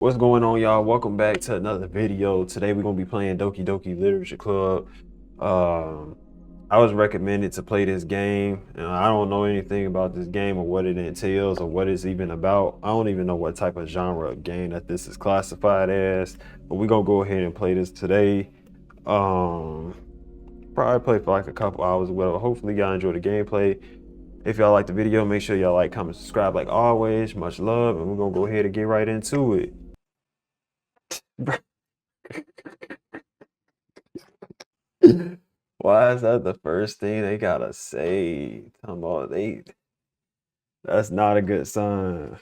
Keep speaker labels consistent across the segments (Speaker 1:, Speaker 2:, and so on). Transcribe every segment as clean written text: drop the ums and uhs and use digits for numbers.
Speaker 1: What's going on, y'all? Welcome back to another video. Today we're gonna be playing Doki Doki Literature Club. I was recommended to play this game, and I don't know anything about this game or what it entails or what it's even about. I don't even know what type of genre of game that this is classified as, but we're gonna go ahead and play this today. Probably play for like a couple hours or whatever. Hopefully y'all enjoy the gameplay. If y'all like the video, make sure y'all like, comment, subscribe like always. Much love, and we're gonna go ahead and get right into it. Why is that the first thing they gotta say? Talking about that's not a good sign.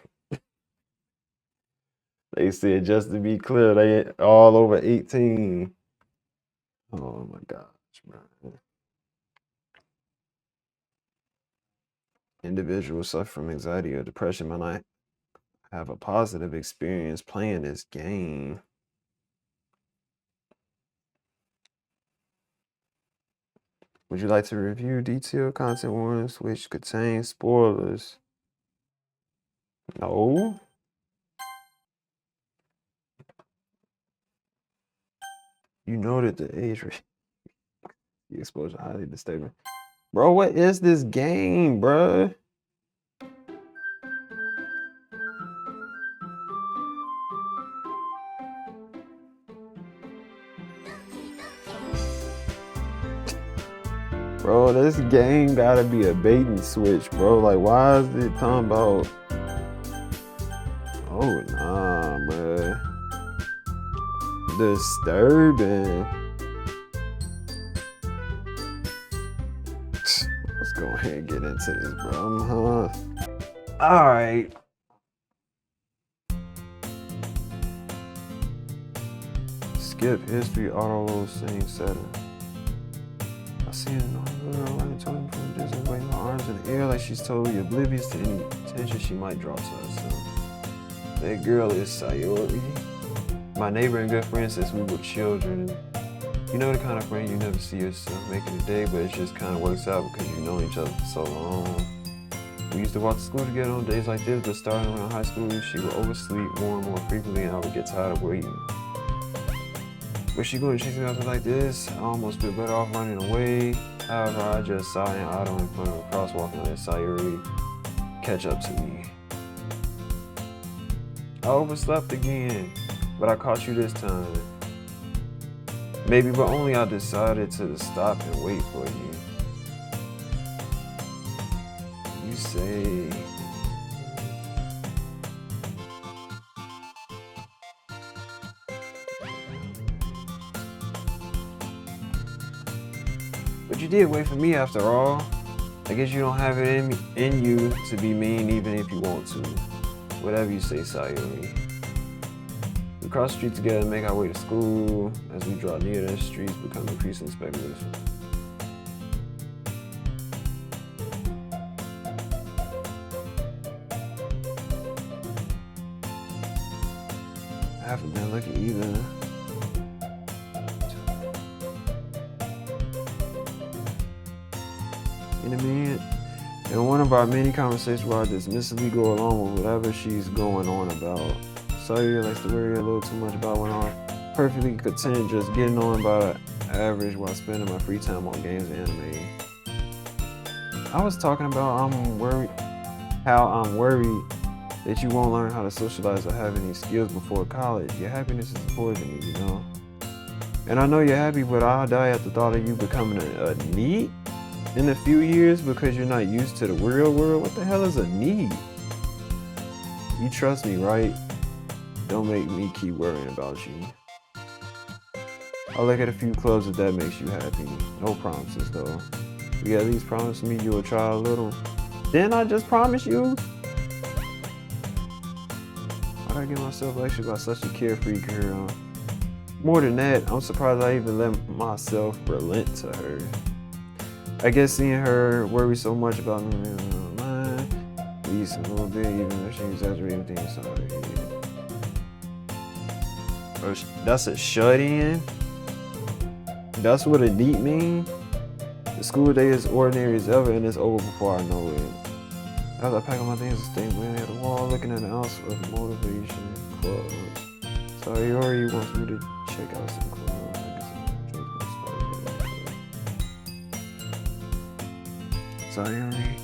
Speaker 1: They said, just to be clear, they all over 18. Oh my gosh, man. Individuals suffer from anxiety or depression might not have a positive experience playing this game. Would you like to review detailed content warnings which contain spoilers? No. You know that the age range, the exposure highly disturbing. Bro, what is this game, bro? Bro, this game gotta be a bait and switch, bro. Like, why is it talking about? Oh, nah, bro. Disturbing. Let's go ahead and get into this, bro. All right. Skip history, auto load, same setting. I see it in the line told from distance, waving her arms in the air like she's totally oblivious to any attention she might draw to herself. That girl is Sayori, my neighbor and good friend since we were children. You know, the kind of friend you never see yourself making a day, but it just kind of works out because you've known each other for so long. We used to walk to school together on days like this, but starting around high school, she would oversleep more and more frequently, and I would get tired of waiting. But she going to chase me out like this, I almost feel better off running away. However, I just saw an idle in front of a crosswalk and let Sayuri catch up to me. I overslept again, but I caught you this time. Maybe, but only I decided to stop and wait for you. You say... But you did wait for me after all. I guess you don't have it in you to be mean even if you want to. Whatever you say, Sayuri. We cross the street together and make our way to school. As we draw near, the streets become increasingly speculative. I haven't been looking either. In a minute, in one of our many conversations where I dismissively go along with whatever she's going on about. Sayuri likes to worry a little too much about when I'm perfectly content just getting on by the average while spending my free time on games and anime. I was talking about how I'm worried that you won't learn how to socialize or have any skills before college. Your happiness is important to me, you know. And I know you're happy, but I'll die at the thought of you becoming a NEET in a few years because you're not used to the real world. What the hell is a NEET? You trust me, right? Don't make me keep worrying about you. I'll look at a few clubs if that makes you happy. No promises though. You at least promise me you'll try a little. Didn't I just promise you? Why'd I get myself lectured by such a carefree girl? More than that, I'm surprised I even let myself relent to her. I guess seeing her worry so much about me, mine, at least a little bit, even if she exaggerating things. Sorry. That's a shut-in? That's what a NEET mean? The school day is ordinary as ever and it's over before I know it. As I pack up my things and stay waiting at the wall, looking at an ounce of motivation clubs. Sayori wants me to check out some clothes. Sayori,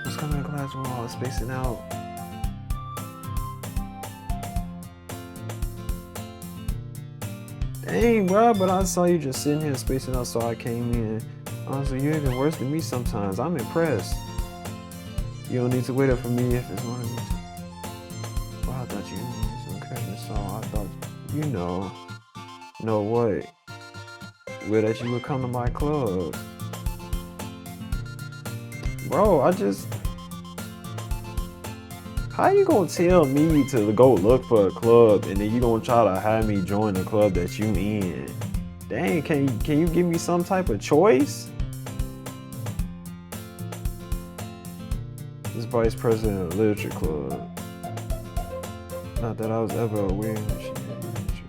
Speaker 1: let's come to class while I was spacing out. Dang, bro, but I saw you just sitting here spacing out, so I came in. Honestly, you're even worse than me sometimes. I'm impressed. You don't need to wait up for me if it's one of me. Well, I thought you needed some encouragement, so I thought, you know what? Well, that you would come to my club. Bro, how you gonna tell me to go look for a club and then you gonna try to have me join the club that you in? Dang, can you give me some type of choice? This vice president of the literature club. Not that I was ever aware that she had literature.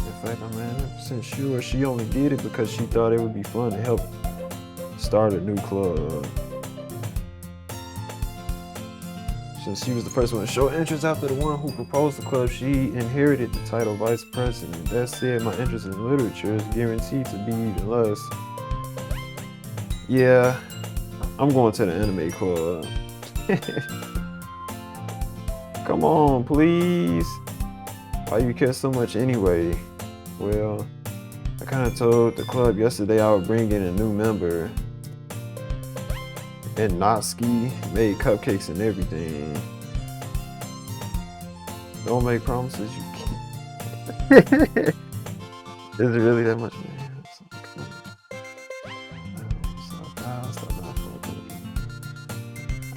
Speaker 1: In fact, I'm 100% sure she only did it because she thought it would be fun to help start a new club. Since she was the first one to show interest after the one who proposed the club, she inherited the title vice president. That said, my interest in literature is guaranteed to be even less. Yeah, I'm going to the anime club. Come on, please. Why you care so much anyway? Well, I kind of told the club yesterday I would bring in a new member. And Natsuki made cupcakes and everything. Don't make promises you can't. Is it really that much?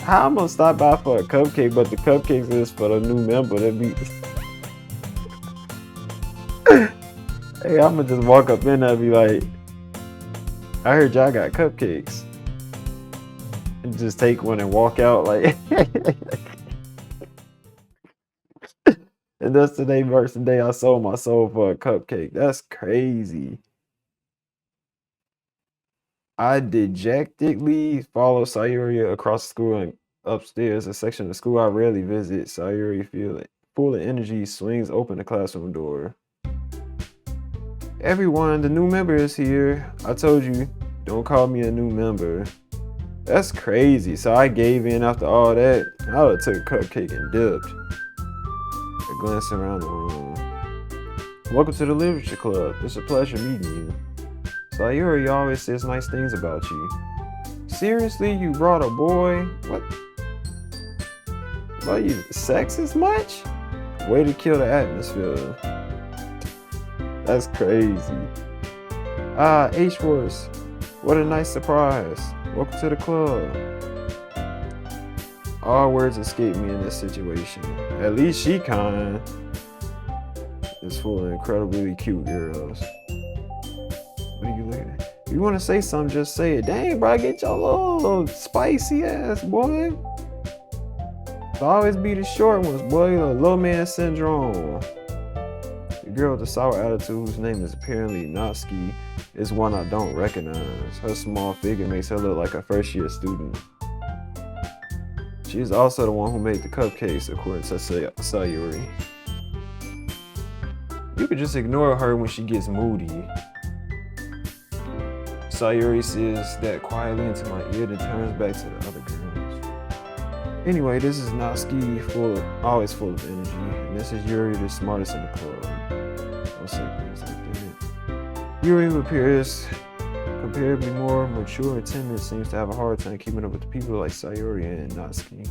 Speaker 1: How I'm gonna stop by for a cupcake, but the cupcakes is for the new member? That be. Hey, I'm gonna just walk up in there and be like, I heard y'all got cupcakes. And just take one and walk out like. And that's today versus the day I sold my soul for a cupcake. That's crazy. I dejectedly follow Sayuri across the school and upstairs, a section of the school I rarely visit. Sayuri, full of energy, swings open the classroom door. Everyone, the new member is here. I told you, don't call me a new member. That's crazy. So I gave in after all that. I would have took a cupcake and dipped. I glanced around the room. Welcome to the literature club. It's a pleasure meeting you. Sayuri always says nice things about you. Seriously, you brought a boy? What? Are you sexist much? Way to kill the atmosphere. That's crazy. Ah, H-Force. What a nice surprise. Welcome to the club. All words escape me in this situation. At least she kind. It's full of incredibly cute girls. What are you looking at? If you want to say something, just say it. Dang, bro, get your little spicy ass, boy. It'll always be the short ones, boy. The little man syndrome. The girl with the sour attitude, whose name is apparently Natsuki, is one I don't recognize. Her small figure makes her look like a first-year student. She is also the one who made the cupcakes, according to Sayuri. You could just ignore her when she gets moody. Sayuri says that quietly into my ear, then turns back to the other girls. Anyway, this is Natsuki, always full of energy, and this is Yuri, the smartest in the club. Don't say things like that. Yuri, who appears comparably more mature and timid, seems to have a hard time keeping up with the people like Sayuri and Natsuki.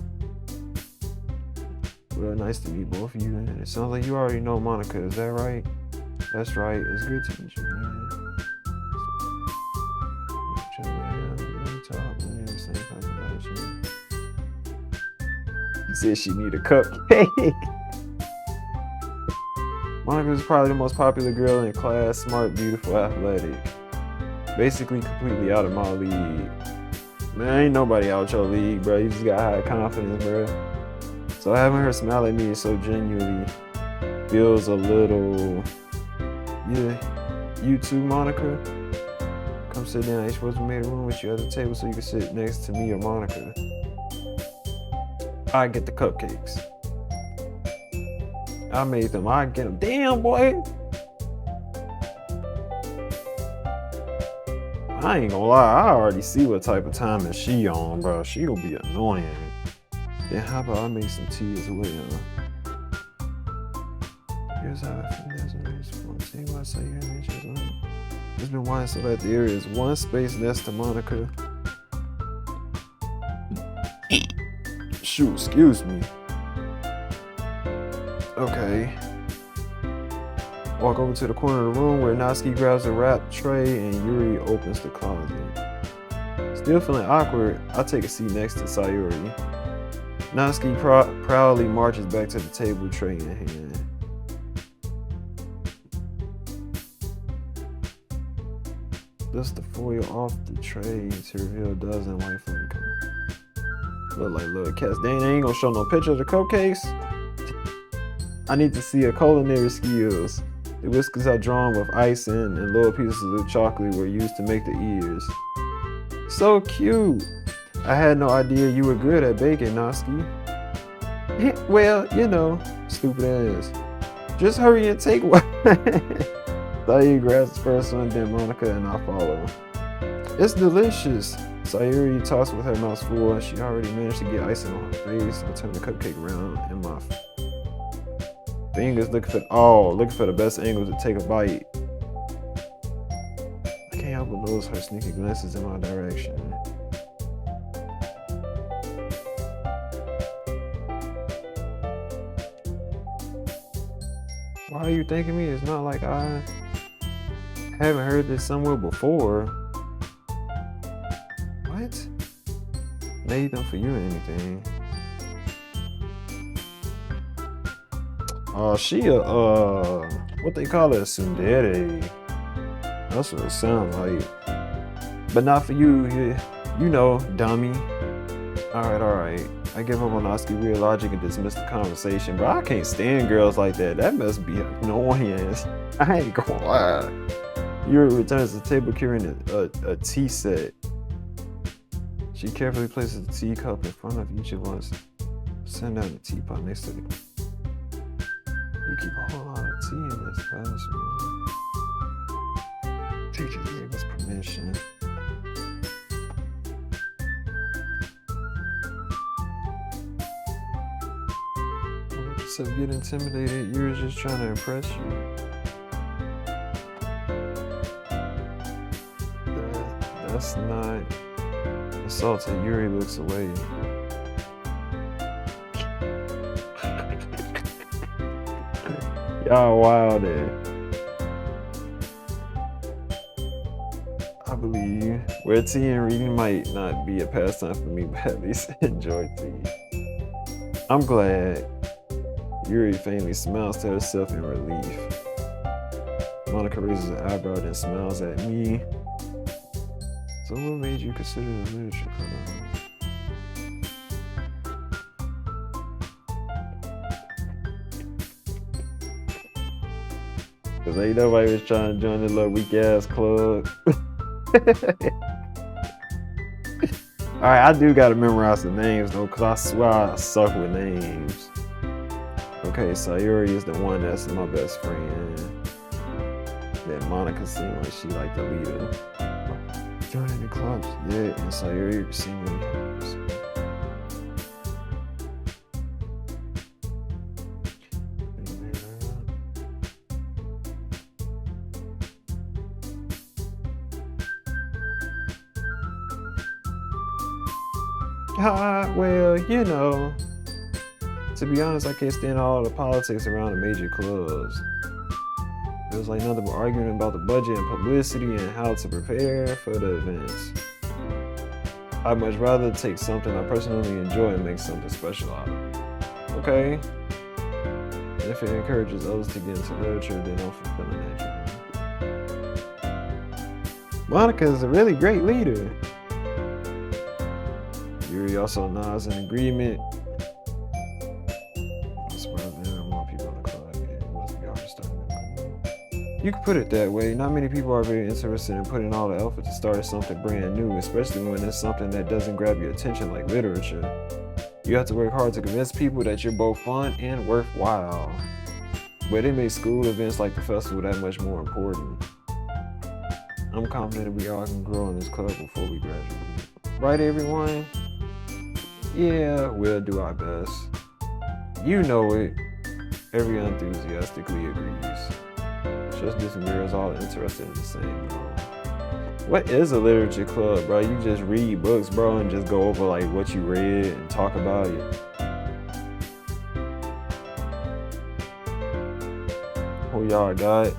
Speaker 1: Well, nice to meet both of you, and it sounds like you already know Monica, is that right? That's right, it's great to meet you, man. She said she need a cupcake. Monica is probably the most popular girl in class, smart, beautiful, athletic. Basically completely out of my league. Man, ain't nobody out your league, bro. You just got high confidence, bro. So having her smile at me is so genuinely feels a little, yeah. You too, Monica? Come sit down. You're supposed to make a room with you at the table so you can sit next to me or Monica. I get the cupcakes. I made them. I get them. Damn, boy. I ain't gonna lie. I already see what type of timing she on, bro. She'll be annoying. Then how about I make some tea as well? Here's how I feel. It's been wide so that there is one space next to Monica. Shoot, excuse me. Okay. Walk over to the corner of the room where Natsuki grabs a wrap tray and Yuri opens the closet. Still feeling awkward, I take a seat next to Sayuri. Natsuki proudly marches back to the table, tray in hand. Dust the foil off the tray to reveal a dozen white fluffy cupcakes. Look like little cats. Dang, they ain't gonna show no picture of the cupcakes. I need to see her culinary skills. The whiskers are drawn with icing and little pieces of chocolate were used to make the ears. So cute. I had no idea you were good at baking, Natsuki. Well, you know, stupid ass. Just hurry and take one. Sayuri grabs the first one, then Monica and I follow. It's delicious. Sayuri talks with her mouth full. She already managed to get icing on her face. I turn the cupcake around in my fingers looking for the best angle to take a bite. I can't help but notice her sneaky glances in my direction. Why are you thanking me? It's not like I haven't heard this somewhere before. What? Made them for you or anything? She what they call it, a tsundere. That's what it sounds like. But not for you, you know, dummy. Alright. I give up on Natsuki weird logic and dismiss the conversation, but I can't stand girls like that. That must be annoying. I ain't gonna lie. Yuri returns to the table carrying a tea set. She carefully places the teacup in front of each of us. Send down the teapot next to it. You keep a whole lot of tea in this classroom. Teacher gave us permission. So get intimidated, you're just trying to impress you. That's not assaulted. Yuri looks away. Y'all wild there. I believe where tea and reading might not be a pastime for me, but at least enjoy tea. I'm glad. Yuri faintly smiles to herself in relief. Monica raises an eyebrow and smiles at me. So what made you consider the literature club? Cause ain't nobody was trying to join this little weak ass club. Alright, I do gotta memorize the names though, cause I swear I suck with names. Okay, Sayuri is the one that's my best friend. That Monica seemed like she like the leader. Joining the clubs, yeah, and Sayuri seemed really happy. Well, you know. To be honest, I can't stand all the politics around the major clubs. It was like nothing but arguing about the budget and publicity and how to prepare for the events. I'd much rather take something I personally enjoy and make something special out of it. Okay? And if it encourages others to get into literature, then I'm fulfilling that dream. Monica is a really great leader. Yuri also nods in agreement. You can put it that way. Not many people are very interested in putting all the effort to start something brand new, especially when it's something that doesn't grab your attention like literature. You have to work hard to convince people that you're both fun and worthwhile. but it makes school events like the festival that much more important. I'm confident we all can grow in this club before we graduate. Right, everyone? Yeah, we'll do our best. You know it. Everyone enthusiastically agrees. Just different girls all interested in the same goal. What is a literature club, bro? You just read books, bro, and just go over like what you read and talk about it. Who y'all got?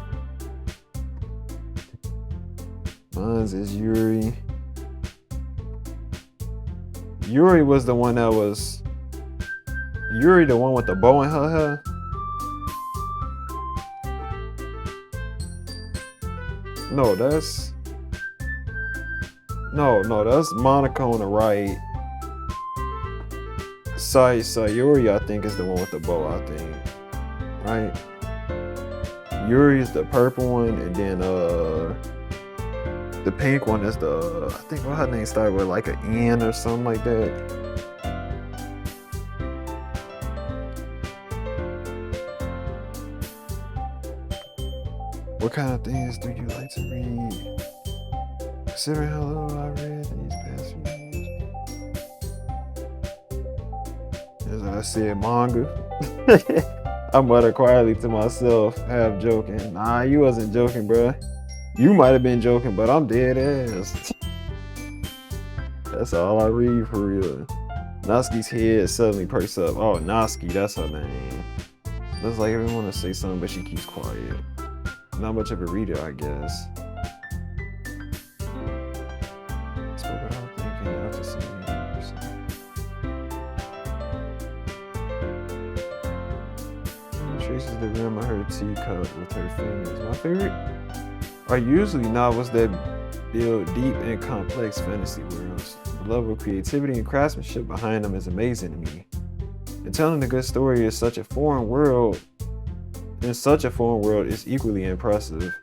Speaker 1: Mine's is Yuri. Yuri was the one that was... Yuri the one with the bow in her hair? No, that's... No, that's Monica on the right. Sayuri, I think, is the one with the bow, I think. Right? Yuri is the purple one, and then the pink one is the... I think what her name started with like an N or something like that. What kind of things do you like to read? Considering how little I read these past few years. As I said, manga. I muttered quietly to myself, half joking. Nah, you wasn't joking, bruh. You might have been joking, but I'm dead ass. That's all I read for real. Natsuki's head suddenly perks up. Oh, Natsuki, that's her name. Looks like everyone wants to say something, but she keeps quiet. Not much of a reader, I guess. Spoke without thinking, after seeing it. Traces the rim of her teacup with her fingers. My favorite are usually novels that build deep and complex fantasy worlds. The level of creativity and craftsmanship behind them is amazing to me. And telling a good story is such a foreign world. In such a foreign world is equally impressive.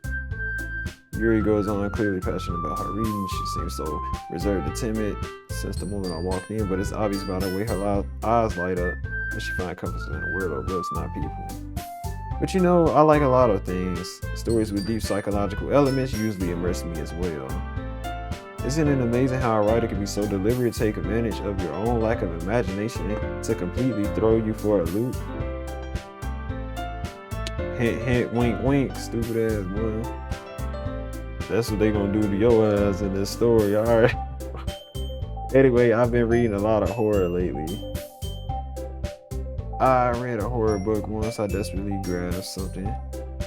Speaker 1: Yuri goes on, clearly passionate about her reading. She seems so reserved and timid since the moment I walked in, but it's obvious by the way her eyes light up that she finds comfort in the world of books, not people. But you know, I like a lot of things. Stories with deep psychological elements usually immerse me as well. Isn't it amazing how a writer can be so deliberate to take advantage of your own lack of imagination to completely throw you for a loop? Hint, hint, wink, wink, stupid ass boy. That's what they gonna do to your ass in this story, alright? Anyway, I've been reading a lot of horror lately. I read a horror book once. I desperately grabbed something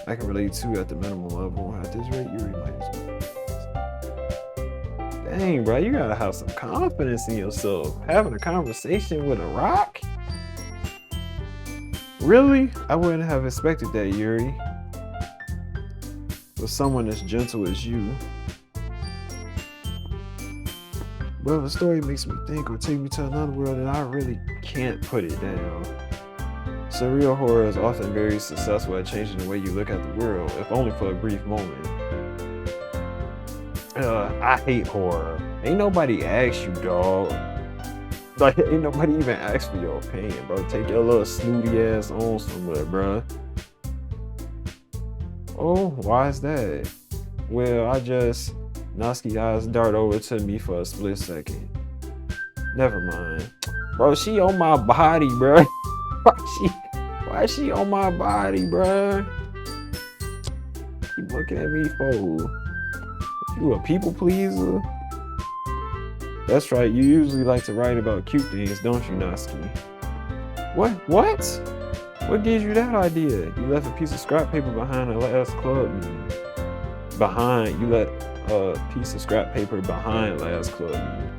Speaker 1: I can relate to at the minimum level. At this rate, you reminds me. Dang, bro, you gotta have some confidence in yourself. Having a conversation with a rock? Really? I wouldn't have expected that, Yuri. With someone as gentle as you. Well, the story makes me think or take me to another world and I really can't put it down. Surreal horror is often very successful at changing the way you look at the world, if only for a brief moment. I hate horror. Ain't nobody asked you, dog. Like, ain't nobody even asked for your opinion, bro. Take your little snooty ass on somewhere, bro. Oh, why is that? Well, Natsuki eyes dart over to me for a split second. Never mind. Bro, she on my body, bro. Why is she on my body, bro? Keep looking at me, fool. You a people pleaser? That's right, you usually like to write about cute things, don't you, Natsuki? What? What gives you that idea? You left a piece of scrap paper behind the last club meeting. You left a piece of scrap paper behind last club meeting.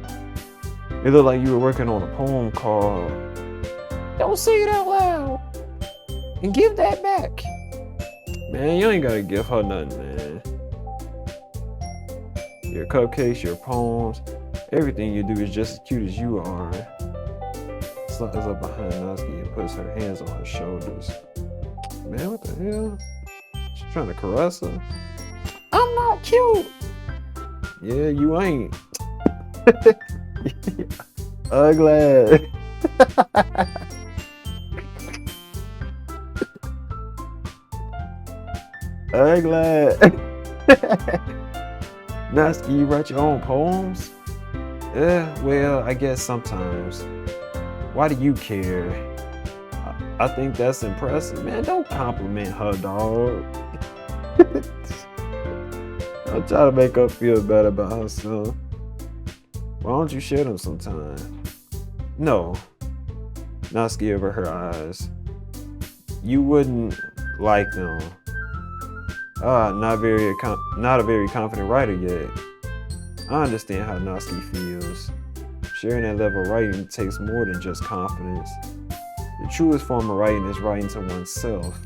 Speaker 1: It looked like you were working on a poem called "Don't Say It Out Loud and Give That Back." Man, you ain't gotta give her nothing, man. Your cupcakes, your poems, everything you do is just as cute as you are. Slides up behind Natsuki and puts her hands on her shoulders. Man, what the hell? She's trying to caress her. I'm not cute. Yeah, you ain't. Ugly. I'm glad. Natsuki, you write your own poems? Well, I guess sometimes. Why do you care? I think that's impressive. Man, don't compliment her, dog. I'm trying to make her feel better about herself. Why don't you share them sometime? No. Natsuki over her eyes. You wouldn't like them. Not a very confident writer yet. I understand how Natsuki feels. Sharing that level of writing takes more than just confidence. The truest form of writing is writing to oneself.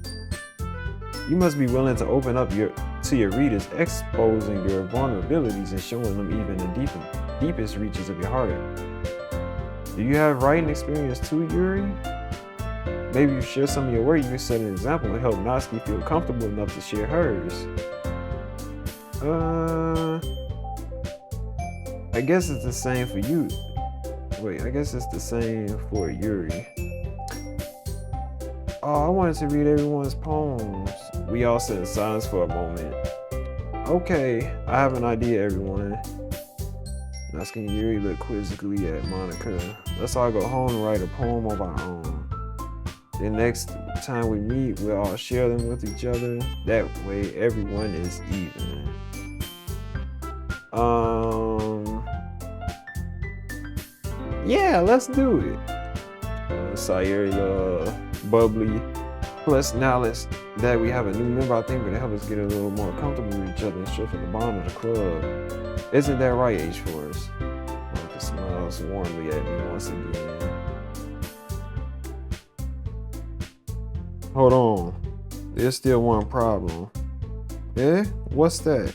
Speaker 1: You must be willing to open up to your readers, exposing your vulnerabilities and showing them even the deepest reaches of your heart. Do you have writing experience too, Yuri? Maybe you share some of your work, you can set an example and help Natsuki feel comfortable enough to share hers. I guess it's the same for you. Wait, I guess it's the same for Yuri. Oh, I wanted to read everyone's poems. We all sat in silence for a moment. Okay, I have an idea, everyone. Natsuki and Yuri looked quizzically at Monica. Let's all go home and write a poem of our own. The next time we meet, we'll all share them with each other. That way, everyone is even. Yeah, let's do it. Sayuri, bubbly. Plus, now that we have a new member, I think it'll help us get a little more comfortable with each other and strengthen the bond of the club. Isn't that right, H-Force? Monica smiles warmly at me once again. Hold on. There's still one problem. Eh? What's that?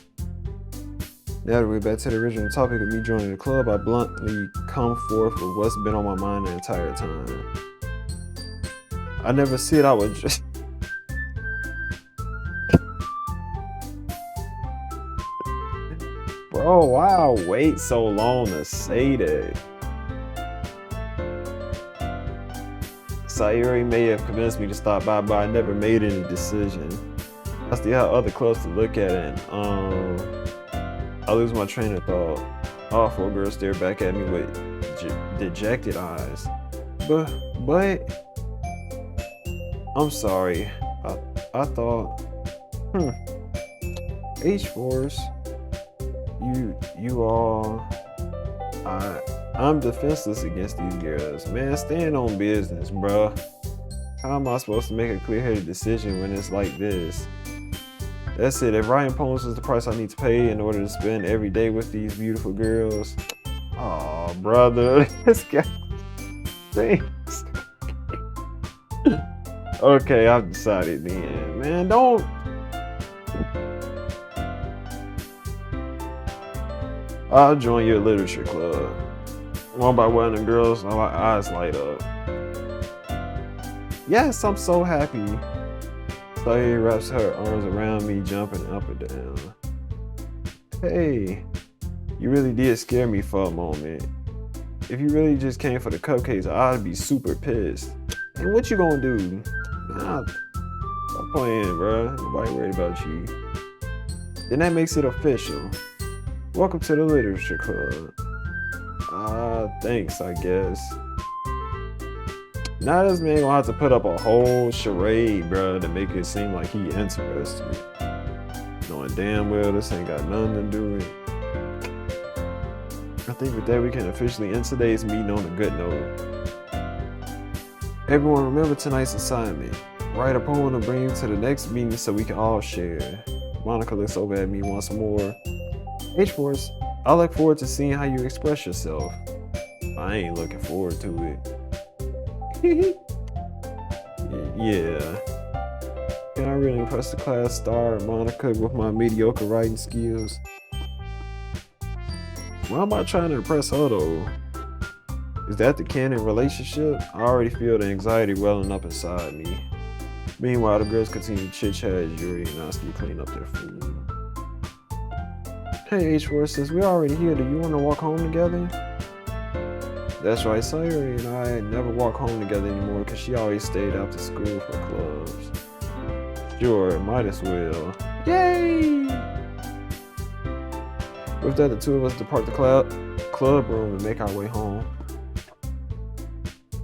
Speaker 1: Now that we're back to the original topic of me joining the club, I bluntly come forth with what's been on my mind the entire time. I never said I would just... Bro, why I wait so long to say that? Sayuri may have convinced me to stop by, but I never made any decision. I still have other clubs to look at, and I lose my train of thought. All four girls stare back at me with dejected eyes. But I'm sorry. I thought, H-Force, you all, I'm defenseless against these girls. Man, stand on business, bruh. How am I supposed to make a clear-headed decision when it's like this? That's it. If writing poems is the price I need to pay in order to spend every day with these beautiful girls. Oh, brother. This guy thinks. Okay, I've decided then. Man, don't. I'll join your literature club. One by one, the girls' eyes light up. Yes, I'm so happy. Sayuri wraps her arms around me, jumping up and down. Hey, you really did scare me for a moment. If you really just came for the cupcakes, I'd be super pissed. And what you gonna do? Nah, stop playing, bro. Nobody worried about you. Then that makes it official. Welcome to the literature club. Thanks, I guess. Now this man gonna have to put up a whole charade, bro, to make it seem like he interested. Knowing damn well this ain't got nothing to do with it. I think with that we can officially end today's meeting on a good note. Everyone remember tonight's assignment. Write a poem to bring to the next meeting so we can all share. Monica looks over at me once more. H-Force, I look forward to seeing how you express yourself. I ain't looking forward to it. Yeah. Can I really impress the class star Monica with my mediocre writing skills? Why am I trying to impress her though? Is that the canon relationship? I already feel the anxiety welling up inside me. Meanwhile, the girls continue to chit-chat as Yuri and Natsuki clean up their food. Hey H-Force, since we're already here, do you want to walk home together? That's right, Sayuri and I never walk home together anymore because she always stayed after school for clubs. Sure, might as well. Yay! With that, the two of us depart the club room and make our way home.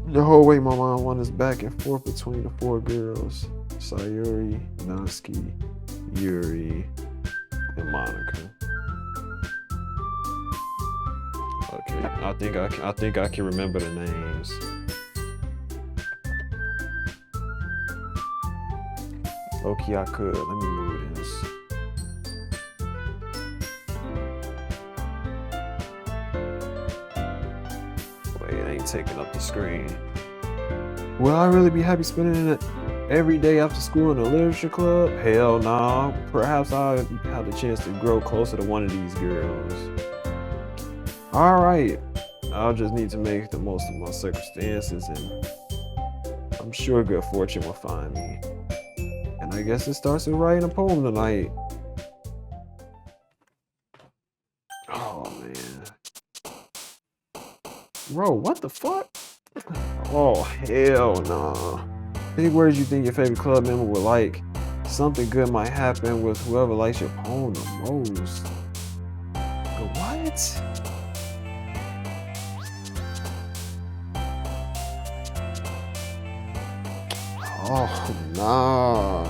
Speaker 1: The whole way, my mind wanders back and forth between the four girls: Sayuri, Natsuki, Yuri, and Monica. Okay, I think I can remember the names. Okay, I could. Let me move this. Wait, it ain't taking up the screen. Will I really be happy spending it every day after school in a literature club? Hell nah. Perhaps I'll have the chance to grow closer to one of these girls. Alright. I'll just need to make the most of my circumstances, and I'm sure good fortune will find me. And I guess it starts with writing a poem tonight. Oh man. Bro, what the fuck? Oh hell nah. Any words you think your favorite club member would like? Something good might happen with whoever likes your poem the most. What? Oh nah.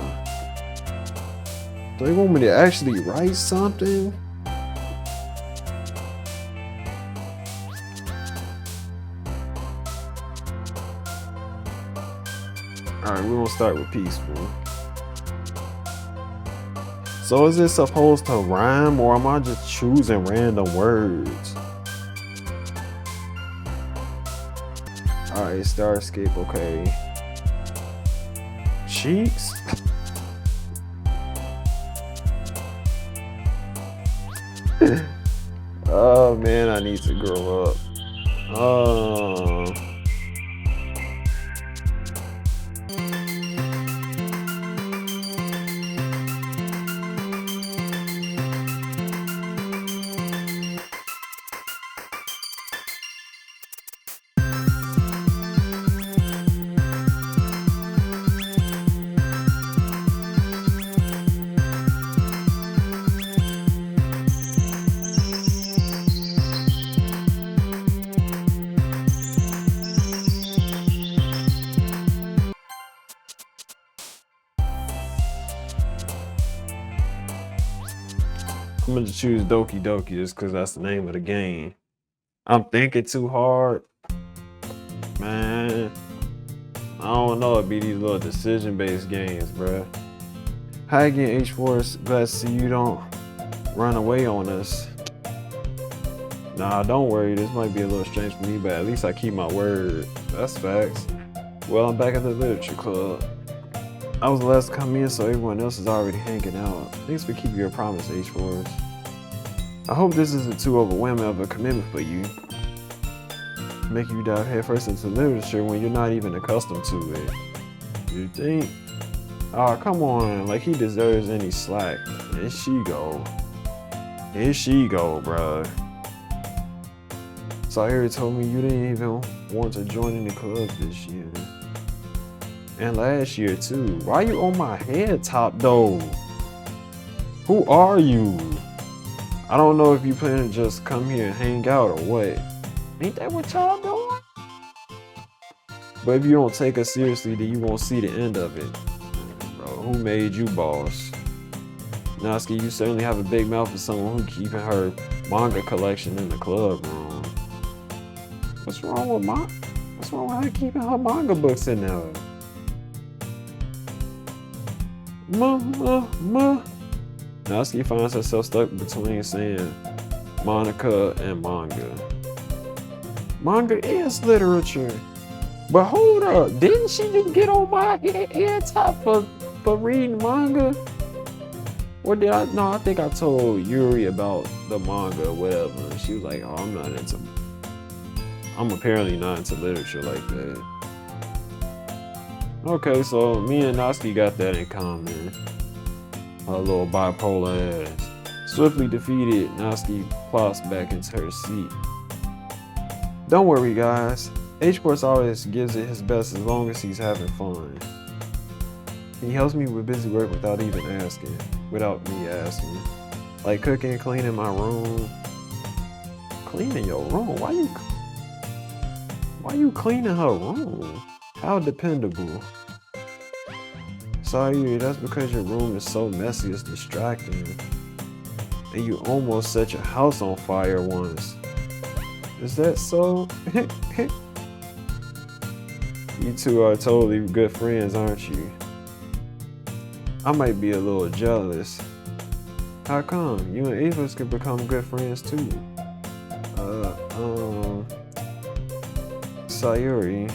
Speaker 1: Do they want me to actually write something? Alright, we're gonna start with peaceful. So is it supposed to rhyme, or am I just choosing random words? Alright, Starscape, okay. Cheeks? Oh man, I need to grow up. I'm gonna choose Doki Doki just because that's the name of the game. I'm thinking too hard. Man, I don't know, it'd be these little decision-based games, bruh. Hi again, H-Force. Glad to see you don't run away on us. Nah, don't worry, this might be a little strange for me, but at least I keep my word. That's facts. Well, I'm back at the literature club. I was the last to come in, so everyone else is already hanging out. Thanks for keeping your promise, H-Force. I hope this isn't too overwhelming of a commitment for you. Make you dive headfirst into literature when you're not even accustomed to it. You think? Oh, come on, like he deserves any slack. Here she go. Here she go, bruh. Sayuri told me you didn't even want to join any clubs this year. And last year too. Why you on my head top though? Who are you? I don't know if you plan to just come here and hang out or what. Ain't that what y'all doing? But if you don't take us seriously, then you won't see the end of it. Bro, who made you boss? Natsuki, you certainly have a big mouth for someone who's keeping her manga collection in the club room. What's wrong with her keeping her manga books in there? Natsuki finds herself stuck between saying Monica and manga. Manga is literature. But hold up, didn't she just get on my head top for reading manga? Or did I? No, I think I told Yuri about the manga or whatever. And she was like, oh, I'm apparently not into literature like that. Okay, so me and Natsuki got that in common. Her little bipolar ass. Swiftly defeated, Natsuki plops back into her seat. Don't worry, guys. H-Force always gives it his best as long as he's having fun. He helps me with busy work without me asking. Like cooking, cleaning my room. Cleaning your room? Why you cleaning her room? How dependable. Sorry, that's because your room is so messy, it's distracting. And you almost set your house on fire once. Is that so? You two are totally good friends, aren't you? I might be a little jealous. How come? You and Avis could become good friends too. Sayuri.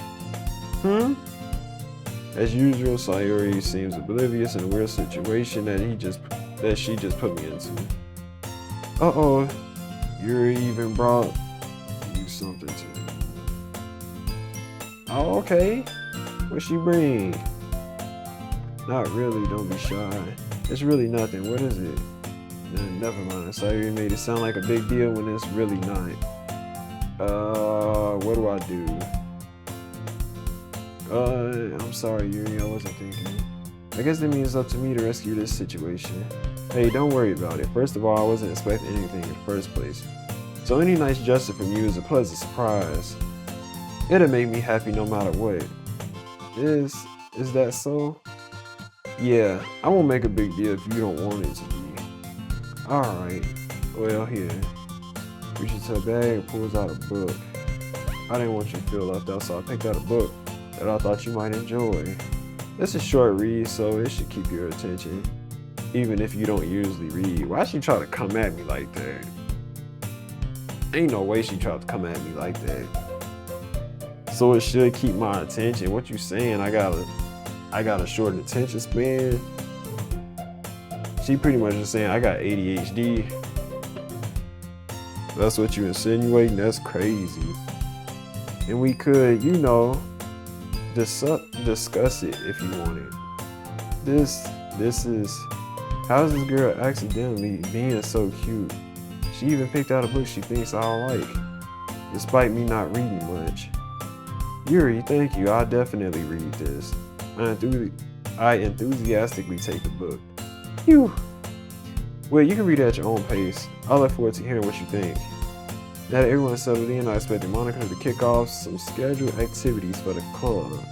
Speaker 1: As usual, Sayuri seems oblivious in a weird situation that she just put me into. Uh-oh. Yuri even brought you something to me. Oh, okay. What'd she bring? Not really, don't be shy. It's really nothing. What is it? Never mind. Sayuri made it sound like a big deal when it's really not. What do I do? I'm sorry, Yuri, I wasn't thinking. I guess that means it's up to me to rescue this situation. Hey, don't worry about it. First of all, I wasn't expecting anything in the first place. So any nice gesture from you is a pleasant surprise. It'll make me happy no matter what. Is that so? Yeah, I won't make a big deal if you don't want it to be. Alright, well here. Reaches to her bag and pulls out a book. I didn't want you to feel left out, so I picked out a book that I thought you might enjoy. It's a short read, so it should keep your attention, even if you don't usually read. Why she try to come at me like that? Ain't no way she tried to come at me like that. So it should keep my attention. What you saying? I got a short attention span? She pretty much just saying I got ADHD. That's what you insinuating? That's crazy. And we could, you know, discuss it if you wanted. This is, how's this girl accidentally being so cute? She even picked out a book she thinks I'll like, despite me not reading much. Yuri, thank you. I'll definitely read this. I enthusiastically take the book. Phew. Well, you can read it at your own pace. I look forward to hearing what you think. Now that everyone's settled in, I expected Monica to kick off some scheduled activities for the club.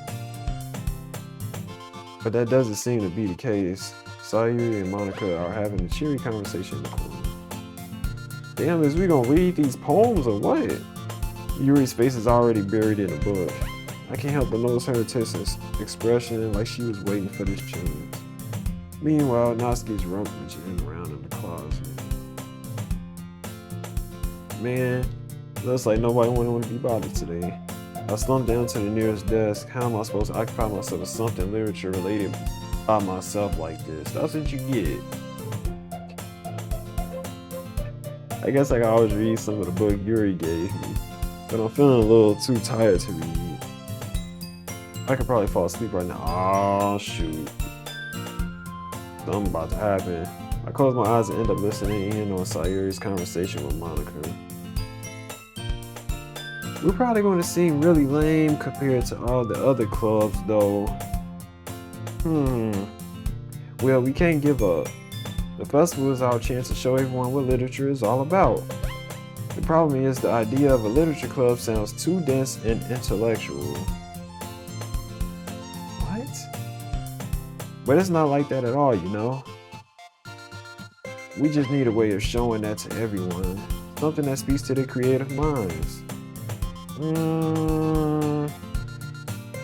Speaker 1: But that doesn't seem to be the case. Sayuri and Monica are having a cheery conversation in the corner. Damn, is we gonna read these poems or what? Yuri's face is already buried in the book. I can't help but notice her intense expression, like she was waiting for this change. Meanwhile, Natsuki's rummaging around in the closet. Man, looks like nobody want to be bothered today. I slumped down to the nearest desk. How am I supposed to occupy myself with something literature related by myself like this? That's what you get. I guess I can always read some of the book Yuri gave me, but I'm feeling a little too tired to read. I could probably fall asleep right now. Oh shoot. Something about to happen. I close my eyes and end up listening in on Sayuri's conversation with Monica. We're probably going to seem really lame compared to all the other clubs though. Well, we can't give up. The festival is our chance to show everyone what literature is all about. The problem is the idea of a literature club sounds too dense and intellectual. What? But it's not like that at all, you know? We just need a way of showing that to everyone. Something that speaks to their creative minds.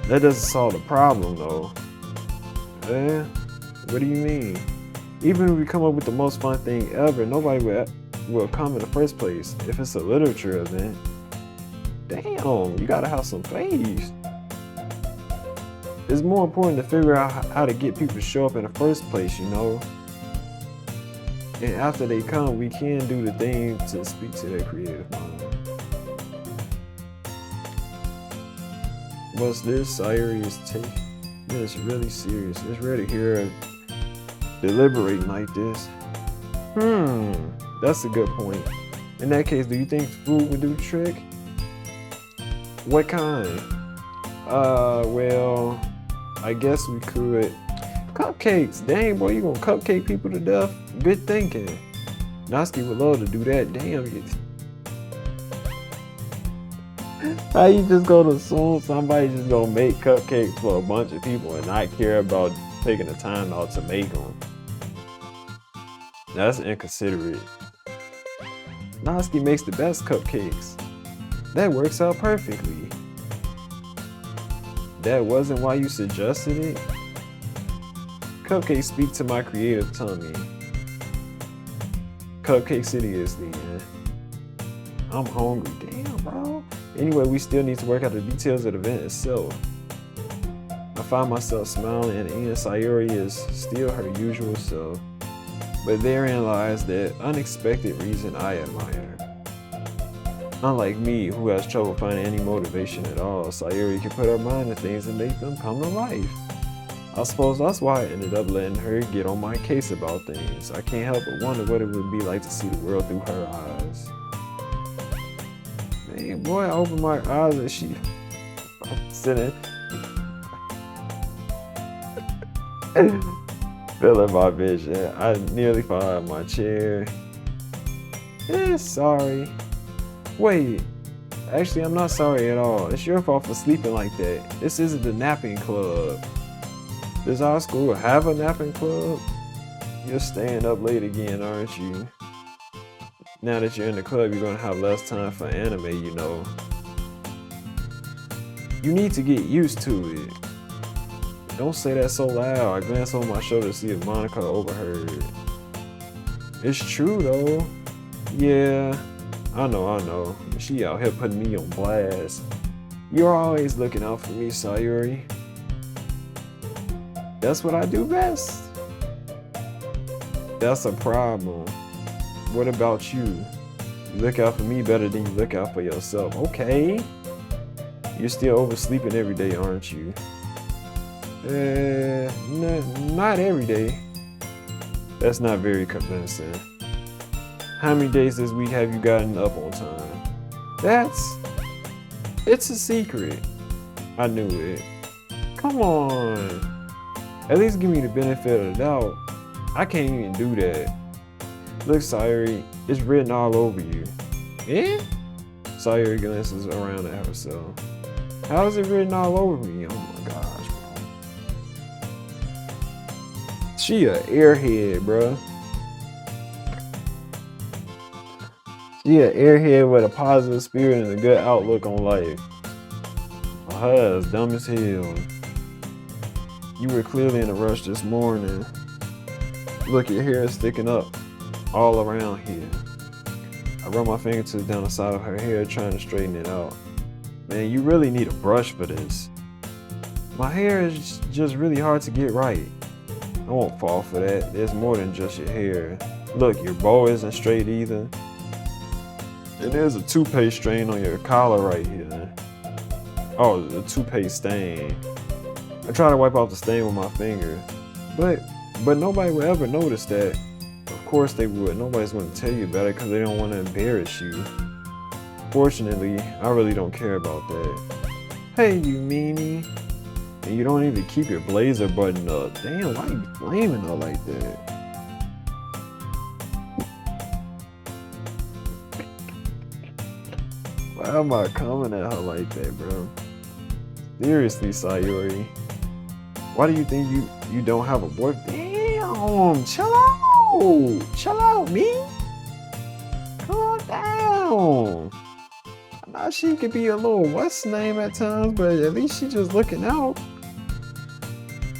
Speaker 1: That doesn't solve the problem though. What do you mean? Even if we come up with the most fun thing ever, nobody will come in the first place if it's a literature event. Damn, you gotta have some faith. It's more important to figure out how to get people to show up in the first place, you know? And after they come, we can do the thing to speak to their creative mind. What's this? Sayuri is taking this really serious. It's rare to hear her deliberating like this. That's a good point. In that case, do you think food would do the trick? What kind? Well, I guess we could Cupcakes. Dang, boy, you gonna cupcake people to death? Good thinking. Natsuki would love to do that. Damn. How you just gonna assume somebody just gonna make cupcakes for a bunch of people and not care about taking the time out to make them? That's inconsiderate. Natsuki makes the best cupcakes. That works out perfectly. That wasn't why you suggested it? Cupcakes speak to my creative tummy. Cupcakes it is then. I'm hungry. Damn, bro. Anyway, we still need to work out the details of the event itself. I find myself smiling and Sayori is still her usual self. But therein lies that unexpected reason I admire. Unlike me, who has trouble finding any motivation at all, Sayori can put her mind to things and make them come to life. I suppose that's why I ended up letting her get on my case about things. I can't help but wonder what it would be like to see the world through her eyes. Man, boy, I opened my eyes and she sitting, feeling my vision. I nearly fell out of my chair. Sorry. Wait, actually, I'm not sorry at all. It's your fault for sleeping like that. This isn't the napping club. Does our school have a napping club? You're staying up late again, aren't you? Now that you're in the club, you're gonna have less time for anime, you know. You need to get used to it. Don't say that so loud. I glanced over my shoulder to see if Monica overheard. It's true though. Yeah, I know. She out here putting me on blast. You're always looking out for me, Sayori. That's what I do best. That's a problem. What about you? You look out for me better than you look out for yourself. Okay. You're still oversleeping every day, aren't you? Not every day. That's not very convincing. How many days this week have you gotten up on time? It's a secret. I knew it. Come on. At least give me the benefit of the doubt. I can't even do that. Look, Sayori, it's written all over you. Eh? Sayori glances around at herself. How is it written all over me? Oh my gosh, bro. She a airhead, bro. She an airhead with a positive spirit and a good outlook on life. Her ass dumb as hell. You were clearly in a rush this morning. Look, your hair is sticking up all around here. I run my fingertips down the side of her hair trying to straighten it out. Man, you really need a brush for this. My hair is just really hard to get right. I won't fall for that. There's more than just your hair. Look, your bow isn't straight either. And there's a toothpaste stain on your collar right here. Oh, the toothpaste stain. I try to wipe off the stain with my finger, but nobody would ever notice that. Of course they would. Nobody's going to tell you about it because they don't want to embarrass you. Fortunately, I really don't care about that. Hey, you meanie. And you don't even keep your blazer buttoned up. Damn, why are you flaming her like that? Why am I coming at her like that, bro? Seriously, Sayori. Why do you think you don't have a boyfriend? Damn, chill out. Chill out, me. Calm down. Now she could be a little what's name at times, but at least she just looking out.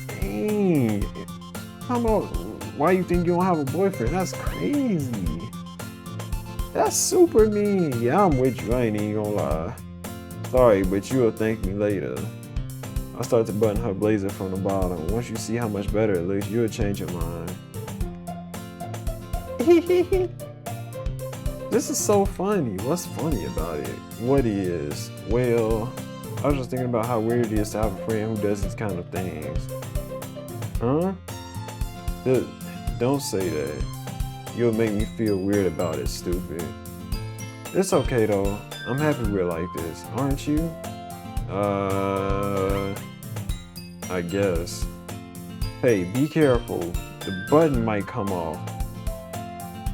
Speaker 1: Dang. How about why you think you don't have a boyfriend? That's crazy. That's super mean. Yeah, I'm with you. I ain't even gonna lie. Sorry, but you'll thank me later. I start to button her blazer from the bottom. Once you see how much better it looks, you'll change your mind. This is so funny. What's funny about it? What is? Well, I was just thinking about how weird it is to have a friend who does these kind of things. Huh? Don't say that. You'll make me feel weird about it, stupid. It's okay though. I'm happy we're like this, aren't you? I guess. Hey, be careful. The button might come off.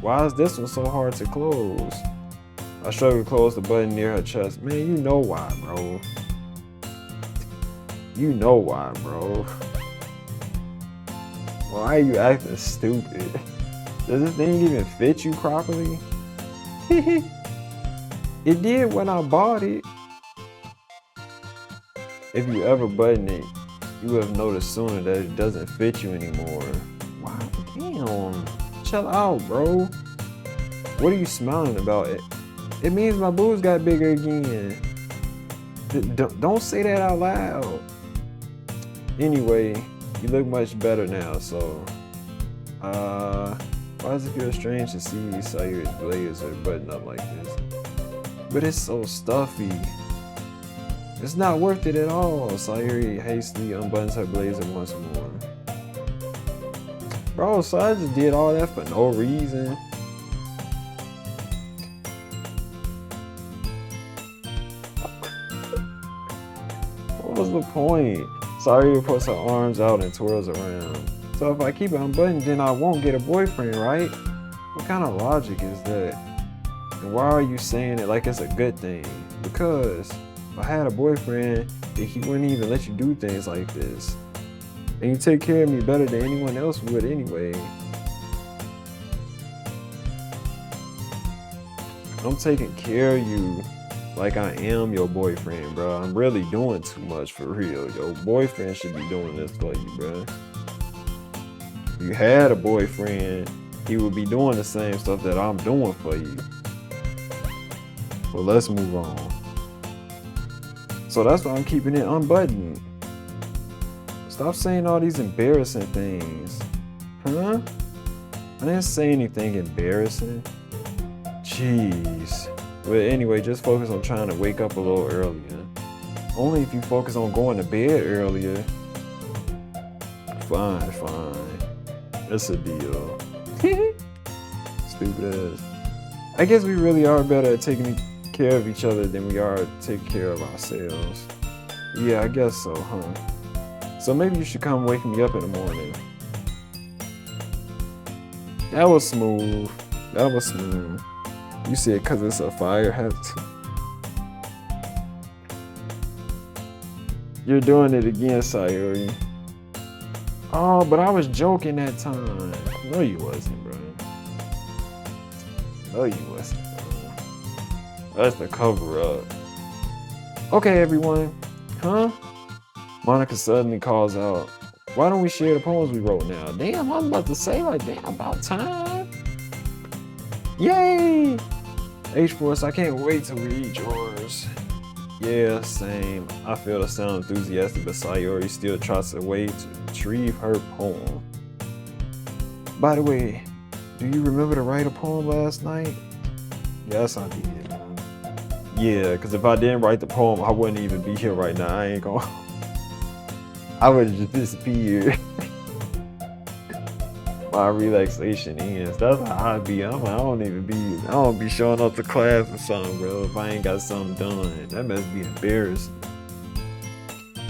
Speaker 1: Why is this one so hard to close? I struggle to close the button near her chest. Man, you know why, bro. You know why, bro. Why are you acting stupid? Does this thing even fit you properly? It did when I bought it. If you ever button it, you would have noticed sooner that it doesn't fit you anymore. Wow, damn. Chill out, bro. What are you smiling about? It means my boobs got bigger again. Don't say that out loud. Anyway, you look much better now, so why does it feel strange to see Sayuri's blazer buttoned up like this? But it's so stuffy. It's not worth it at all. Sayuri hastily unbuttons her blazer once more. Bro, so I just did all that for no reason. What was the point? Sayuri puts her arms out and twirls around. So if I keep it unbuttoned, then I won't get a boyfriend, right? What kind of logic is that? And why are you saying it like it's a good thing? Because if I had a boyfriend, then he wouldn't even let you do things like this. And you take care of me better than anyone else would anyway. I'm taking care of you like I am your boyfriend, bro. I'm really doing too much for real. Your boyfriend should be doing this for you, bro. If you had a boyfriend, he would be doing the same stuff that I'm doing for you. Well, let's move on. So that's why I'm keeping it unbuttoned. Stop saying all these embarrassing things. Huh? I didn't say anything embarrassing. Jeez. But anyway, just focus on trying to wake up a little earlier. Only if you focus on going to bed earlier. Fine. It's a deal. Stupid ass. I guess we really are better at taking care of each other than we are to take care of ourselves. Yeah, I guess so, huh? So maybe you should come wake me up in the morning. That was smooth. You said because it's a fire hazard. You're doing it again, Sayuri. Oh, but I was joking that time. No, you wasn't, bro. No, you wasn't, bro. That's the cover up. Okay, everyone. Huh? Monica suddenly calls out, why don't we share the poems we wrote now? Damn, I'm about to say like, damn, about time. Yay! H-Force, I can't wait to read yours. Yeah, same. I feel to sound enthusiastic, but Sayuri still tries to wait to retrieve her poem. By the way, do you remember to write a poem last night? Yes, I did. Yeah, because if I didn't write the poem, I wouldn't even be here right now. I ain't gonna. I would have just disappeared. My relaxation ends. That's how I be. I don't be showing up to class or something, bro. If I ain't got something done, that must be embarrassing.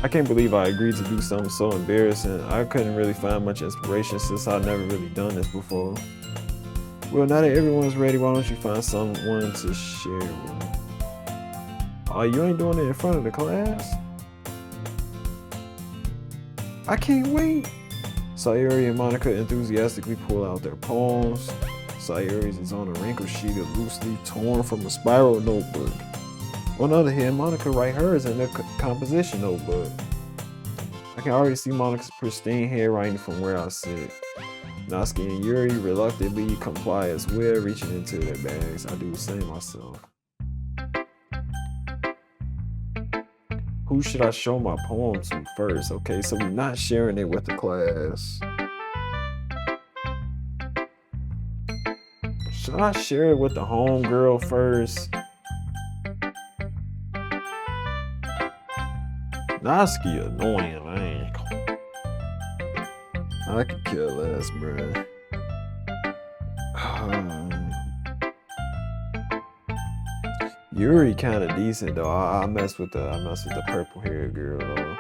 Speaker 1: I can't believe I agreed to do something so embarrassing. I couldn't really find much inspiration since I've never really done this before. Well, now that everyone's ready, why don't you find someone to share with? Oh, you ain't doing it in front of the class? I can't wait. Sayuri and Monica enthusiastically pull out their poems. Sayuri's is on a wrinkled sheet of loose leaf torn from a spiral notebook. On the other hand, Monica write hers in a composition notebook. I can already see Monica's pristine handwriting from where I sit. Natsuki and Yuri reluctantly comply as well, reaching into their bags. I do the same myself. Who should I show my poem to first? Okay, so we're not sharing it with the class. Should I share it with the homegirl first? Natsuki annoying, man. I could care less, bruh. Yuri kind of decent though. I mess with the purple haired girl though.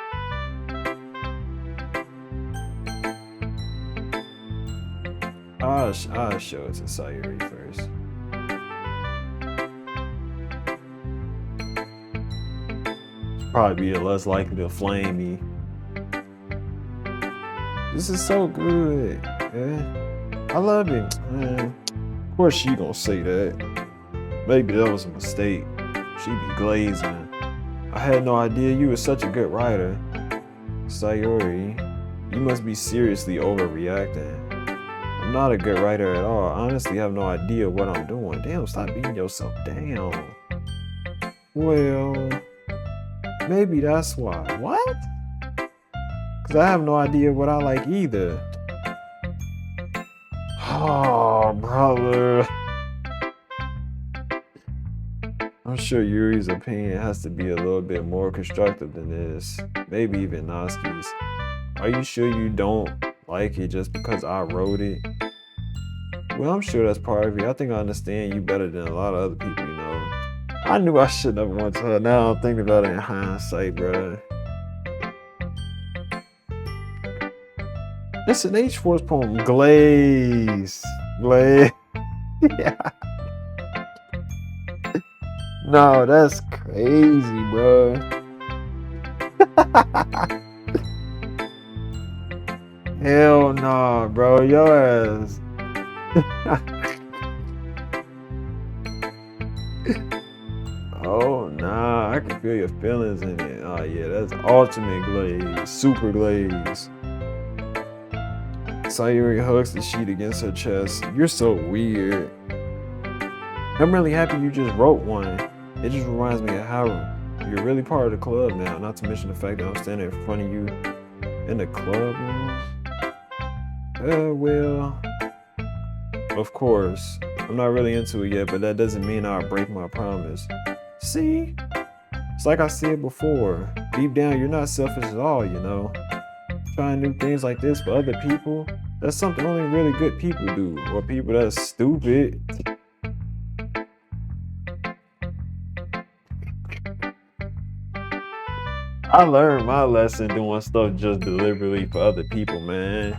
Speaker 1: I'll show it to Sayuri first. Probably be less likely to flame me. This is so good. Yeah. I love it. Man. Of course she gonna say that. Maybe that was a mistake. She be glazing. I had no idea you were such a good writer. Sayuri, you must be seriously overreacting. I'm not a good writer at all. I honestly have no idea what I'm doing. Damn, stop beating yourself down. Well, maybe that's why. What? Because I have no idea what I like either. Oh, brother. I'm sure Yuri's opinion has to be a little bit more constructive than this. Maybe even Natsuki's. Are you sure you don't like it just because I wrote it? Well, I'm sure that's part of it. I think I understand you better than a lot of other people, you know. I knew I shouldn't have went to her. Now I'm thinking about it in hindsight, bruh. It's an H-Force poem. Glaze. Yeah. No, that's crazy, bro. Hell no, bro. Your ass. Oh nah, I can feel your feelings in it. Oh yeah, that's ultimate glaze, super glaze. Sayuri hugs the sheet against her chest. You're so weird. I'm really happy you just wrote one. It just reminds me of how you're really part of the club now, not to mention the fact that I'm standing in front of you in the club room. Well, of course, I'm not really into it yet, but that doesn't mean I'll break my promise. See? It's like I said before, deep down, you're not selfish at all, you know? Trying new things like this for other people, that's something only really good people do, or people that's stupid. I learned my lesson doing stuff just deliberately for other people, man.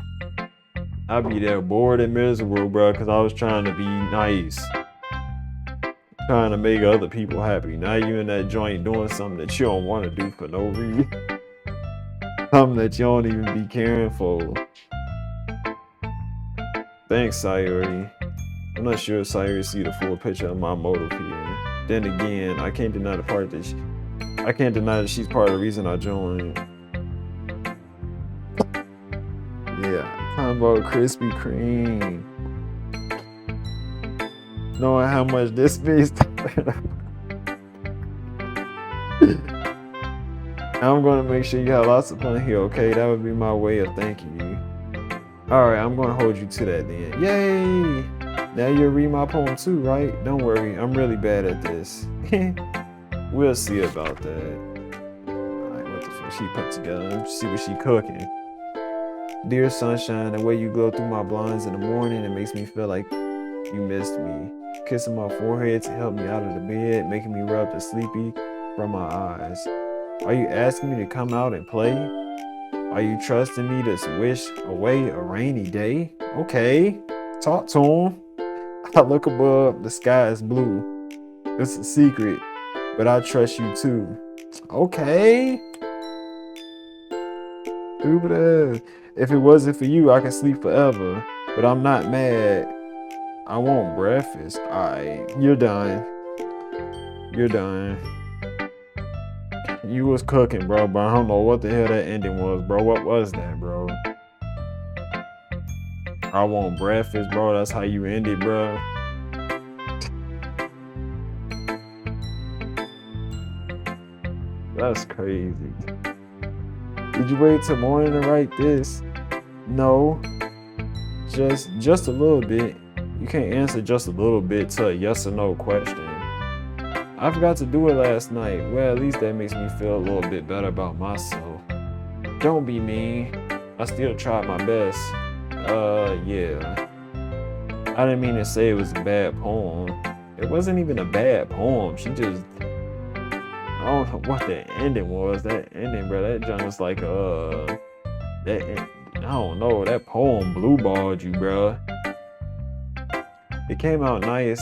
Speaker 1: I be there bored and miserable, bro, because I was trying to be nice. Trying to make other people happy. Now you in that joint doing something that you don't want to do for no reason. Something that you don't even be caring for. Thanks, Sayuri. I'm not sure if Sayuri see the full picture of my motive here. Then again, I can't deny that she's part of the reason I joined. Yeah, talking about Krispy Kreme. Knowing how much this means. I'm gonna make sure you have lots of fun here, okay? That would be my way of thanking you. Alright, I'm gonna hold you to that then. Yay! Now you'll read my poem too, right? Don't worry, I'm really bad at this. We'll see about that. Alright, what the fuck she put together? Let's see what she cooking. Dear sunshine, the way you glow through my blinds in the morning, it makes me feel like you missed me. Kissing my forehead to help me out of the bed, making me rub the sleepy from my eyes. Are you asking me to come out and play? Are you trusting me to wish away a rainy day? Okay, talk to him. I look above, the sky is blue. It's a secret, but I trust you too. Okay. Stupid ass. If it wasn't for you, I could sleep forever, but I'm not mad. I want breakfast. Alright, you're done. You're done. You was cooking, bro, but I don't know what the hell that ending was, bro. What was that, bro? I want breakfast, bro. That's how you end it, bro. That's crazy. Did you wait till morning to write this? No. Just a little bit. You can't answer just a little bit to a yes or no question. I forgot to do it last night. Well, at least that makes me feel a little bit better about myself. Don't be mean. I still tried my best. Yeah. I didn't mean to say it was a bad poem. It wasn't even a bad poem. She just... I don't know what the ending was. That ending, bro, that junk was like, I don't know. That poem blue balled you, bro. It came out nice,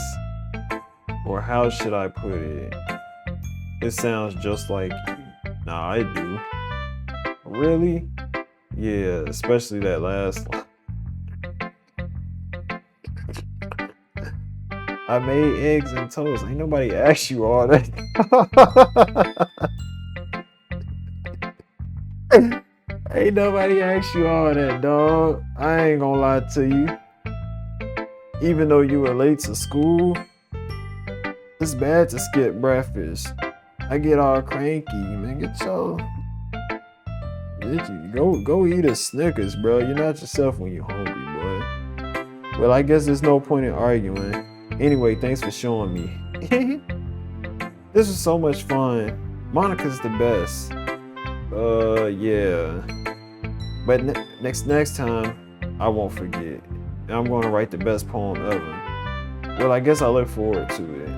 Speaker 1: or how should I put it? It sounds just like you. Nah, I do. Really? Yeah, especially that last line. I made eggs and toast. Ain't nobody asked you all that. Ain't nobody asked you all that, dog. I ain't gonna lie to you. Even though you were late to school, it's bad to skip breakfast. I get all cranky, man. Go eat a Snickers, bro. You're not yourself when you're hungry, boy. Well, I guess there's no point in arguing. Anyway, thanks for showing me. This was so much fun. Monica's the best. Yeah. But next time, I won't forget. And I'm going to write the best poem ever. Well, I guess I look forward to it.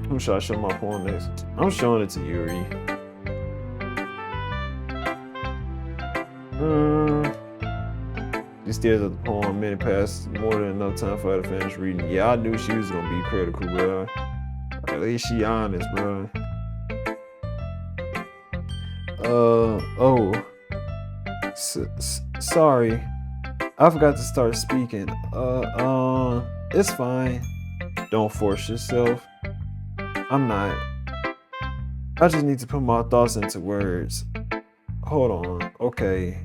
Speaker 1: Who should I show my poem next? I'm showing it to Yuri. She stares at the poem. Minute passed, more than enough time for her to finish reading. Yeah, I knew she was gonna be critical, bro. At least she honest, bro. Oh. Sorry. I forgot to start speaking. It's fine. Don't force yourself. I'm not. I just need to put my thoughts into words. Hold on. Okay.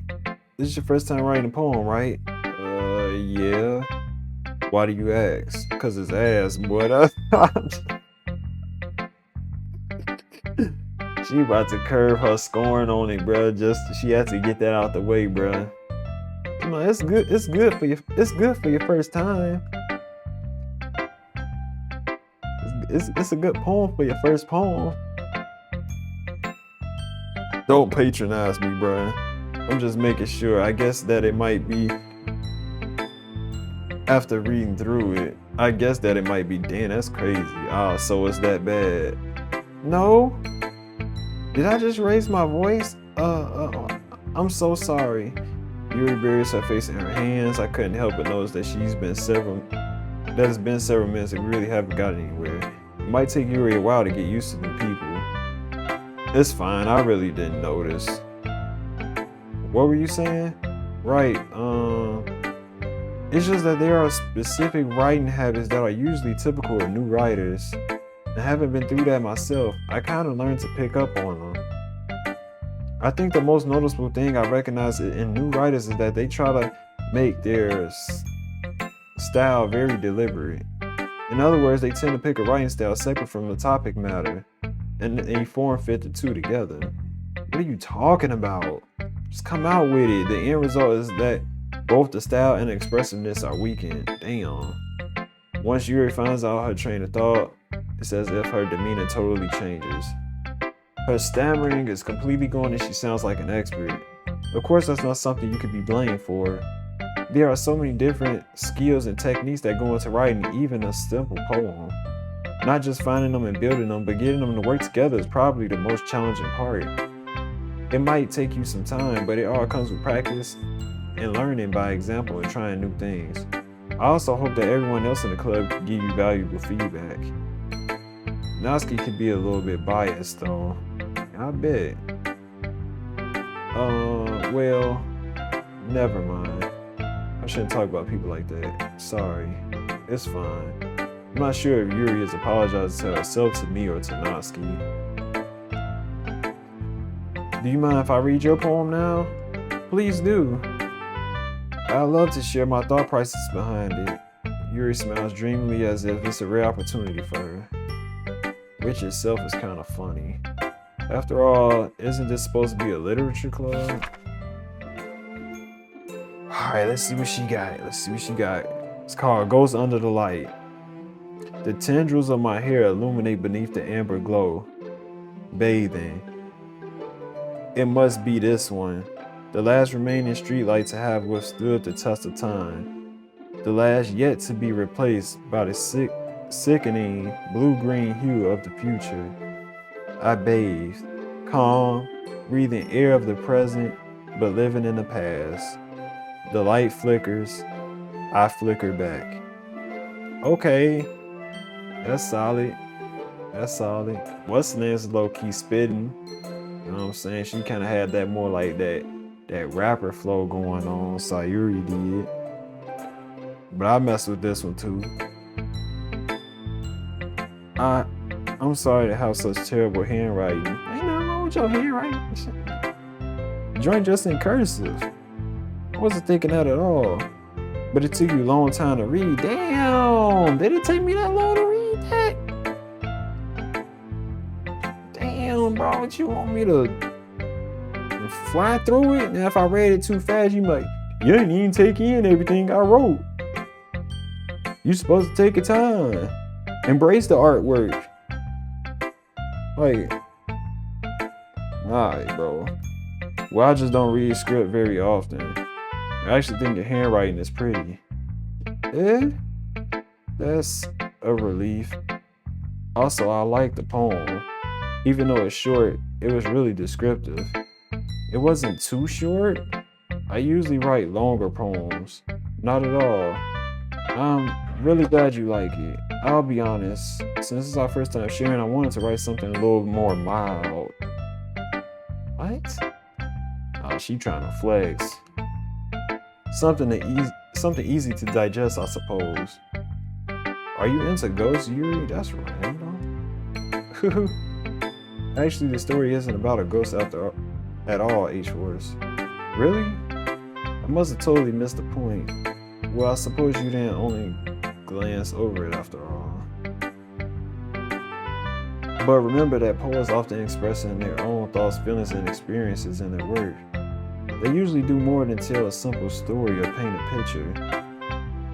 Speaker 1: This is your first time writing a poem, right? Yeah. Why do you ask? Cause it's ass, boy. She about to curve her scorn on it, bro. She had to get that out the way, bro. No, it's good. It's good for you. It's good for your first time. It's a good poem for your first poem. Don't patronize me, bro. I'm just making sure. I guess that it might be, after reading through it, I guess that it might be, damn, that's crazy. Ah, so it's that bad. No. Did I just raise my voice? I'm so sorry. Yuri buries her face in her hands. I couldn't help but notice that it's been several minutes and we really haven't gotten anywhere. It might take Yuri a while to get used to the people. It's fine, I really didn't notice. What were you saying? Right, it's just that there are specific writing habits that are usually typical of new writers. I haven't been through that myself. I kind of learned to pick up on them. I think the most noticeable thing I recognize in new writers is that they try to make their style very deliberate. In other words, they tend to pick a writing style separate from the topic matter, and they form fit the two together. What are you talking about? Just come out with it. The end result is that both the style and the expressiveness are weakened. Damn. Once Yuri finds out her train of thought, it's as if her demeanor totally changes. Her stammering is completely gone and she sounds like an expert. Of course, that's not something you could be blamed for. There are so many different skills and techniques that go into writing even a simple poem. Not just finding them and building them, but getting them to work together is probably the most challenging part. It might take you some time, but it all comes with practice and learning by example and trying new things. I also hope that everyone else in the club can give you valuable feedback. Natsuki can be a little bit biased though. I bet. Well, never mind. I shouldn't talk about people like that. Sorry. It's fine. I'm not sure if Yuri has apologized to herself, to me, or to Natsuki. Do you mind if I read your poem now? Please do. I'd love to share my thought process behind it. Yuri smiles dreamily as if it's a rare opportunity for her, which itself is kind of funny. After all, isn't this supposed to be a literature club? Alright, let's see what she got. It's called Ghost Under the Light. The tendrils of my hair illuminate beneath the amber glow. Bathing. It must be this one. The last remaining streetlight to have withstood the test of time. The last yet to be replaced by the sickening blue-green hue of the future. I bathed, calm, breathing air of the present, but living in the past. The light flickers. I flicker back. Okay, that's solid. That's solid. What's the name's low key spitting? You know what I'm saying? She kind of had that more like that rapper flow going on. Sayuri did. But I messed with this one too. I'm sorry to have such terrible handwriting. Ain't nothing wrong with your handwriting. Joint just in cursive. I wasn't thinking that at all. But it took you a long time to read. Damn! Did it take me that long to read that? Damn, bro. What you want me to fly through it? And if I read it too fast, you like, you didn't even take in everything I wrote. You supposed to take your time. Embrace the artwork. Like, alright, bro. Well, I just don't read script very often. I actually think your handwriting is pretty. Eh? That's a relief. Also, I like the poem. Even though it's short, it was really descriptive. It wasn't too short. I usually write longer poems. Not at all. I'm really glad you like it. I'll be honest, since this is our first time sharing, I wanted to write something a little more mild. What? Oh, she trying to flex. Something easy to digest, I suppose. Are you into ghosts, Yuri? That's random. Actually, the story isn't about a ghost at all, H-Force. Really? I must have totally missed the point. Well, I suppose you didn't only glance over it after all. But remember that poets often expressing their own thoughts, feelings, and experiences in their work. They usually do more than tell a simple story or paint a picture.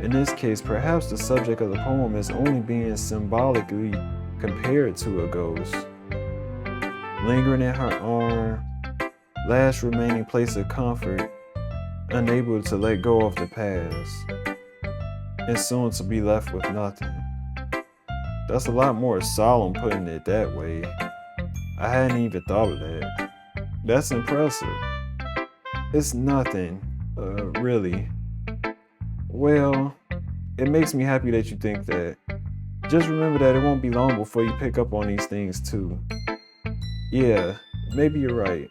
Speaker 1: In this case, perhaps the subject of the poem is only being symbolically compared to a ghost. Lingering in her arm, last remaining place of comfort, unable to let go of the past, and soon to be left with nothing. That's a lot more solemn putting it that way. I hadn't even thought of that. That's impressive. It's nothing, really. Well, it makes me happy that you think that. Just remember that it won't be long before you pick up on these things too. Yeah, maybe you're right.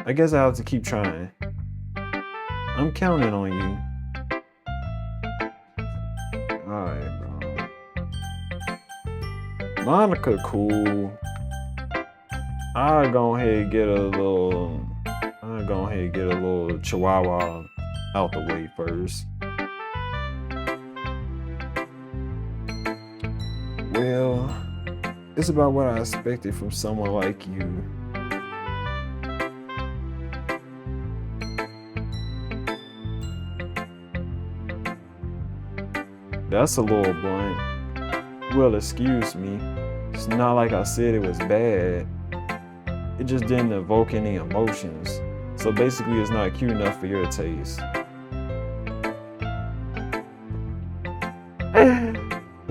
Speaker 1: I guess I'll have to keep trying. I'm counting on you. Alright, bro. Monica cool. I'll go ahead and get a little chihuahua out the way first. Well, it's about what I expected from someone like you. That's a little blunt. Well, excuse me. It's not like I said it was bad. It just didn't evoke any emotions. So basically, it's not cute enough for your taste.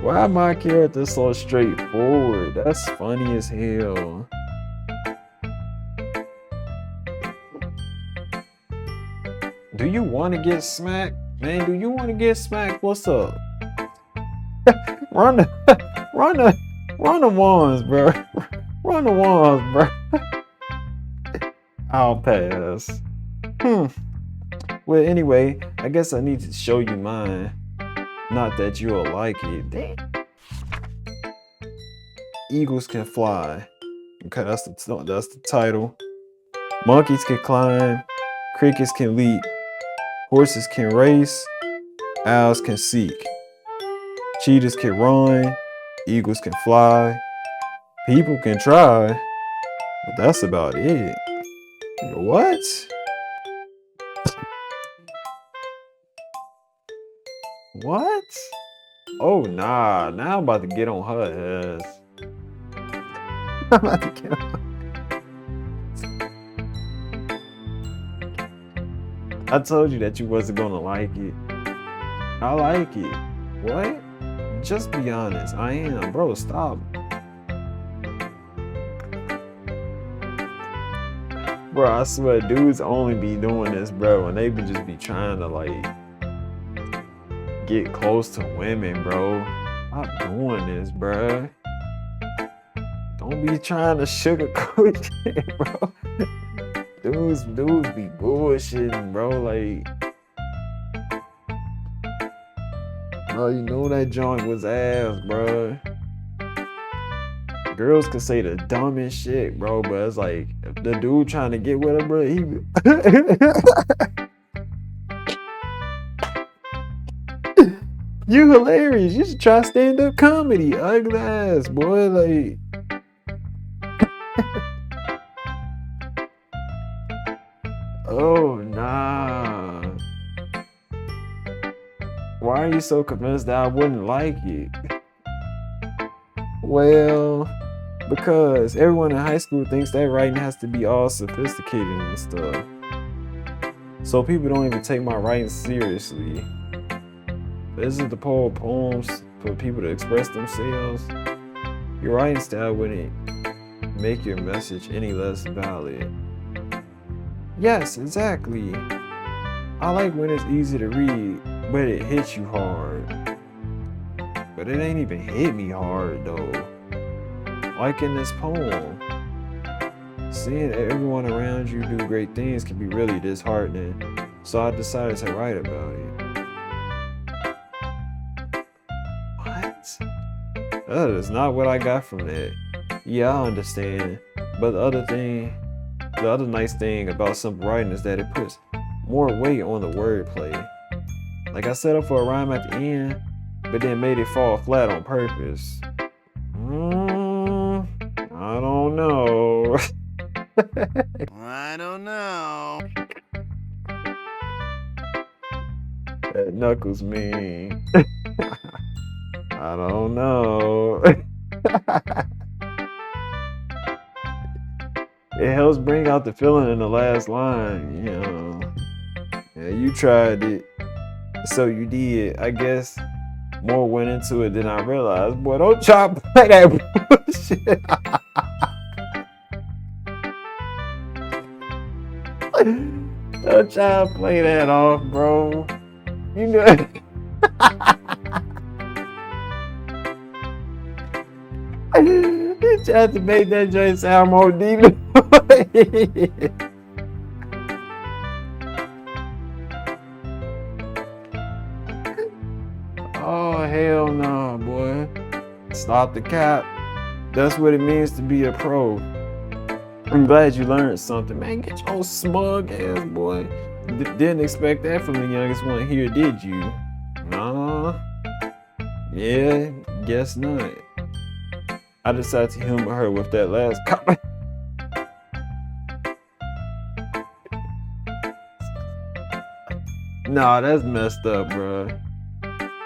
Speaker 1: Why my character so straightforward? That's funny as hell. Do you want to get smacked? Man, do you want to get smacked? What's up? Run the ones, bro. Run the ones, bro. I'll pass. Well, anyway, I guess I need to show you mine. Not that you'll like it. Damn. Eagles can fly. Okay, that's the title. Monkeys can climb. Crickets can leap. Horses can race. Owls can seek. Cheetahs can run. Eagles can fly. People can try. But that's about it. What? What? Oh, nah. Now I'm about to get on her ass. I'm about to get on. I told you that you wasn't gonna like it. I like it. What? Just be honest. I am. Bro, stop. Bro, I swear, dudes only be doing this, bro, and they be just be trying to, like, get close to women, bro. Stop doing this, bruh. Don't be trying to sugarcoat shit, bro. Dudes be bullshitting, bro. Like, bro, you know that joint was ass, bro. Girls can say the dumbest shit, bro, but it's like, if the dude trying to get with her, bro, he you hilarious. You should try stand-up comedy, ugly ass, boy. Like, oh, nah. Why are you so convinced that I wouldn't like it? Well, because everyone in high school thinks that writing has to be all sophisticated and stuff. So people don't even take my writing seriously. This is the poems for people to express themselves. Your writing style wouldn't make your message any less valid. Yes, exactly. I like when it's easy to read, but it hits you hard. But it ain't even hit me hard though. Like in this poem, seeing everyone around you do great things can be really disheartening. So I decided to write about it. What? That is not what I got from that. Yeah, I understand. But the other nice thing about simple writing is that it puts more weight on the wordplay. Like I set up for a rhyme at the end, but then made it fall flat on purpose. I don't know.
Speaker 2: I don't know.
Speaker 1: That Knuckles mean. I don't know. It helps bring out the feeling in the last line, you know. Yeah, you tried it, so you did. I guess more went into it than I realized. Boy, don't try to play that bullshit. Don't try to play that off, bro. You know. You tried to make that joint sound more deep. Oh, hell no, boy. Stop the cap. That's what it means to be a pro. I'm glad you learned something. Man, get your smug ass, boy. Didn't expect that from the youngest one here, did you? Nah. Yeah, guess not. I decided to humor her with that last comment. Nah, that's messed up, bro.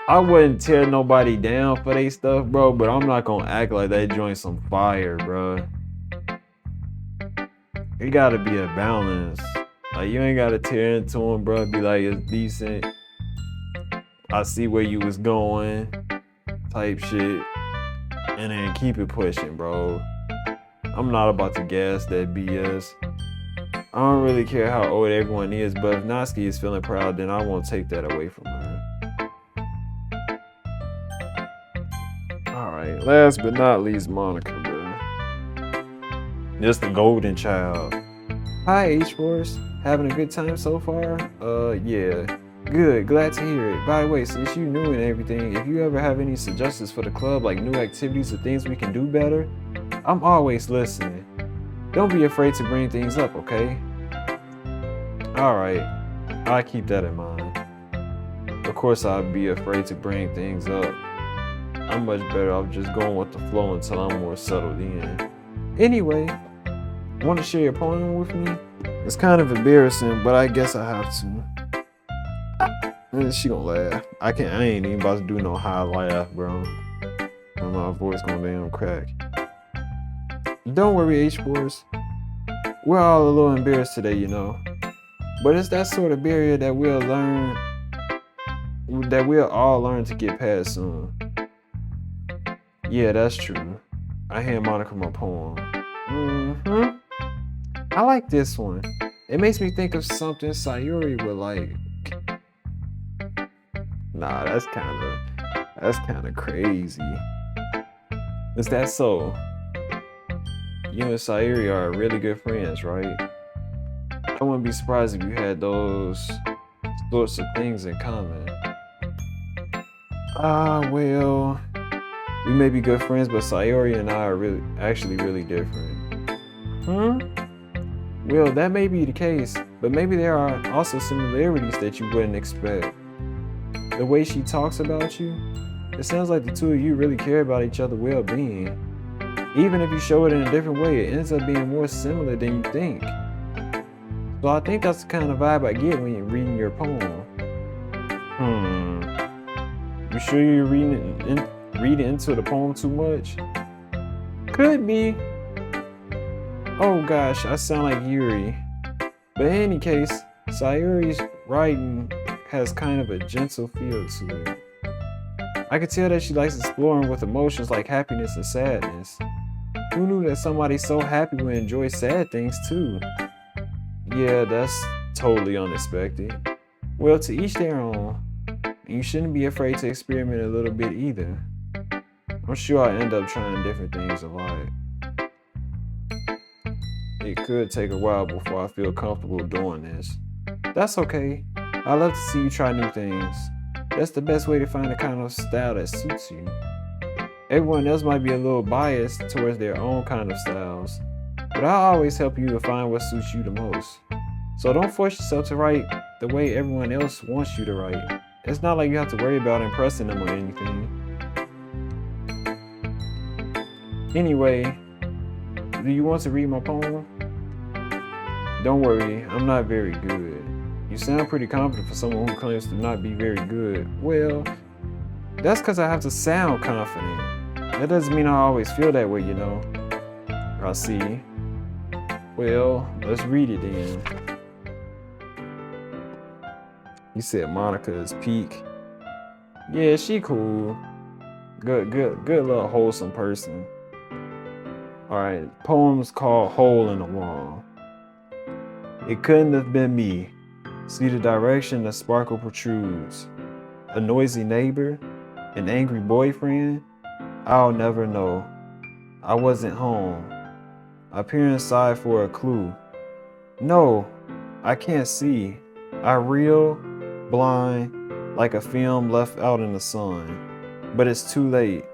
Speaker 1: I wouldn't tear nobody down for they stuff, bro, but I'm not gonna act like that joint's some fire, bro. It gotta be a balance. Like, you ain't gotta tear into them, bro. Be like, it's decent. I see where you was going, type shit. And then keep it pushing, bro. I'm not about to gas that BS. I don't really care how old everyone is, but if Natsuki is feeling proud, then I won't take that away from her. Alright, last but not least, Monica, bro. Just the golden child. Hi, H-Force. Having a good time so far? Yeah. Good, glad to hear it. By the way, since you new and everything, if you ever have any suggestions for the club, like new activities or things we can do better, I'm always listening. Don't be afraid to bring things up, okay? Alright, I'll keep that in mind. Of course I'd be afraid to bring things up. I'm much better off just going with the flow until I'm more settled in. Anyway, want to share your poem with me? It's kind of embarrassing, but I guess I have to. She gonna laugh. I ain't even about to do no high laugh, bro. My voice gonna damn crack. Don't worry, H-Boys. We're all a little embarrassed today, you know. But it's that sort of barrier that we'll all learn to get past soon. Yeah, that's true. I hand Monica my poem. I like this one. It makes me think of something Sayuri would like. Nah, that's kind of crazy. Is that so? You and Sayuri are really good friends, right? I wouldn't be surprised if you had those sorts of things in common. Well, we may be good friends, but Sayuri and I are actually really different. Well, that may be the case, but maybe there are also similarities that you wouldn't expect. The way she talks about you, it sounds like the two of you really care about each other's well-being. Even if you show it in a different way, it ends up being more similar than you think. So I think that's the kind of vibe I get when you're reading your poem. You sure you're reading into the poem too much? Could be. Oh gosh, I sound like Yuri. But in any case, Sayuri's writing has kind of a gentle feel to it. I could tell that she likes exploring with emotions like happiness and sadness. Who knew that somebody so happy would enjoy sad things too? Yeah, that's totally unexpected. Well, to each their own. You shouldn't be afraid to experiment a little bit either. I'm sure I end up trying different things a lot. It could take a while before I feel comfortable doing this. That's okay. I love to see you try new things. That's the best way to find the kind of style that suits you. Everyone else might be a little biased towards their own kind of styles, but I'll always help you to find what suits you the most. So don't force yourself to write the way everyone else wants you to write. It's not like you have to worry about impressing them or anything. Anyway, do you want to read my poem? Don't worry, I'm not very good. You sound pretty confident for someone who claims to not be very good. Well, that's because I have to sound confident. That doesn't mean I always feel that way, you know. I see. Well, let's read it then. You said Monica is peak. Yeah, she cool. Good little wholesome person. Alright, poem's called Hole in the Wall. It couldn't have been me. See the direction the sparkle protrudes. A noisy neighbor? An angry boyfriend? I'll never know. I wasn't home. I peer inside for a clue. No, I can't see. I reel, blind, like a film left out in the sun. But it's too late.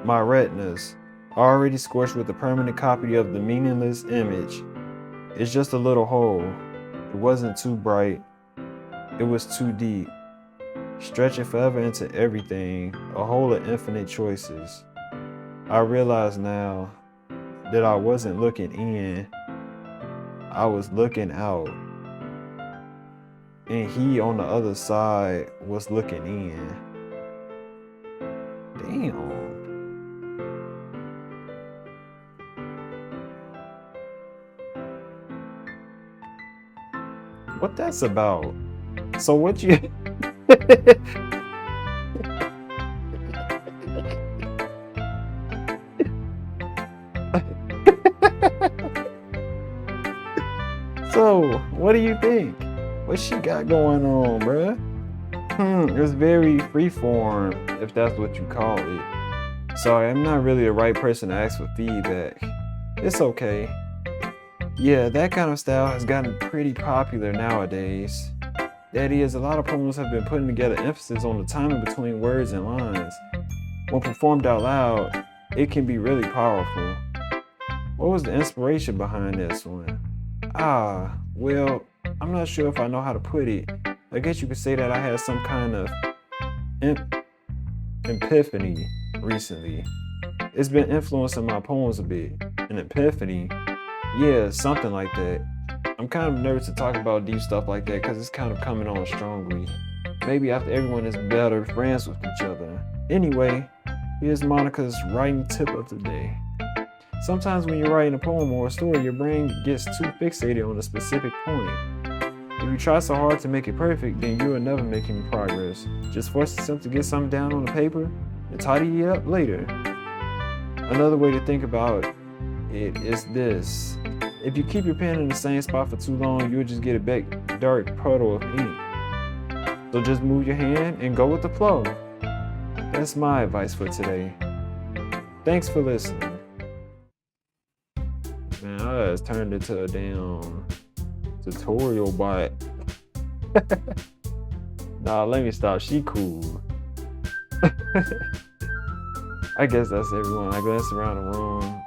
Speaker 1: My retinas, already scorched with a permanent copy of the meaningless image. It's just a little hole. It wasn't too bright. It was too deep. Stretching forever into everything, a hole of infinite choices. I realize now that I wasn't looking in, I was looking out. And he on the other side was looking in. Damn. What that's about? So what you So, what do you think? What she got going on, bruh? It's very freeform, if that's what you call it. Sorry, I'm not really the right person to ask for feedback. It's okay. Yeah, that kind of style has gotten pretty popular nowadays. That is, a lot of poems have been putting together emphasis on the timing between words and lines. When performed out loud, it can be really powerful. What was the inspiration behind this one? Well, I'm not sure if I know how to put it. I guess you could say that I had some kind of epiphany recently. It's been influencing my poems a bit. An epiphany? Yeah, something like that. I'm kind of nervous to talk about deep stuff like that because it's kind of coming on strongly. Maybe after everyone is better friends with each other. Anyway, here's Monica's writing tip of the day. Sometimes when you're writing a poem or a story, your brain gets too fixated on a specific point. If you try so hard to make it perfect, then you will never make any progress. Just force yourself to get something down on the paper and tidy it up later. Another way to think about it is this. If you keep your pen in the same spot for too long, you'll just get a big dark puddle of ink. So just move your hand and go with the flow. That's my advice for today. Thanks for listening. Man, I just turned into a damn tutorial bot. Nah, let me stop. She cool. I guess that's everyone. I glanced around the room.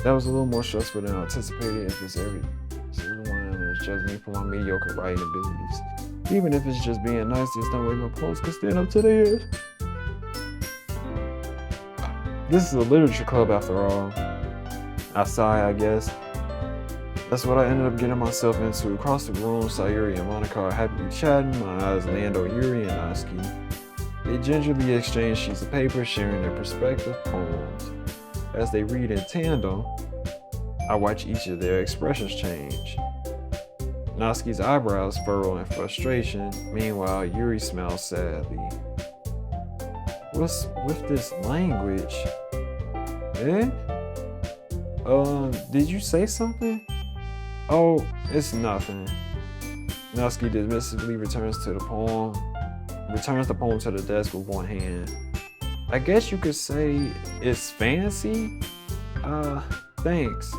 Speaker 1: That was a little more stressful than anticipated. If it's everyone is judging me for my mediocre writing abilities. Even if it's just being nice, there's no way my poems can stand up to theirs. This is a literature club after all. I sigh, I guess. That's what I ended up getting myself into. Across the room, Sayuri and Monica are happily chatting. My eyes land on Yuri and Natsuki. They gingerly exchange sheets of paper, sharing their perspective poems. As they read in tandem, I watch each of their expressions change. Natsuki's eyebrows furrow in frustration. Meanwhile, Yuri smiles sadly. What's with this language? Eh? Did you say something? Oh, it's nothing. Natsuki dismissively returns the poem to the desk with one hand. I guess you could say it's fancy? Thanks.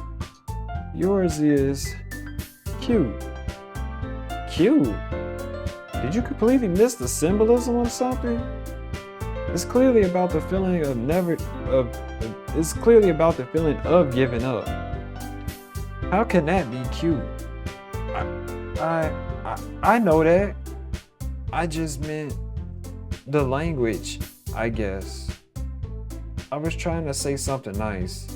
Speaker 1: Yours is cute. Cute? Did you completely miss the symbolism of something? It's clearly about the feeling of giving up. How can that be cute? I know that. I just meant the language, I guess. I was trying to say something nice.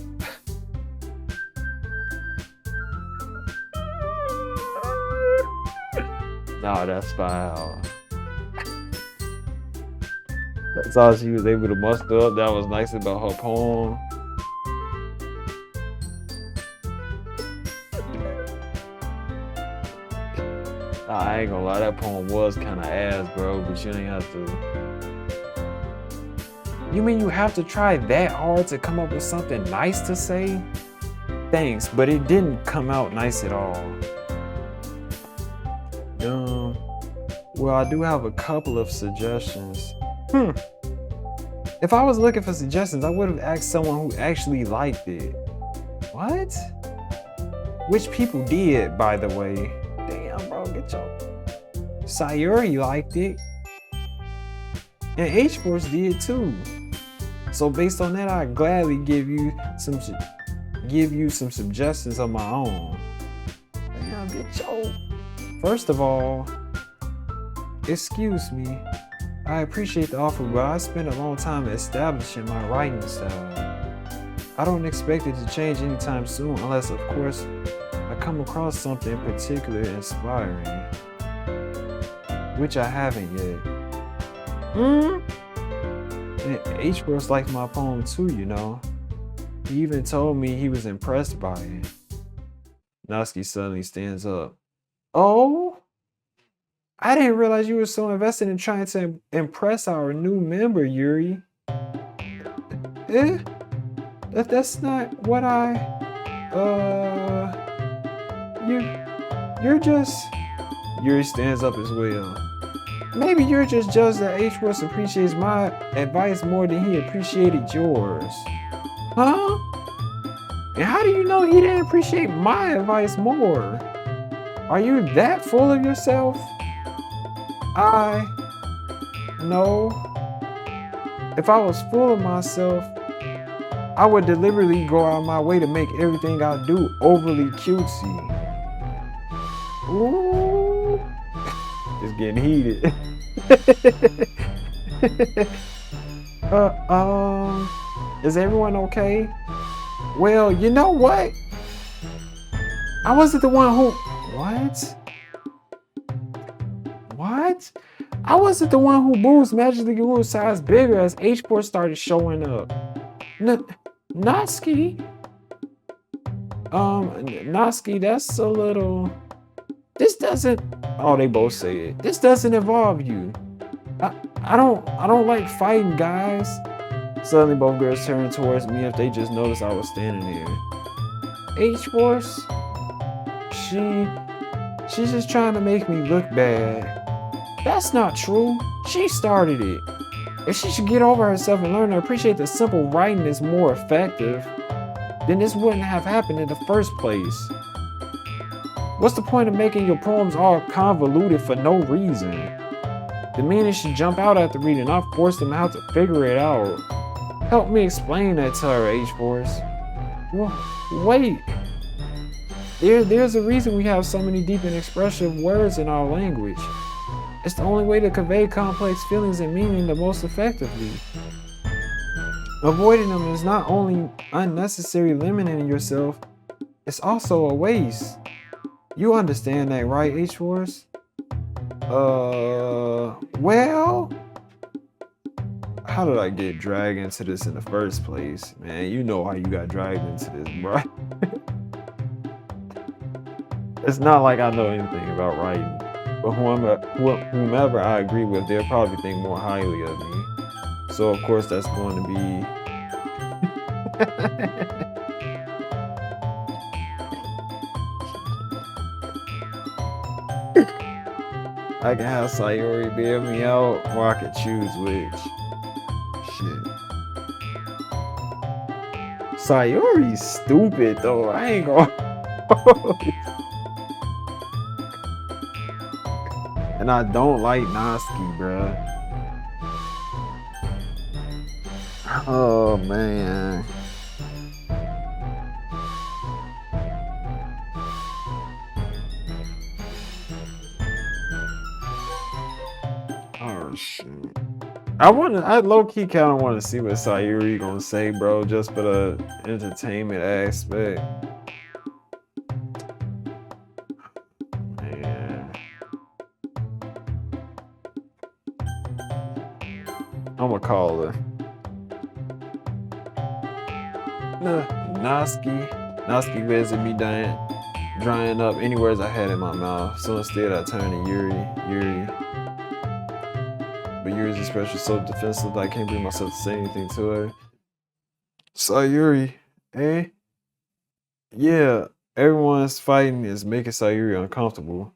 Speaker 1: Nah, that's foul. That's all she was able to muster up. That was nice about her poem. I ain't gonna lie, that poem was kinda ass, bro, but you ain't have to. You mean you have to try that hard to come up with something nice to say? Thanks, but it didn't come out nice at all. Well, I do have a couple of suggestions. If I was looking for suggestions, I would have asked someone who actually liked it. What? Which people did, by the way. Damn, bro, get your... Sayuri liked it. And H-Force did too. So based on that, I'd gladly give you some suggestions of my own. Damn, get your... First of all, excuse me. I appreciate the offer, but I spent a long time establishing my writing style. I don't expect it to change anytime soon, unless, of course, I come across something particularly inspiring, which I haven't yet. And H-Bros liked my poem too, you know. He even told me he was impressed by it. Natsuki suddenly stands up. Oh? I didn't realize you were so invested in trying to impress our new member, Yuri. That's not what you're just... Yuri stands up as well. Maybe you're just jealous that H-Ross appreciates my advice more than he appreciated yours. Huh? And how do you know he didn't appreciate my advice more? Are you that full of yourself? No. If I was full of myself, I would deliberately go out of my way to make everything I do overly cutesy. Ooh. It's getting heated. Is everyone okay? Well, you know what? I wasn't the one who... What? I wasn't the one who moves magically grew a size bigger as H-Port started showing up. Natsuki? Natsuki, that's a little... This doesn't... Oh, they both say it. This doesn't involve you. I don't like fighting, guys. Suddenly, both girls turned towards me if they just noticed I was standing there. H-Force? She's just trying to make me look bad. That's not true. She started it. If she should get over herself and learn to appreciate that simple writing is more effective, then this wouldn't have happened in the first place. What's the point of making your poems all convoluted for no reason? The meaning should jump out after reading, not force them how to figure it out. Help me explain that to her, H-Force. Well, wait. There's a reason we have so many deep and expressive words in our language. It's the only way to convey complex feelings and meaning the most effectively. Avoiding them is not only unnecessary limiting yourself, it's also a waste. You understand that, right, H-Force? Well, how did I get dragged into this in the first place? Man, you know how you got dragged into this, bro. It's not like I know anything about writing, but whomever I agree with, they'll probably think more highly of me. So of course that's going to be I can have Sayuri bail me out, or I can choose which. Shit. Sayuri's stupid though. I ain't gonna. And I don't like Natsuki, bruh. Oh man. Oh shit. I low-key kinda wanna see what Sayuri gonna say, bro, just for the entertainment aspect. Man. I'ma call her. Natsuki visit me drying up any words I had in my mouth. So instead I turned to Yuri. But Yuri's expression was so defensive that I can't bring myself to say anything to her. Sayuri, eh? Yeah, everyone's fighting is making Sayuri uncomfortable.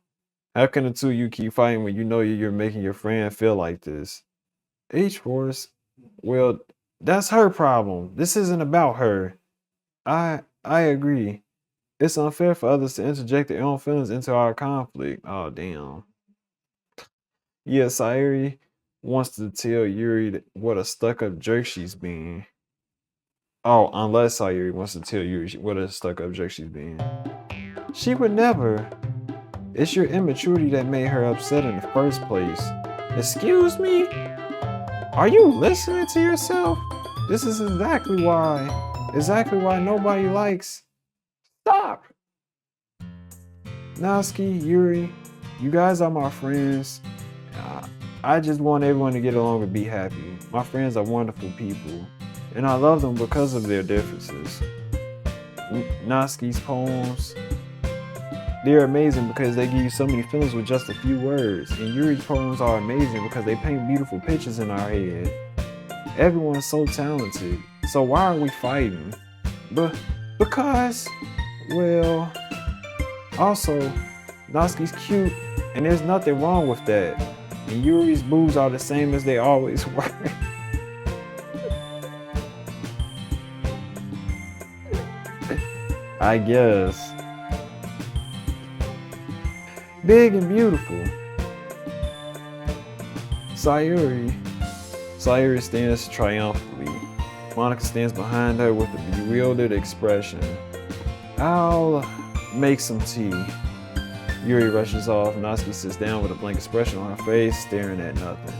Speaker 1: How can the two of you keep fighting when you know you're making your friend feel like this? H-Force, well, that's her problem. This isn't about her. I agree. It's unfair for others to interject their own feelings into our conflict. Oh, damn. Yeah, Sayuri wants to tell Yuri what a stuck-up jerk she's being. Oh, unless Sayuri wants to tell Yuri what a stuck-up jerk she's being. She would never. It's your immaturity that made her upset in the first place. Excuse me? Are you listening to yourself? This is exactly why nobody likes. Stop! Natsuki, Yuri, you guys are my friends. I just want everyone to get along and be happy. My friends are wonderful people, and I love them because of their differences. Natsuki's poems, they're amazing because they give you so many feelings with just a few words. And Yuri's poems are amazing because they paint beautiful pictures in our head. Everyone's so talented. So why are we fighting? Because, well, also, Natsuki's cute, and there's nothing wrong with that. And Yuri's boobs are the same as they always were. I guess. Big and beautiful. Sayuri stands triumphantly. Monica stands behind her with a bewildered expression. I'll make some tea. Yuri rushes off. Natsuki sits down with a blank expression on her face, staring at nothing.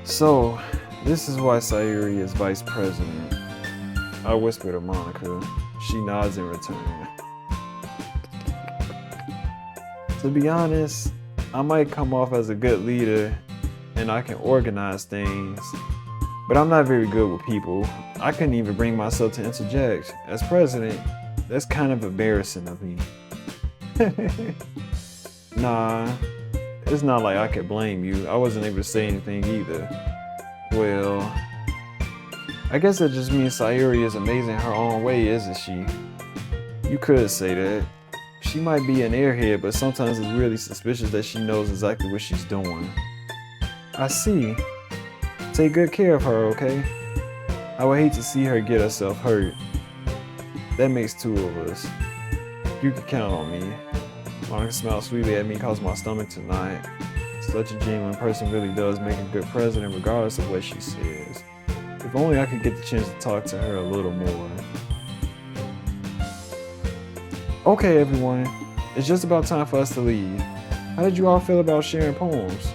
Speaker 1: So, this is why Sayuri is vice president. I whisper to Monica. She nods in return. To be honest, I might come off as a good leader and I can organize things, but I'm not very good with people. I couldn't even bring myself to interject. As president, that's kind of embarrassing of me. Nah, it's not like I could blame you. I wasn't able to say anything either. Well, I guess that just means Sayuri is amazing in her own way, isn't she? You could say that. She might be an airhead, but sometimes it's really suspicious that she knows exactly what she's doing. I see. Take good care of her, okay? I would hate to see her get herself hurt. That makes two of us. You can count on me. Monica smiled sweetly at me, caused my stomach to knot. Such a genuine person really does make a good president regardless of what she says. If only I could get the chance to talk to her a little more. Okay, everyone. It's just about time for us to leave. How did you all feel about sharing poems?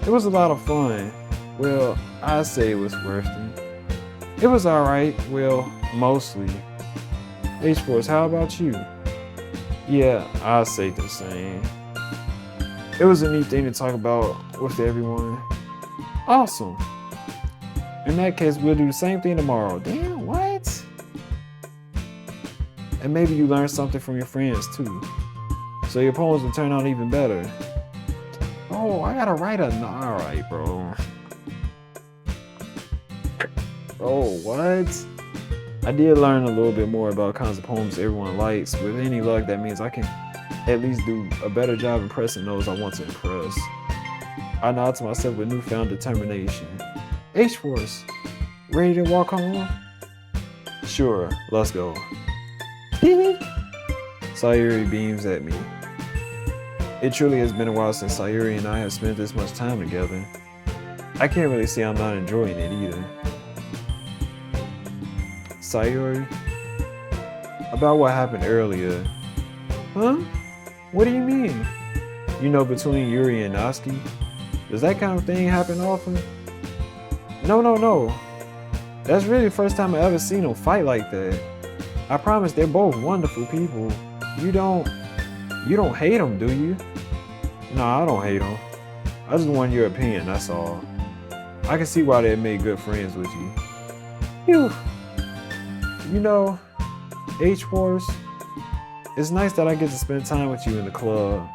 Speaker 1: It was a lot of fun. Well, I'd say it was worth it. It was alright. Well, mostly. H-Force, how about you? Yeah, I'd say the same. It was a neat thing to talk about with everyone. Awesome. In that case, we'll do the same thing tomorrow. Damn, what? And maybe you learn something from your friends too. So your poems will turn out even better. Oh, I gotta write alright, bro. Oh, what? I did learn a little bit more about kinds of poems everyone likes. With any luck, that means I can at least do a better job impressing those I want to impress. I nod to myself with newfound determination. H-Force, ready to walk home? Sure, let's go. Sayuri beams at me. It truly has been a while since Sayuri and I have spent this much time together. I can't really say I'm not enjoying it either. Sayuri? About what happened earlier. Huh? What do you mean? You know, between Yuri and Natsuki? Does that kind of thing happen often? No. That's really the first time I ever seen them fight like that. I promise they're both wonderful people. You don't hate them, do you? No, I don't hate them. I just want your opinion, that's all. I can see why they made good friends with you. Phew. You know, H-Force, it's nice that I get to spend time with you in the club,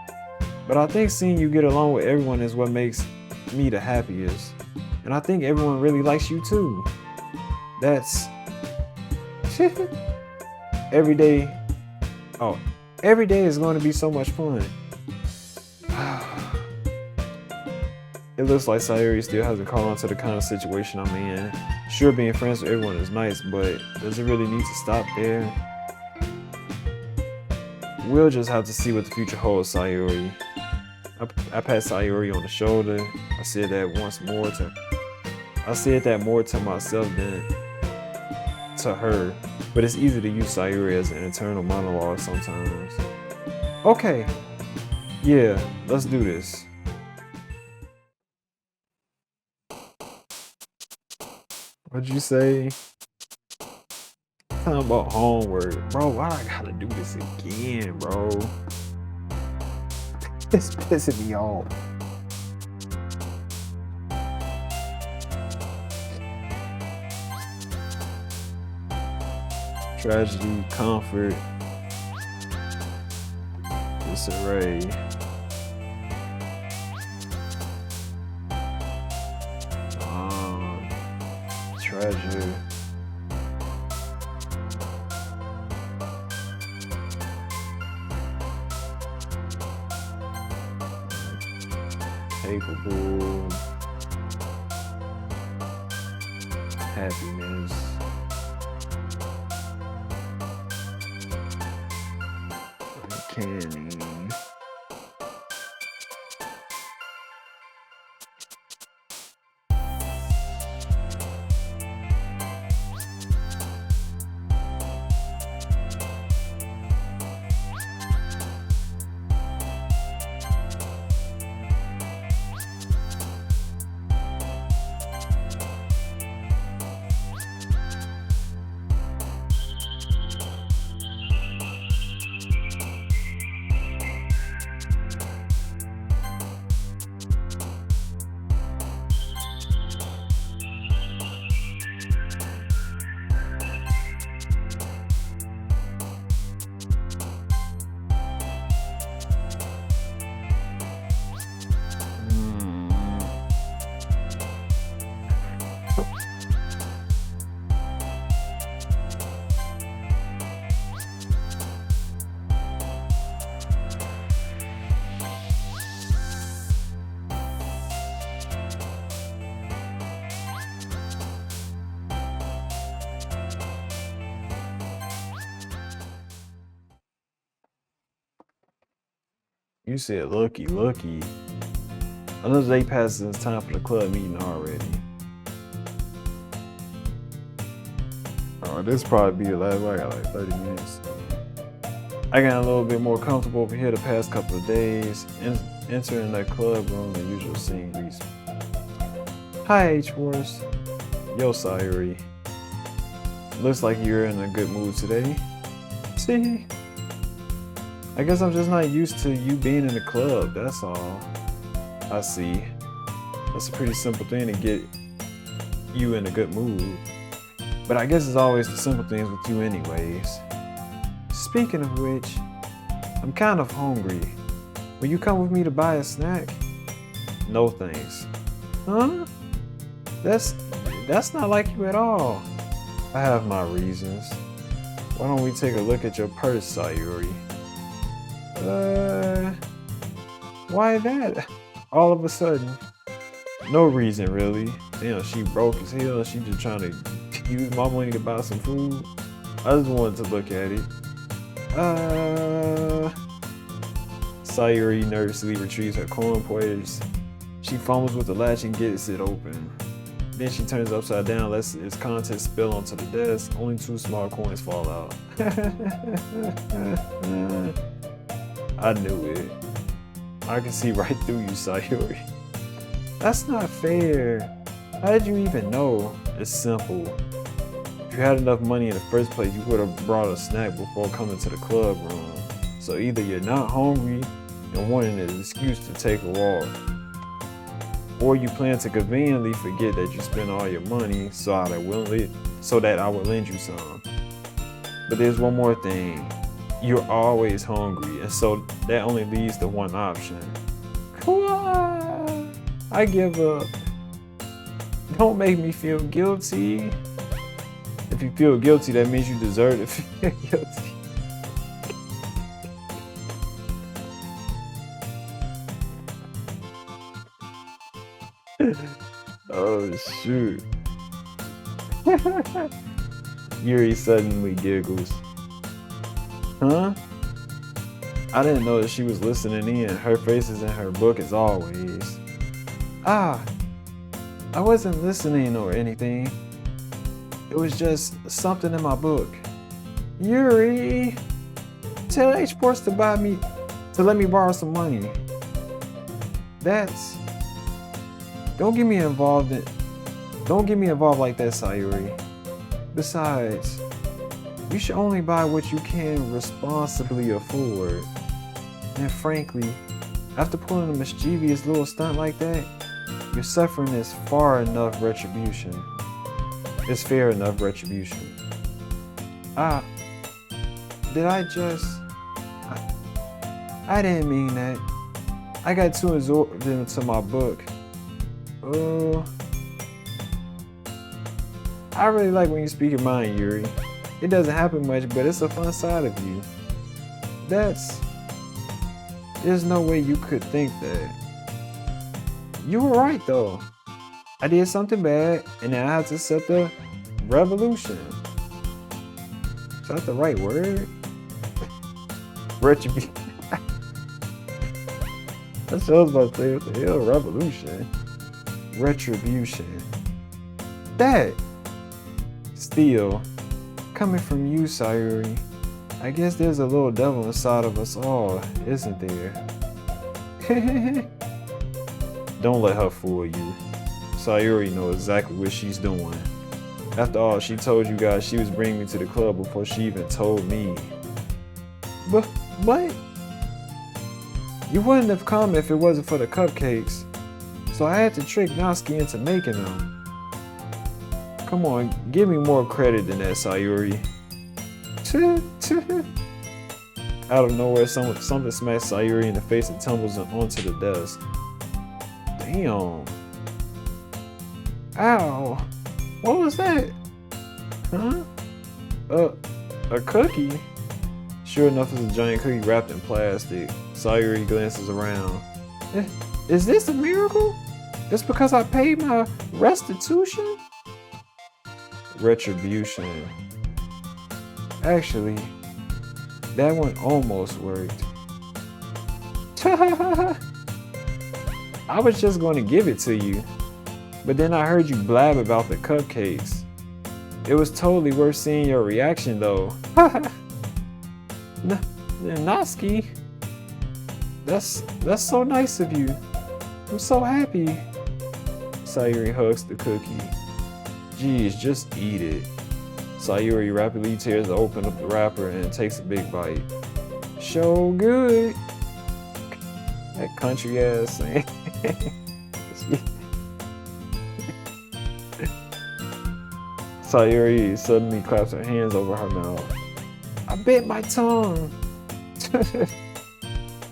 Speaker 1: but I think seeing you get along with everyone is what makes me the happiest. And I think everyone really likes you too. That's every day is going to be so much fun. It looks like Sayuri still hasn't caught on to the kind of situation I'm in. Sure, being friends with everyone is nice, but does it really need to stop there? We'll just have to see what the future holds, Sayuri. I pat Sayuri on the shoulder. I said that more to myself than to her, but it's easy to use Sayuri as an internal monologue sometimes. Okay, yeah, let's do this. What'd you say? Talking about homework. Bro, why I gotta do this again, bro? It's pissing me off. Tragedy, comfort, disarray. Treasure. Capable. Happiness. Uncanny. You said lucky, lucky. Another day passes and it's time for the club meeting already. Oh, this probably be the last one. I got like 30 minutes. I got a little bit more comfortable over here the past couple of days. Entering the club room, the usual scene greets me. Hi, H-Force. Yo, Sayuri. Looks like you're in a good mood today. See? I guess I'm just not used to you being in the club, that's all. I see. That's a pretty simple thing to get you in a good mood. But I guess it's always the simple things with you anyways. Speaking of which, I'm kind of hungry. Will you come with me to buy a snack? No thanks. Huh? That's not like you at all. I have my reasons. Why don't we take a look at your purse, Sayuri? Why that? All of a sudden. No reason really. Damn, she broke as hell. She just trying to use my money to buy some food. I just wanted to look at it. Sayuri nervously retrieves her coin purse. She fumbles with the latch and gets it open. Then she turns upside down, lets its contents spill onto the desk. Only 2 small coins fall out. I knew it. I can see right through you, Sayuri. That's not fair. How did you even know? It's simple. If you had enough money in the first place, you would have brought a snack before coming to the club room. So either you're not hungry and wanting an excuse to take a walk, or you plan to conveniently forget that you spent all your money so that I would lend you some. But there's one more thing. You're always hungry, and so that only leaves to one option. I give up. Don't make me feel guilty. If you feel guilty, that means you deserve to feel guilty. Oh shoot. Yuri suddenly giggles. Huh? I didn't know that she was listening in. Her face is in her book as always. I wasn't listening or anything. It was just something in my book. Yuri, tell H-Force to let me borrow some money. Don't get me involved like that, Sayuri. Besides, you should only buy what you can responsibly afford. And frankly, after pulling a mischievous little stunt like that, your suffering is fair enough retribution. I didn't mean that. I got too absorbed into my book. I really like when you speak your mind, Yuri. It doesn't happen much, but it's a fun side of you. There's no way you could think that. You were right though. I did something bad, and now I have to set the revolution. Is that the right word? Retribution. That's what I was about to say. What the hell? Revolution. Retribution. That. Still, coming from you, Sayuri, I guess there's a little devil inside of us all, isn't there? Don't let her fool you. Sayuri knows exactly what she's doing. After all, she told you guys she was bringing me to the club before she even told me. But what? You wouldn't have come if it wasn't for the cupcakes. So I had to trick Natsuki into making them. Come on, give me more credit than that, Sayuri. Out of nowhere, something smacks Sayuri in the face and tumbles onto the desk. Damn. Ow. What was that? Huh? A cookie? Sure enough, it's a giant cookie wrapped in plastic. Sayuri glances around. Is this a miracle? Just because I paid my restitution? Retribution. Actually, that one almost worked. I was just going to give it to you, but then I heard you blab about the cupcakes. It was totally worth seeing your reaction though. Natsuki, that's so nice of you. I'm so happy. Sayuri hugs the cookie. Geez, just eat it. Sayuri rapidly tears open up the wrapper and takes a big bite. So good. That country ass thing. Sayuri suddenly claps her hands over her mouth. I bit my tongue.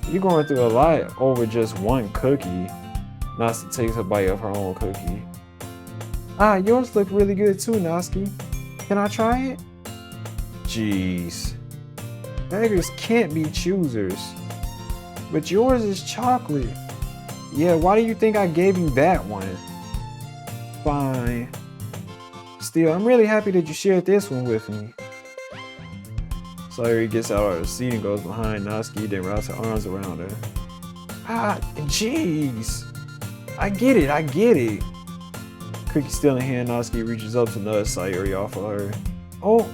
Speaker 1: You're going through a lot over just one cookie. Natsuki takes a bite of her own cookie. Ah, yours look really good too, Natsuki. Can I try it? Jeez. Beggars can't be choosers. But yours is chocolate. Yeah, why do you think I gave you that one? Fine. Still, I'm really happy that you shared this one with me. Sayuri gets out of her seat and goes behind Natsuki, then wraps her arms around her. Ah, jeez. I get it. Cookie still in hand, Natsuki reaches up to nudge Sayuri off of her. Oh!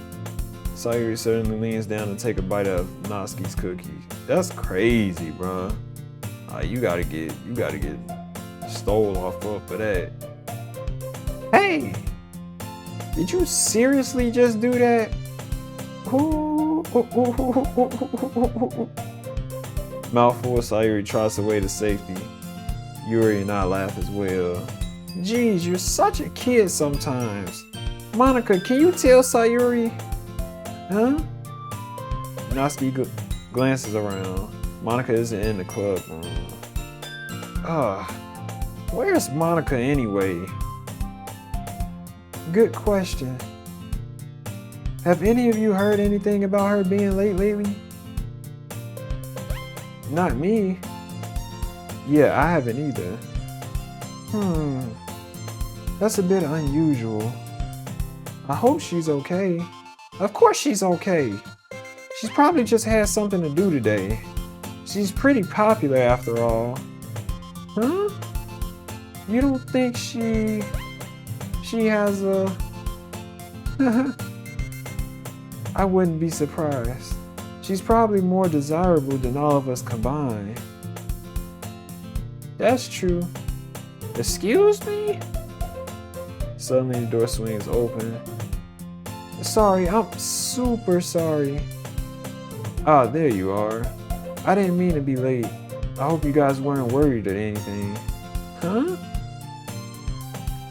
Speaker 1: Sayuri suddenly leans down to take a bite of Natsuki's cookie. That's crazy, bruh. You gotta get stole off of for that. Hey! Did you seriously just do that? Mouthful of Sayuri trots away to safety. Yuri and I laugh as well. Geez, you're such a kid sometimes. Monica, can you tell Sayuri? Huh? Natsuki glances around. Monica isn't in the club room. Where's Monica anyway? Good question. Have any of you heard anything about her being late lately? Not me. Yeah, I haven't either. That's a bit unusual. I hope she's okay. Of course she's okay. She's probably just had something to do today. She's pretty popular after all. Huh? You don't think she has a... I wouldn't be surprised. She's probably more desirable than all of us combined. That's true. Excuse me? Suddenly the door swings open. Sorry, I'm super sorry. Ah, there you are. I didn't mean to be late. I hope you guys weren't worried or anything. Huh?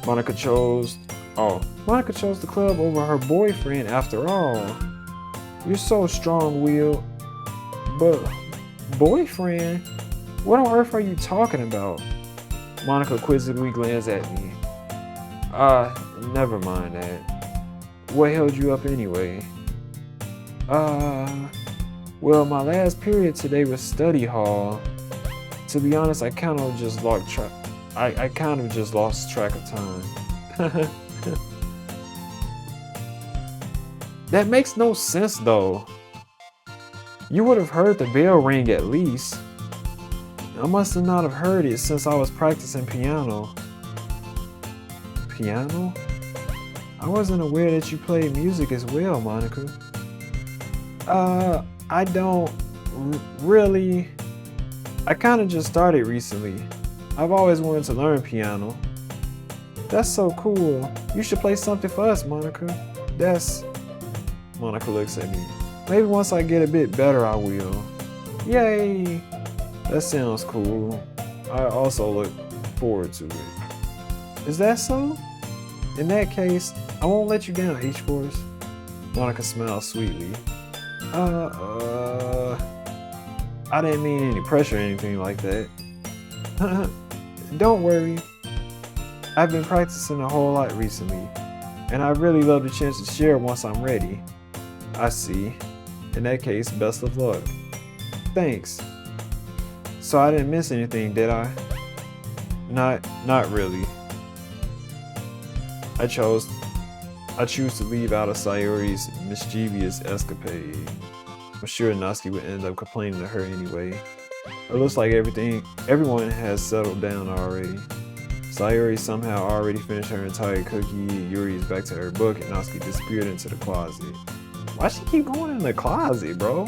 Speaker 1: Monica chose the club over her boyfriend after all. You're so strong-willed. But boyfriend? What on earth are you talking about? Monica quizzically glanced at me. Never mind that. What held you up anyway? Well, my last period today was study hall. To be honest, I kind of just lost track. I kind of just lost track of time. That makes no sense though. You would have heard the bell ring at least. I must have not have heard it since I was practicing piano. Piano? I wasn't aware that you played music as well, Monica. I don't really. I kind of just started recently. I've always wanted to learn piano. That's so cool. You should play something for us, Monica. Monica looks at me. Maybe once I get a bit better, I will. Yay! That sounds cool. I also look forward to it. Is that so? In that case, I won't let you down, H-Force. Monica smiles sweetly. I didn't mean any pressure or anything like that. Don't worry. I've been practicing a whole lot recently, and I'd really love the chance to share once I'm ready. I see. In that case, best of luck. Thanks. So I didn't miss anything, did I? Not really. I choose to leave out of Sayuri's mischievous escapade. I'm sure Natsuki would end up complaining to her anyway. It looks like everyone has settled down already. Sayuri somehow already finished her entire cookie. Yuri is back to her book, and Natsuki disappeared into the closet. Why she keep going in the closet, bro?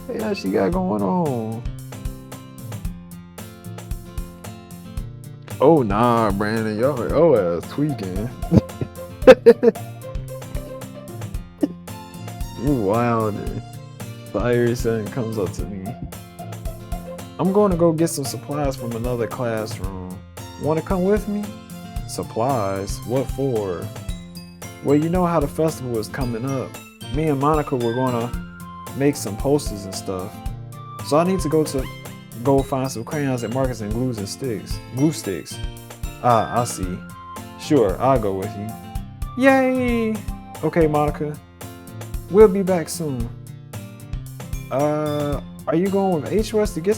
Speaker 1: What the hell she got going on? Oh nah, Brandon, yo ass tweaking. You wildin'. Sayuri son comes up to me. I'm going to go get some supplies from another classroom. Want to come with me? Supplies? What for? Well, you know how the festival is coming up. Me and Monica were going to make some posters and stuff. So I need to go find some crayons and markers and glue sticks. Ah, I see. Sure, I'll go with you. Yay! Okay, Monica. We'll be back soon. Are you going with HOS to get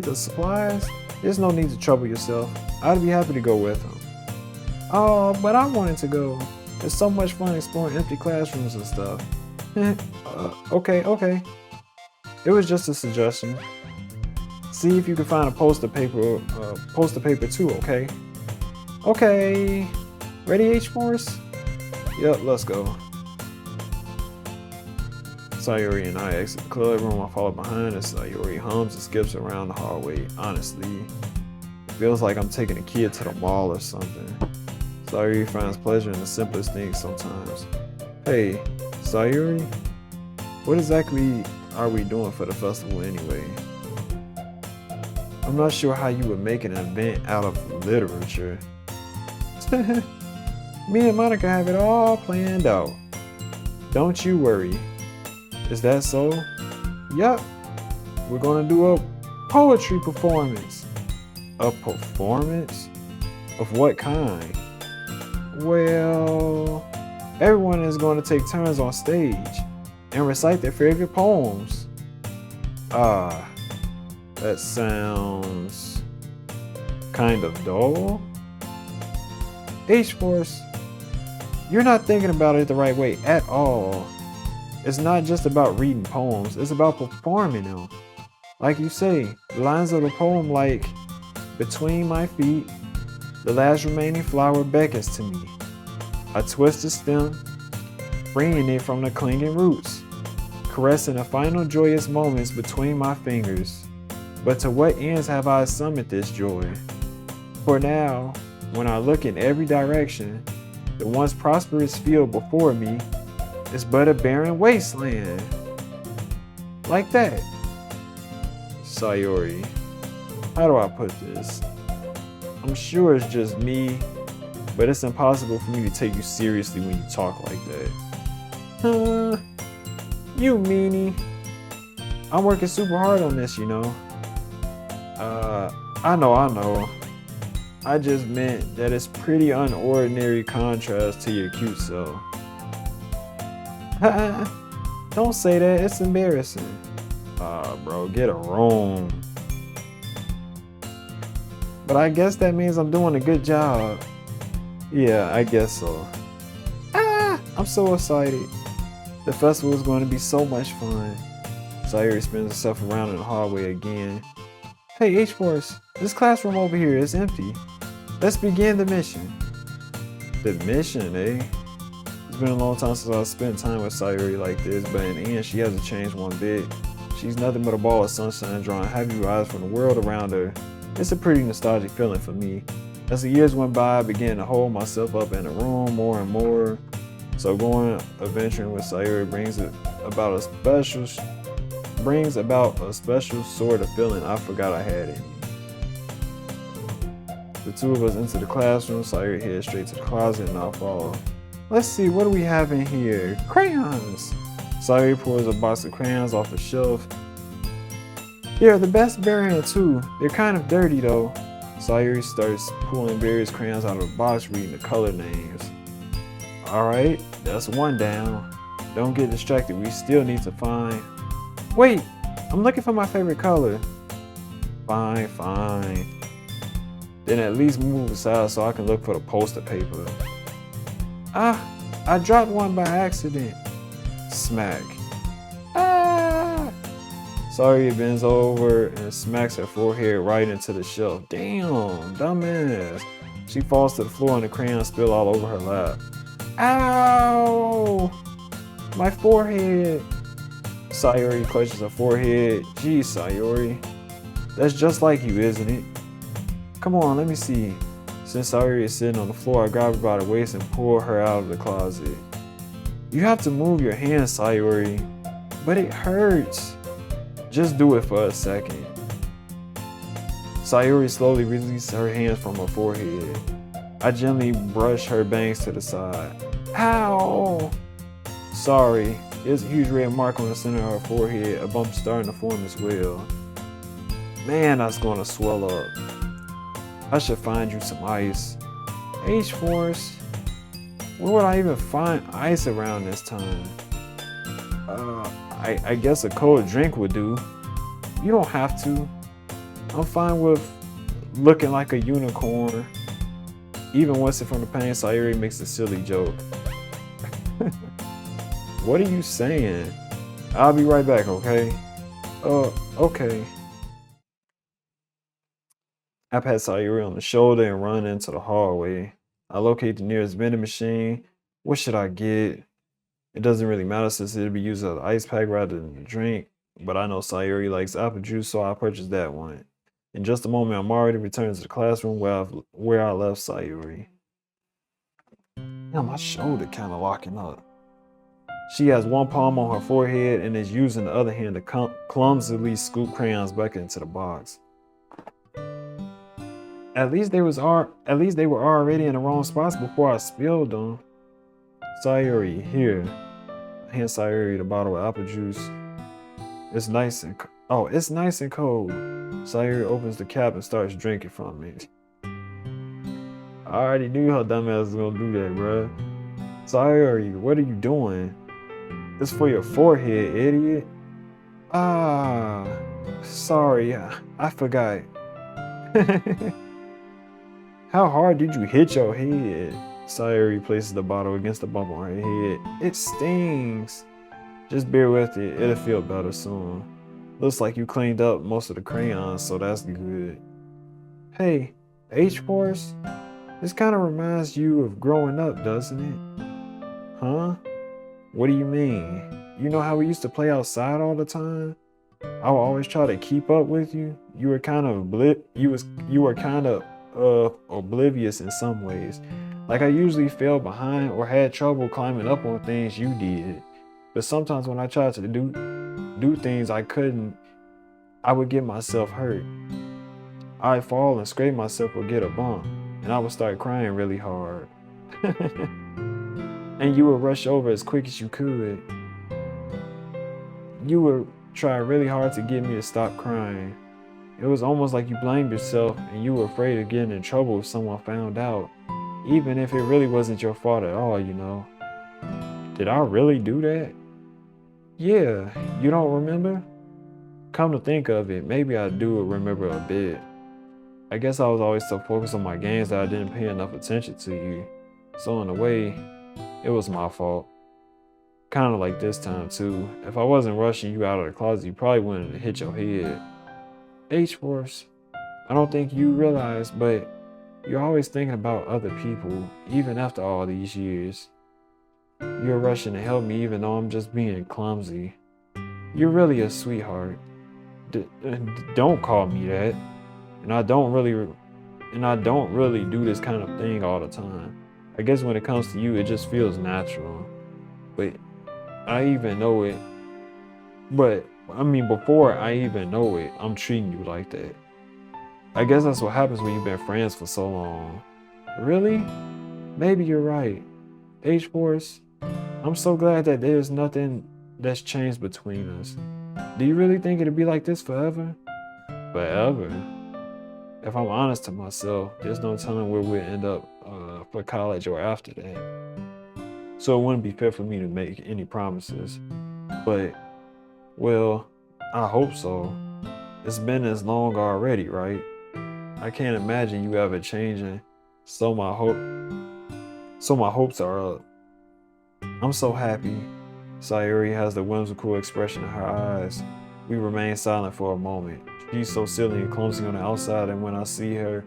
Speaker 1: the supplies? There's no need to trouble yourself. I'd be happy to go with them. Oh, but I wanted to go. It's so much fun exploring empty classrooms and stuff. Okay. It was just a suggestion. See if you can find a poster paper too, okay? Okay. Ready, H-Force? Yep, let's go. Sayuri and I exit the club room. I follow behind as Sayuri hums and skips around the hallway. Honestly, it feels like I'm taking a kid to the mall or something. Sayuri finds pleasure in the simplest things sometimes. Hey, Sayuri, what exactly are we doing for the festival anyway? I'm not sure how you would make an event out of literature. Me and Monica have it all planned out. Don't you worry. Is that so? Yup. We're gonna do a poetry performance. A performance? Of what kind? Well, everyone is going to take turns on stage and recite their favorite poems. Ah, that sounds kind of dull. H-Force, you're not thinking about it the right way at all. It's not just about reading poems, it's about performing them. Like you say, the lines of the poem like, between my feet, the last remaining flower beckons to me. I twist the stem, freeing it from the clinging roots, caressing the final joyous moments between my fingers. But to what ends have I summoned this joy? For now, when I look in every direction, the once prosperous field before me is but a barren wasteland. Like that. Sayuri, how do I put this? I'm sure it's just me, but it's impossible for me to take you seriously when you talk like that. You meanie. I'm working super hard on this, you know. I know. I just meant that it's pretty unordinary contrast to your cute self. Don't say that, it's embarrassing. Bro, get a room. But I guess that means I'm doing a good job. Yeah, I guess so. I'm so excited. The festival is going to be so much fun. Sayuri spins herself around in the hallway again. Hey, H-Force, this classroom over here is empty. Let's begin the mission. The mission, eh? It's been a long time since I've spent time with Sayuri like this, but in the end, she hasn't changed one bit. She's nothing but a ball of sunshine drawing happy vibes from the world around her. It's a pretty nostalgic feeling for me. As the years went by, I began to hold myself up in the room more and more. So going adventuring with Sayuri brings about a special sort of feeling I forgot I had in me. The two of us enter the classroom. Sayuri heads straight to the closet and I'll follow. Let's see, what do we have in here? Crayons! Sayuri pours a box of crayons off the shelf. They're the best variant too. They're kind of dirty though. Sayuri starts pulling various crayons out of the box, reading the color names. Alright, that's one down. Don't get distracted, we still need to find... Wait, I'm looking for my favorite color. Fine. Then at least move aside so I can look for the poster paper. I dropped one by accident. Smack. Sayuri bends over and smacks her forehead right into the shelf. Damn, dumbass. She falls to the floor and the crayons spill all over her lap. Ow! My forehead. Sayuri clutches her forehead. Geez, Sayuri. That's just like you, isn't it? Come on, let me see. Since Sayuri is sitting on the floor, I grab her by the waist and pull her out of the closet. You have to move your hands, Sayuri. But it hurts. Just do it for a second. Sayuri slowly releases her hands from her forehead. I gently brush her bangs to the side. Ow! Sorry, there's a huge red mark on the center of her forehead. A bump starting to form as well. Man, that's gonna swell up. I should find you some ice. H-Force? Where would I even find ice around this time? I guess a cold drink would do. You don't have to. I'm fine with looking like a unicorn. Even once from the pain, Sayuri makes a silly joke. What are you saying? I'll be right back, okay? Okay. I pat Sayuri on the shoulder and run into the hallway. I locate the nearest vending machine. What should I get? It doesn't really matter since it'll be used as an ice pack rather than a drink, but I know Sayuri likes apple juice, so I purchased that one. In just a moment, I'm already returned to the classroom where I left Sayuri. Damn, my shoulder kind of locking up. She has one palm on her forehead and is using the other hand to clumsily scoop crayons back into the box. At least they were already in the wrong spots before I spilled them. Sayuri, here. I hand Sayuri the bottle of apple juice. It's nice and cold. Sayuri opens the cap and starts drinking from it. I already knew her dumbass was gonna do that, bruh. Sayuri, what are you doing? It's for your forehead, idiot. Sorry, I forgot. How hard did you hit your head? Sayuri places the bottle against the bump on her head. It stings. Just bear with it. It'll feel better soon. Looks like you cleaned up most of the crayons, so that's good. Hey, H-Force? This kind of reminds you of growing up, doesn't it? Huh? What do you mean? You know how we used to play outside all the time? I would always try to keep up with you. You were kind of oblivious in some ways. Like I usually fell behind or had trouble climbing up on things you did. But sometimes when I tried to do things I couldn't, I would get myself hurt. I'd fall and scrape myself or get a bump, and I would start crying really hard. And you would rush over as quick as you could. You would try really hard to get me to stop crying. It was almost like you blamed yourself and you were afraid of getting in trouble if someone found out. Even if it really wasn't your fault at all, you know. Did I really do that? Yeah, you don't remember? Come to think of it, maybe I do remember a bit. I guess I was always so focused on my games that I didn't pay enough attention to you. So in a way, it was my fault. Kind of like this time too. If I wasn't rushing you out of the closet, you probably wouldn't have hit your head. H-Force, I don't think you realize, but you're always thinking about other people, even after all these years. You're rushing to help me even though I'm just being clumsy. You're really a sweetheart. Don't call me that. And I don't really do this kind of thing all the time. I guess when it comes to you, it just feels natural. But I even know it. Before I even know it, I'm treating you like that. I guess that's what happens when you've been friends for so long. Really? Maybe you're right. H-Force, I'm so glad that there's nothing that's changed between us. Do you really think it'll be like this forever? Forever? If I'm honest to myself, there's no telling where we'll end up for college or after that. So it wouldn't be fair for me to make any promises. But, well, I hope so. It's been this long already, right? I can't imagine you ever changing, so my hopes are up. I'm so happy. Sayuri has the whimsical expression in her eyes. We remain silent for a moment. She's so silly and clumsy on the outside, and when I see her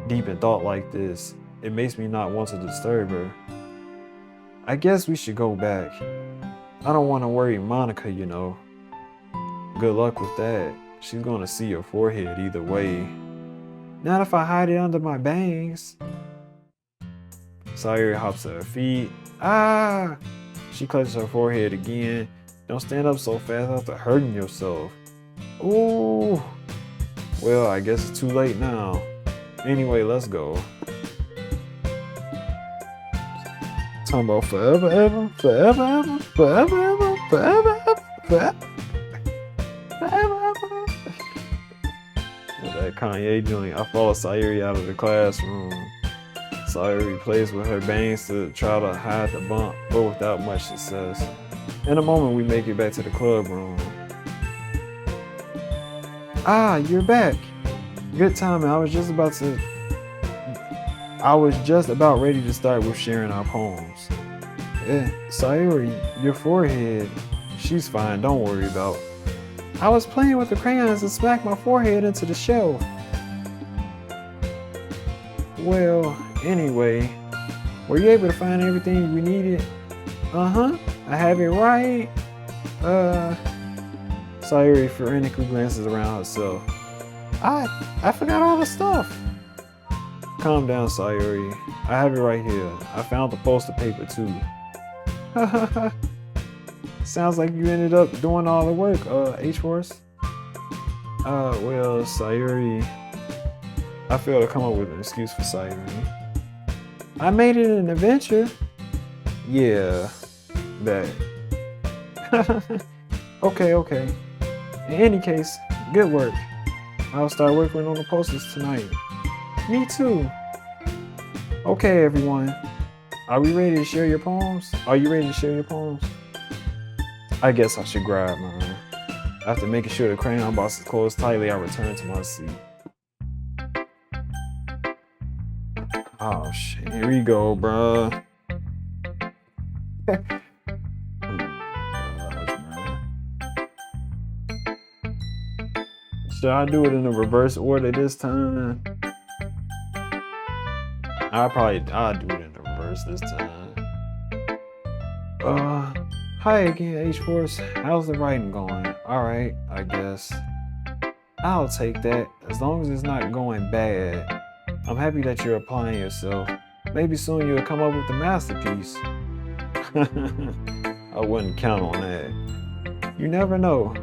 Speaker 1: deep in thought like this, it makes me not want to disturb her. I guess we should go back. I don't want to worry Monica, you know. Good luck with that. She's gonna see your forehead either way. Not if I hide it under my bangs. Sayuri hops to her feet. Ah! She clutches her forehead again. Don't stand up so fast after hurting yourself. Ooh. Well, I guess it's too late now. Anyway, let's go. Talking about forever, ever, forever, ever, forever, ever, forever, ever, forever, forever, ever. That Kanye joint. I follow Sayuri out of the classroom. Sayuri plays with her bangs to try to hide the bump, but without much success. In a moment, we make it back to the club room. Ah, you're back. Good timing. I was just about ready to start with sharing our poems. Sayuri, your forehead. She's fine, don't worry about. I was playing with the crayons and smacked my forehead into the shelf. Well, anyway, were you able to find everything we needed? Uh-huh, I have it right. Sayuri frantically glances around herself. I forgot all the stuff. Calm down, Sayuri. I have it right here. I found the poster paper too. Sounds like you ended up doing all the work, H-Force. Well, Sayuri. I failed to come up with an excuse for Sayuri. I made it an adventure. Yeah, that. Okay. In any case, good work. I'll start working on the posters tonight. Me too. Okay, everyone. Are we ready to share your poems? Are you ready to share your poems? I guess I should grab mine. After making sure the crayon box is closed tightly, I return to my seat. Oh shit, here we go, bruh. Oh my gosh, man. Should I do it in the reverse order this time? I'll do it in the reverse this time. Hi again, H-Force. How's the writing going? Alright, I guess. I'll take that, as long as it's not going bad. I'm happy that you're applying yourself. Maybe soon you'll come up with a masterpiece. I wouldn't count on that. You never know.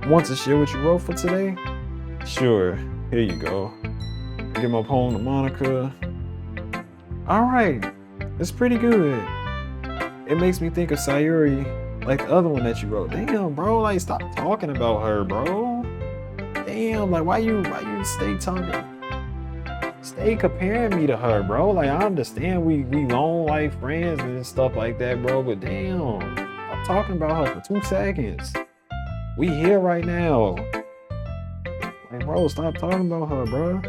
Speaker 1: Want to share what you wrote for today? Sure, here you go. Give my poem to Monica. Alright, it's pretty good. It makes me think of Sayuri, like the other one that you wrote. Damn, bro, like stop talking about her, bro. Damn, like why you stay talking? Stay comparing me to her, bro. Like I understand we long life friends and stuff like that, bro, but damn, I'm talking about her for 2 seconds. We here right now. Like, bro, stop talking about her, bro.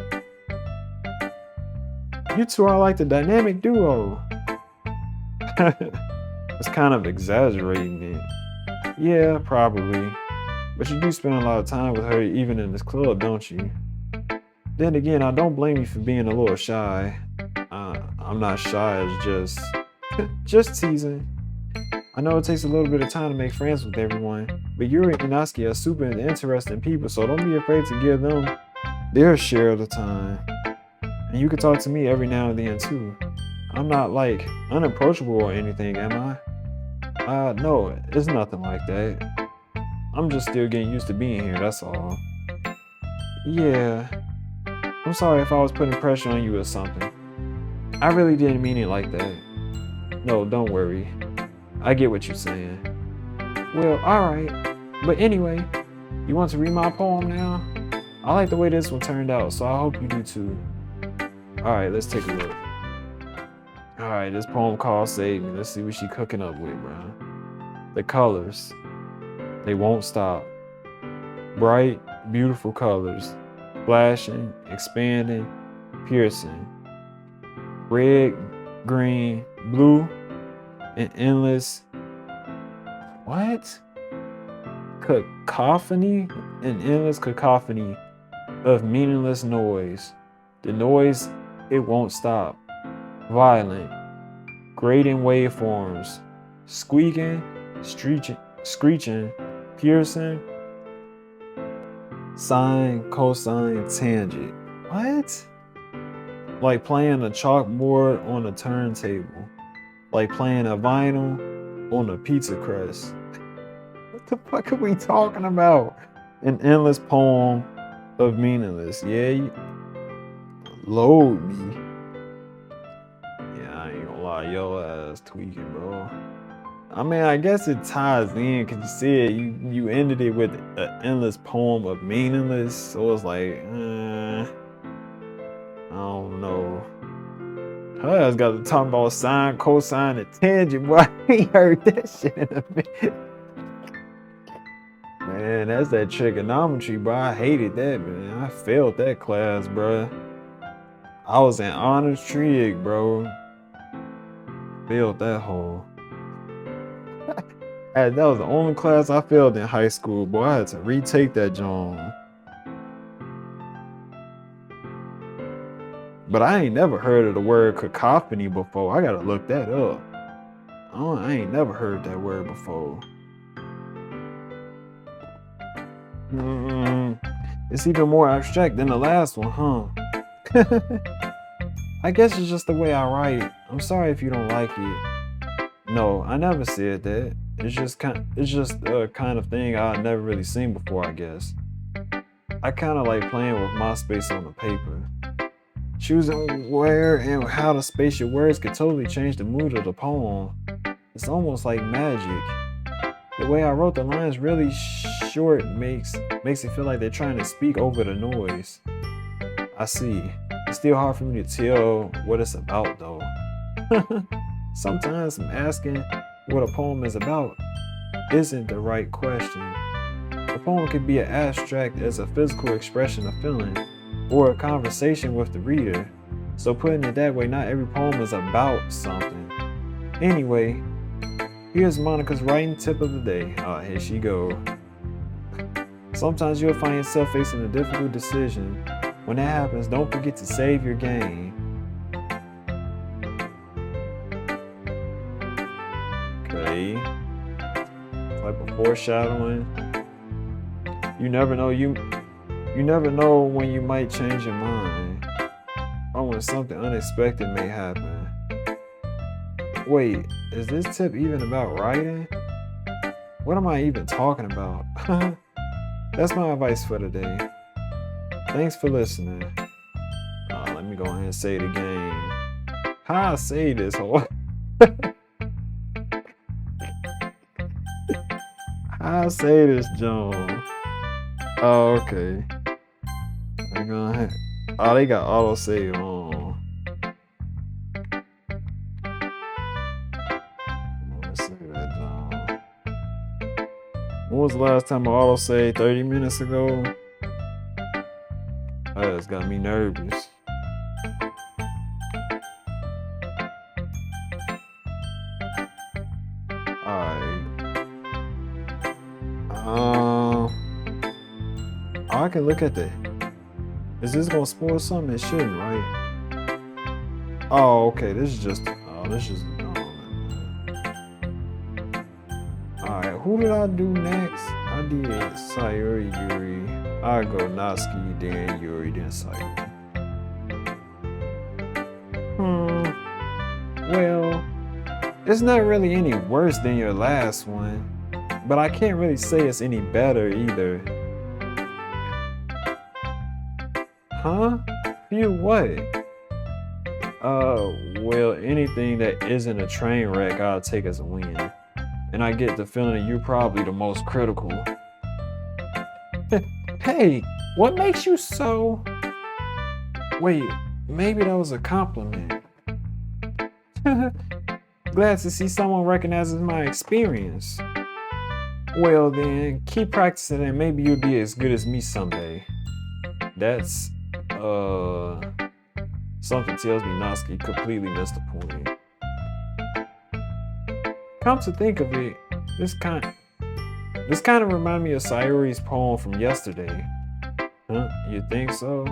Speaker 1: You two are like the dynamic duo. It's kind of exaggerating it. Yeah, probably. But you do spend a lot of time with her even in this club, don't you? Then again, I don't blame you for being a little shy. I'm not shy, it's just teasing. I know it takes a little bit of time to make friends with everyone, but Yuri and Inosuke are super interesting people, so don't be afraid to give them their share of the time. And you can talk to me every now and then too. I'm not like unapproachable or anything, am I? No, it's nothing like that. I'm just still getting used to being here, that's all. Yeah. I'm sorry if I was putting pressure on you or something. I really didn't mean it like that. No, don't worry. I get what you're saying. Well, alright. But anyway, you want to read my poem now? I like the way this one turned out, so I hope you do too. Alright, let's take a look. Alright, this poem called Save Me. Let's see what she cooking up with, bro. The colors. They won't stop. Bright, beautiful colors. Flashing, expanding, piercing. Red, green, blue, and endless. What? cacophony, an endless cacophony of meaningless noise. The noise, it won't stop. Violent, grating waveforms, squeaking, screeching, piercing, sine, cosine, tangent. What? Like playing a chalkboard on a turntable. Like playing a vinyl on a pizza crust. What the fuck are we talking about? An endless poem of meaningless. Yeah, load me. Yeah, I ain't gonna lie, your ass tweaking, bro. I mean, I guess it ties in because you said you ended it with an endless poem of meaningless. So it's like, I don't know. Her ass got to talk about sine, cosine, and tangent. Boy, I ain't heard that shit in a minute. Man, that's that trigonometry, bro. I hated that, man. I failed that class, bro. I was in honors trig, bro. Failed that whole. That was the only class I failed in high school, boy. I had to retake that joint. But I ain't never heard of the word cacophony before. I gotta look that up. I ain't never heard that word before. It's even more abstract than the last one, huh? I guess it's just the way I write. I'm sorry if you don't like it. No, I never said that. It's just a kind of thing I've never really seen before, I guess. I kind of like playing with my space on the paper. Choosing where and how to space your words could totally change the mood of the poem. It's almost like magic. The way I wrote the lines really short makes it feel like they're trying to speak over the noise. I see. It's still hard for me to tell what it's about though. Sometimes asking what a poem is about isn't the right question. A poem could be as abstract as a physical expression of feeling or a conversation with the reader. So putting it that way, not every poem is about something. Anyway, here's Monica's writing tip of the day. Here she go. Sometimes you'll find yourself facing a difficult decision. When that happens, don't forget to save your game. Okay. Type of foreshadowing. You never know when you might change your mind. Or when something unexpected may happen. Wait, is this tip even about writing? What am I even talking about? That's my advice for today. Thanks for listening. Let me go ahead and say it again. How I say this whole how I say this, John. Oh, okay. I'm going ahead. Oh, they got auto save on. Let's say that, John. When was the last time I auto saved? 30 minutes ago? That's got me nervous. Alright. I can look at the. Is this gonna spoil something? It shouldn't, right? Oh, okay. This is just. Alright, who did I do next? I did Sayuri, Yuri. I go Natsuki, then Yuri, then Sayuri. Well, it's not really any worse than your last one, but I can't really say it's any better either. Huh? You what? Well, anything that isn't a train wreck, I'll take as a win. And I get the feeling that you're probably the most critical. Hey, what makes you so... Wait, maybe that was a compliment. Glad to see someone recognizes my experience. Well then, keep practicing and maybe you'll be as good as me someday. That's, something tells me Natsuki completely missed the point. Come to think of it, this kind This kind of reminds me of Sayuri's poem from yesterday. Huh? You think so?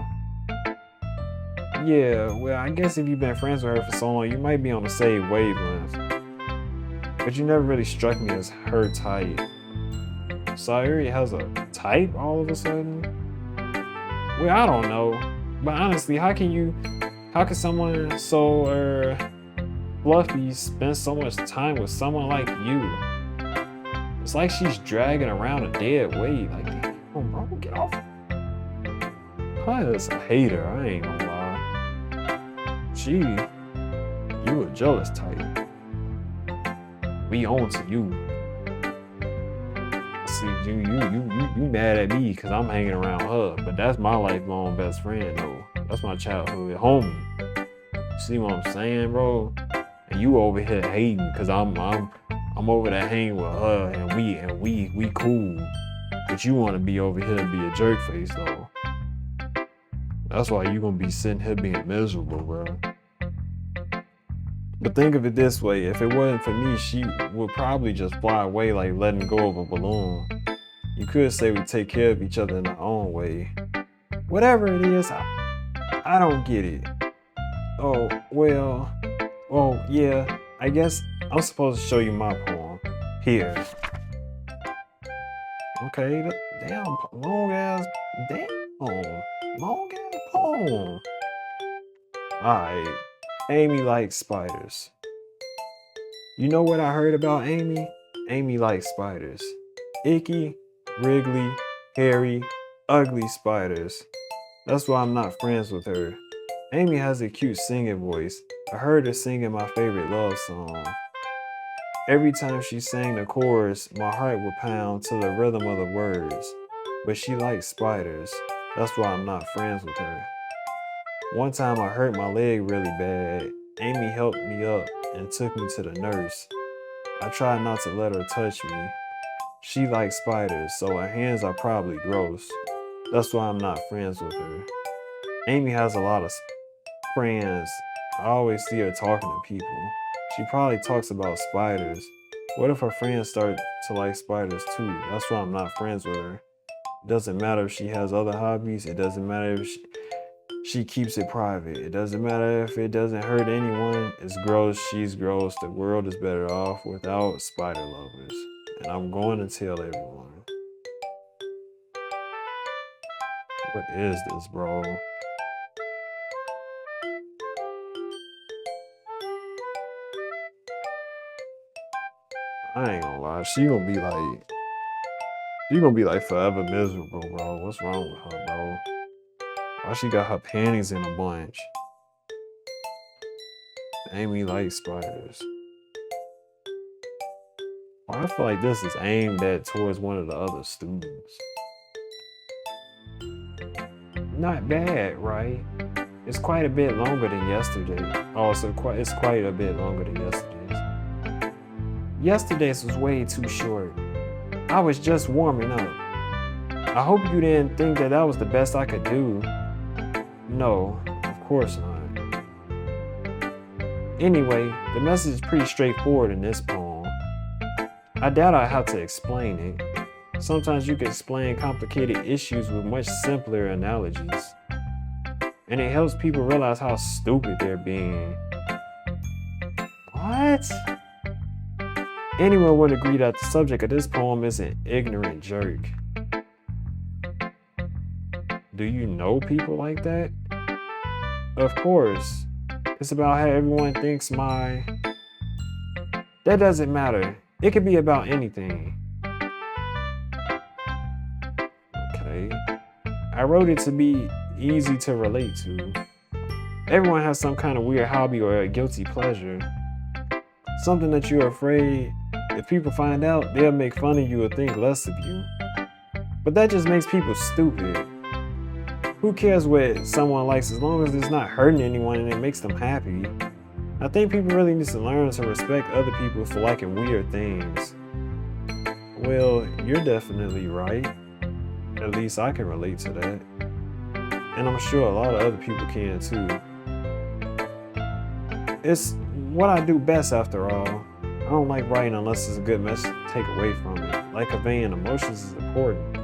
Speaker 1: Yeah, well, I guess if you've been friends with her for so long, you might be on the same wavelength. But you never really struck me as her type. Sayuri has a type all of a sudden? Well, I don't know. But honestly, how can someone so fluffy spend so much time with someone like you? It's like she's dragging around a dead weight. Like, damn, bro, get off. Her is a hater, I ain't gonna lie. You a jealous type. We on to you. See, you mad at me because I'm hanging around her, but that's my lifelong best friend though. That's my childhood homie. See what I'm saying, bro? And you over here hating because I'm over there hanging with her and we cool. But you want to be over here and be a jerk face though. That's why you gonna be sitting here being miserable, bro. But think of it this way, if it wasn't for me, she would probably just fly away like letting go of a balloon. You could say we take care of each other in our own way. Whatever it is, I don't get it. Oh, well, yeah, I guess I'm supposed to show you my poem. Here. Okay, damn, long ass poem. Alright, Amy likes spiders. You know what I heard about Amy? Amy likes spiders. Icky, wriggly, hairy, ugly spiders. That's why I'm not friends with her. Amy has a cute singing voice. I heard her singing my favorite love song. Every time she sang the chorus, my heart would pound to the rhythm of the words. But she likes spiders. That's why I'm not friends with her. One time I hurt my leg really bad. Amy helped me up and took me to the nurse. I tried not to let her touch me. She likes spiders, so her hands are probably gross. That's why I'm not friends with her. Amy has a lot of friends. I always see her talking to people. She probably talks about spiders. What if her friends start to like spiders too? That's why I'm not friends with her. It doesn't matter if she has other hobbies. It doesn't matter if she keeps it private. It doesn't matter if it doesn't hurt anyone. It's gross, she's gross. The world is better off without spider lovers. And I'm going to tell everyone. What is this, bro? I ain't gonna lie, she gonna be like forever miserable, bro. What's wrong with her, bro? Why she got her panties in a bunch? Amy likes spiders. Well, I feel like this is aimed at towards one of the other students. Not bad, right? It's quite a bit longer than yesterday. Oh, so it's quite a bit longer than yesterday's. Yesterday's was way too short. I was just warming up. I hope you didn't think that was the best I could do. No, of course not. Anyway, the message is pretty straightforward in this poem. I doubt I have to explain it. Sometimes you can explain complicated issues with much simpler analogies. And it helps people realize how stupid they're being. What? Anyone would agree that the subject of this poem is an ignorant jerk. Do you know people like that? Of course. It's about how everyone thinks That doesn't matter. It could be about anything. Okay. I wrote it to be easy to relate to. Everyone has some kind of weird hobby or a guilty pleasure. Something that you're afraid if people find out, they'll make fun of you or think less of you. But that just makes people stupid. Who cares what someone likes as long as it's not hurting anyone and it makes them happy? I think people really need to learn to respect other people for liking weird things. Well, you're definitely right. At least I can relate to that. And I'm sure a lot of other people can too. It's what I do best after all. I don't like writing unless it's a good message to take away from it. like conveying emotions is important.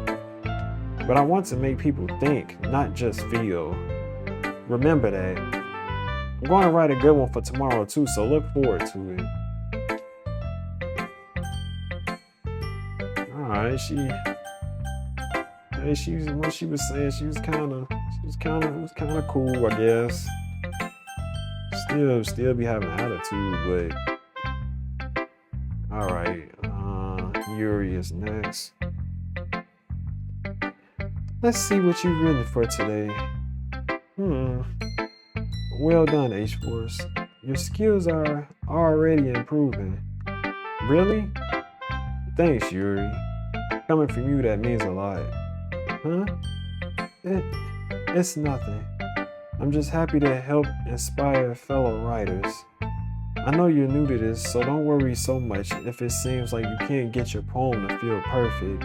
Speaker 1: But I want to make people think, not just feel. Remember that. I'm going to write a good one for tomorrow too, so look forward to it. Alright, what she was saying, it was kind of cool, I guess. Still be having attitude, but alright. Yuri is next. Let's see what you've written for today. Well done, H-Force. Your skills are already improving. Really? Thanks, Yuri. Coming from you, that means a lot. Huh? It's nothing. I'm just happy to help inspire fellow writers. I know you're new to this, so don't worry so much if it seems like you can't get your poem to feel perfect.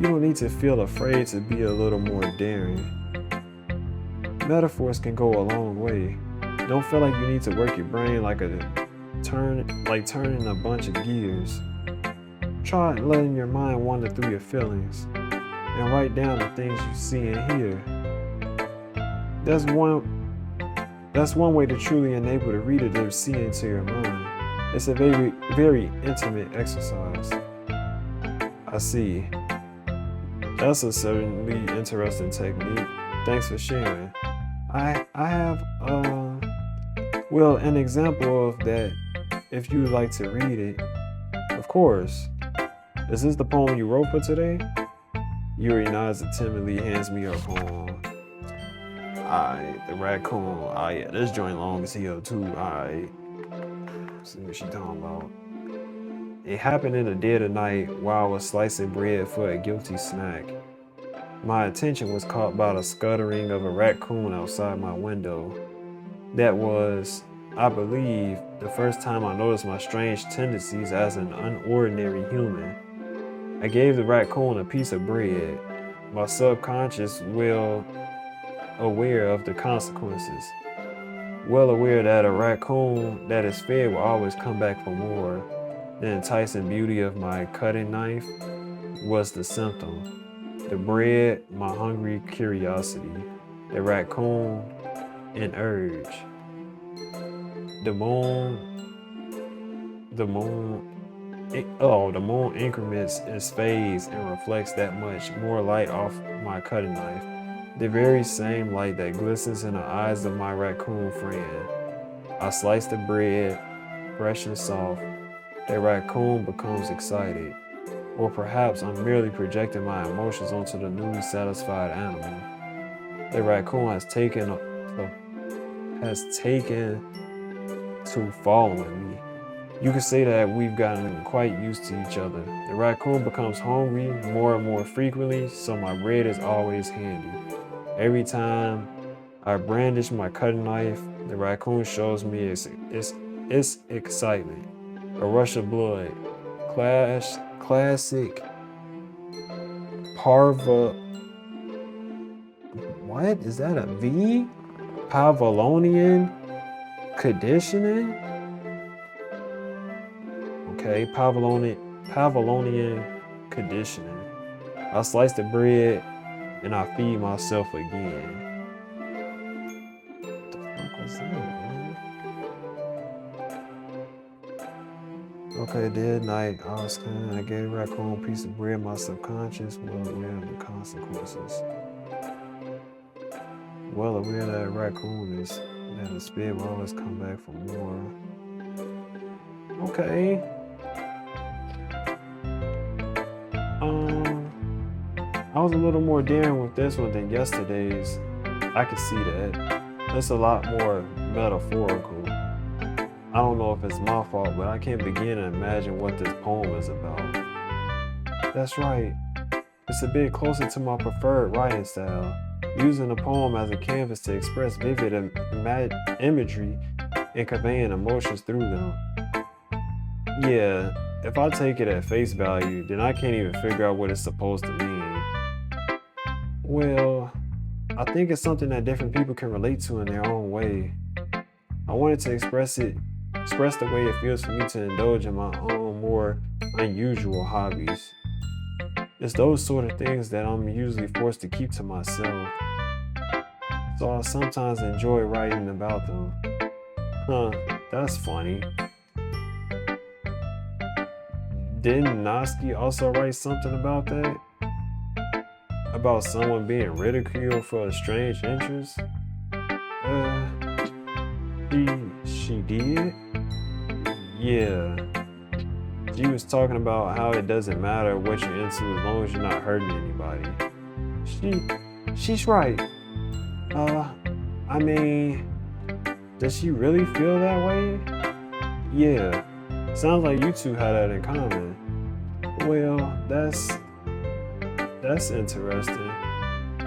Speaker 1: You don't need to feel afraid to be a little more daring. Metaphors can go a long way. Don't feel like you need to work your brain like turning a bunch of gears. Try letting your mind wander through your feelings and write down the things you see and hear. That's one way to truly enable the reader to see into your mind. It's a very, very intimate exercise. I see. That's a certainly interesting technique. Thanks for sharing. I have an example of that if you'd like to read it. Of course. Is this the poem you wrote for today? Yuri nods and timidly hands me her poem. Alright, the raccoon. Oh yeah, this joint long as hell too. Alright. See what she talking about. It happened in the dead of night while I was slicing bread for a guilty snack. My attention was caught by the scuttering of a raccoon outside my window. That was, I believe, the first time I noticed my strange tendencies as an unordinary human. I gave the raccoon a piece of bread, my subconscious well aware of the consequences. Well aware that a raccoon that is fed will always come back for more. The enticing beauty of my cutting knife was the symptom. The bread, my hungry curiosity. The raccoon, an urge. The moon increments its phase and reflects that much more light off my cutting knife. The very same light that glistens in the eyes of my raccoon friend. I slice the bread, fresh and soft. The raccoon becomes excited. Or perhaps I'm merely projecting my emotions onto the newly satisfied animal. The raccoon has taken to following me. You could say that we've gotten quite used to each other. The raccoon becomes hungry more and more frequently, so my bread is always handy. Every time I brandish my cutting knife, the raccoon shows me its excitement. A rush of blood. Classic Parva. What? Is that a V? Pavlonian conditioning? Okay, Pavlonian conditioning. I slice the bread and I feed myself again. What the fuck was that, man? Okay, dead night. I gave a raccoon a piece of bread. My subconscious, well aware of the consequences. Well aware that a raccoon that a spirit will always come back for more. Okay. I was a little more daring with this one than yesterday's. I can see that. It's a lot more metaphorical. I don't know if it's my fault, but I can't begin to imagine what this poem is about. That's right. It's a bit closer to my preferred writing style, using the poem as a canvas to express vivid imagery and conveying emotions through them. Yeah, if I take it at face value, then I can't even figure out what it's supposed to mean. Well, I think it's something that different people can relate to in their own way. I wanted to express it express the way it feels for me to indulge in my own more unusual hobbies. It's those sort of things that I'm usually forced to keep to myself. So I sometimes enjoy writing about them. Huh, that's funny. Didn't Noski also write something about that? About someone being ridiculed for a strange interest? She did? Yeah. She was talking about how it doesn't matter what you're into as long as you're not hurting anybody. She's right. I mean, does she really feel that way? Yeah. Sounds like you two had that in common. Well, that's interesting.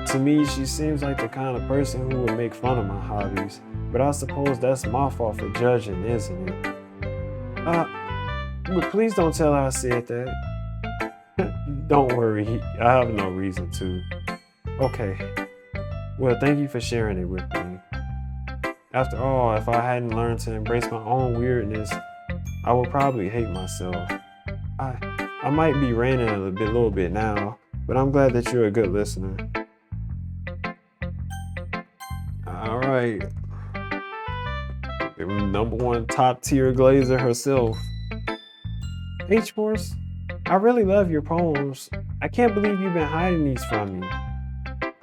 Speaker 1: To me, she seems like the kind of person who would make fun of my hobbies, but I suppose that's my fault for judging, isn't it? But please don't tell her I said that. Don't worry, I have no reason to. Okay. Well, thank you for sharing it with me. After all, if I hadn't learned to embrace my own weirdness, I would probably hate myself. I might be ranting a little bit now, but I'm glad that you're a good listener. All right. Number one top tier glazer herself. H-Force, I really love your poems. I can't believe you've been hiding these from me.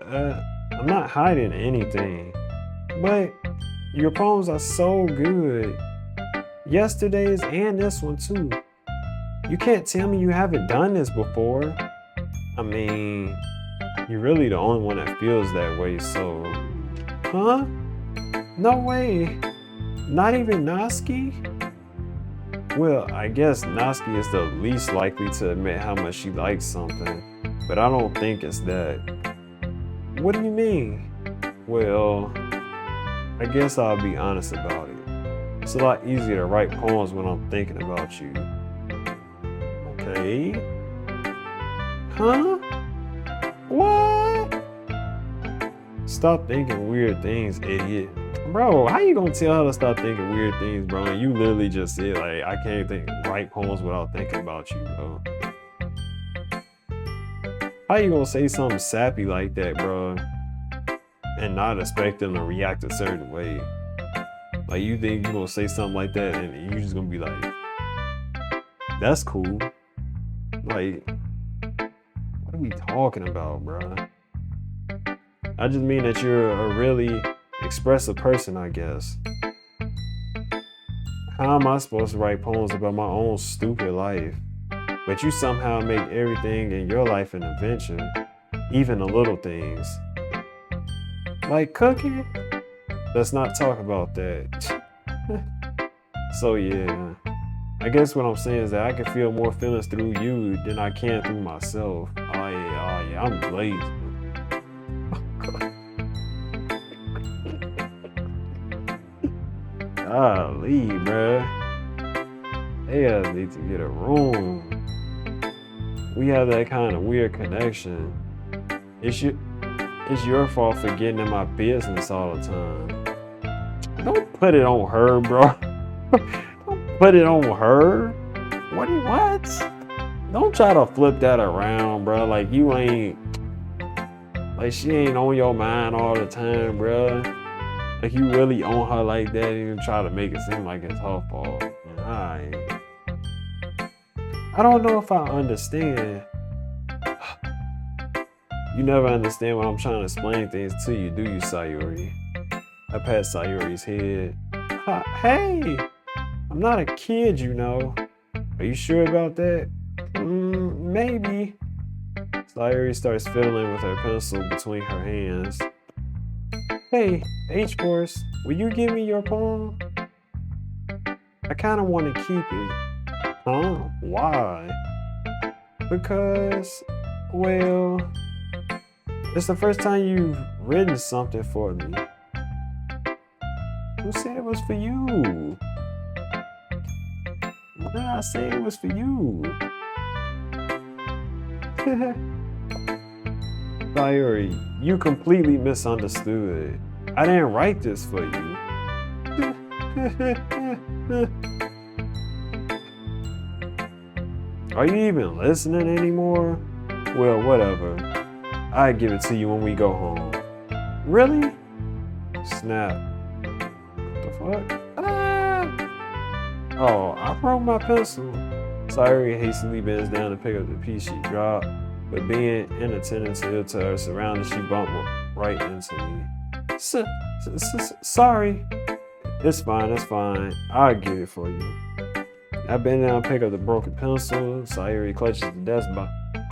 Speaker 1: I'm not hiding anything, but your poems are so good. Yesterday's and this one too. You can't tell me you haven't done this before. I mean, you're really the only one that feels that way, so... Huh? No way. Not even Noski? Well, I guess Noski is the least likely to admit how much she likes something, but I don't think it's that. What do you mean? Well, I guess I'll be honest about it. It's a lot easier to write poems when I'm thinking about you. Okay. Huh? What? Stop thinking weird things, idiot. Bro, how you gonna tell her to stop thinking weird things, bro? And you literally just said, like, I can't write poems without thinking about you, bro. How you gonna say something sappy like that, bro? And not expect them to react a certain way? Like, you think you gonna say something like that and you just gonna be like, that's cool. Like, what are we talking about, bro? I just mean that you're a really expressive person, I guess. How am I supposed to write poems about my own stupid life? But you somehow make everything in your life an adventure, even the little things. Like cooking? Let's not talk about that. So yeah, I guess what I'm saying is that I can feel more feelings through you than I can through myself. Oh yeah, I'm lazy. Golly, bruh. They need to get a room. We have that kind of weird connection. It's your fault for getting in my business all the time. Don't put it on her, bro. Don't put it on her. What? Don't try to flip that around, bro. Like you ain't, like she ain't on your mind all the time, bro. Like you really on her like that and you try to make it seem like it's her fault. I don't know if I understand. You never understand when I'm trying to explain things to you, do you, Sayuri? I pat Sayuri's head. Hey! I'm not a kid, you know. Are you sure about that? Maybe. Sayuri starts fiddling with her pencil between her hands. Hey, H-Force, will you give me your poem? I kind of want to keep it. Huh? Why? Because, well, it's the first time you've written something for me. Who said it was for you? What did I say it was for you? Sayuri, you completely misunderstood. I didn't write this for you. Are you even listening anymore? Well, whatever. I give it to you when we go home. Really? Snap. What the fuck? Ah! Oh, I broke my pencil. Sayuri hastily bends down to pick up the piece she dropped, but being inattentive to her surroundings, she bumped right into me. Sorry. It's fine, it's fine. I'll get it for you. I bend down and pick up the broken pencil. Sayuri clutches the desk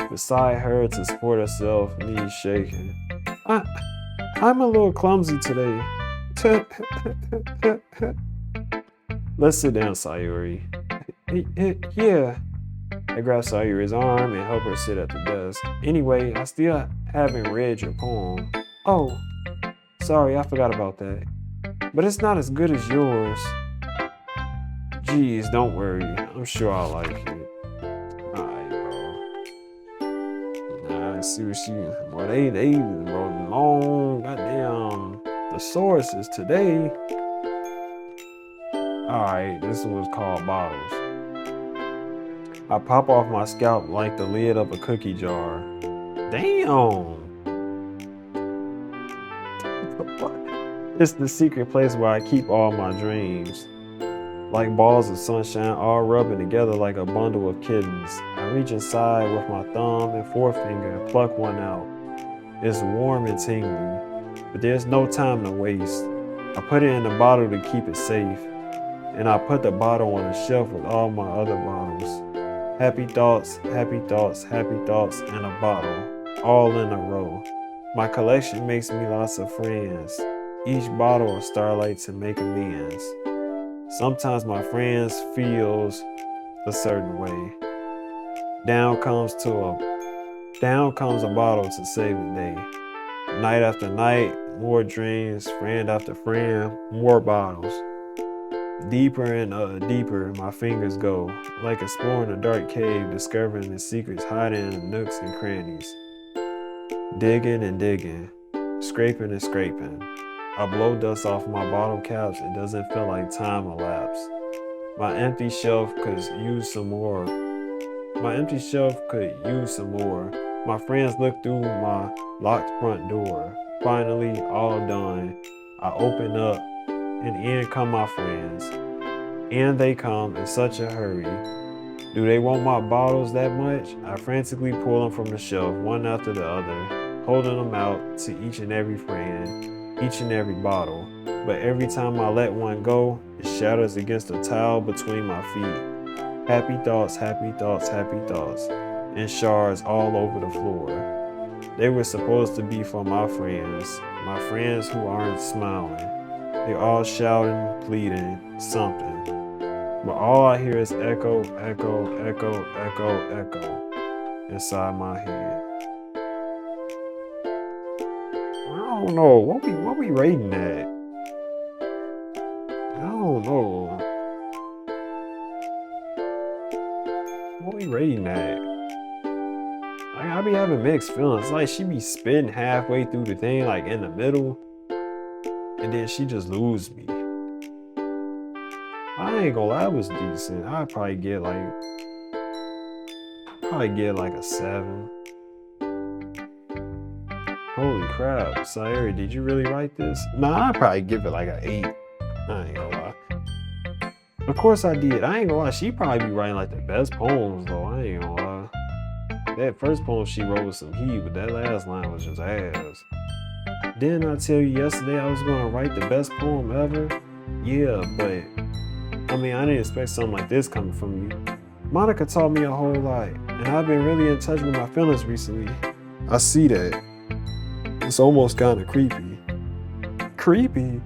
Speaker 1: beside her to support herself, knees shaking. I'm a little clumsy today. Let's sit down, Sayuri. Yeah. I grab Sayuri's arm and help her sit at the desk. Anyway, I still haven't read your poem. Oh, sorry, I forgot about that. But it's not as good as yours. Geez, don't worry. I'm sure I'll like it. Alright, bro. Nah, I see what she... Well, they wrote long goddamn thesauruses today. Alright, this was called bottles. I pop off my scalp like the lid of a cookie jar. Damn! It's the secret place where I keep all my dreams. Like balls of sunshine all rubbing together like a bundle of kittens. I reach inside with my thumb and forefinger and pluck one out. It's warm and tingly, but there's no time to waste. I put it in the bottle to keep it safe, and I put the bottle on a shelf with all my other bottles. Happy thoughts, happy thoughts, happy thoughts, and a bottle, all in a row. My collection makes me lots of friends. Each bottle of starlight to make amends. Sometimes my friends feels a certain way. Down comes a bottle to save the day. Night after night, more dreams, friend after friend, more bottles. Deeper and deeper my fingers go, like exploring a dark cave, discovering the secrets hiding in the nooks and crannies. Digging and digging, scraping and scraping. I blow dust off my bottle caps. It doesn't feel like time elapsed. My empty shelf could use some more. My friends look through my locked front door. Finally, all done. I open up, and in come my friends. And they come in such a hurry. Do they want my bottles that much? I frantically pull them from the shelf, one after the other, holding them out to each and every friend. Each and every bottle, but every time I let one go, it shatters against the tile between my feet. Happy thoughts, happy thoughts, happy thoughts, and shards all over the floor. They were supposed to be for my friends who aren't smiling. They're all shouting, pleading, something. But all I hear is echo, echo, echo, echo, echo inside my head. I don't know. What we rating that? I don't know. What we rating that? I be having mixed feelings. Like she be spitting halfway through the thing, like in the middle, and then she just lose me. I ain't gonna lie, it was decent. I'd probably get like a 7. Holy crap, Sayuri, did you really write this? Nah, I'd probably give it like an 8. I ain't gonna lie. Of course I did. I ain't gonna lie, she probably be writing like the best poems though. I ain't gonna lie. That first poem she wrote with some heat, but that last line was just ass. Didn't I tell you yesterday I was gonna write the best poem ever? Yeah, but I mean, I didn't expect something like this coming from you. Monica taught me a whole lot, and I've been really in touch with my feelings recently. I see that. It's almost kind of creepy. Creepy?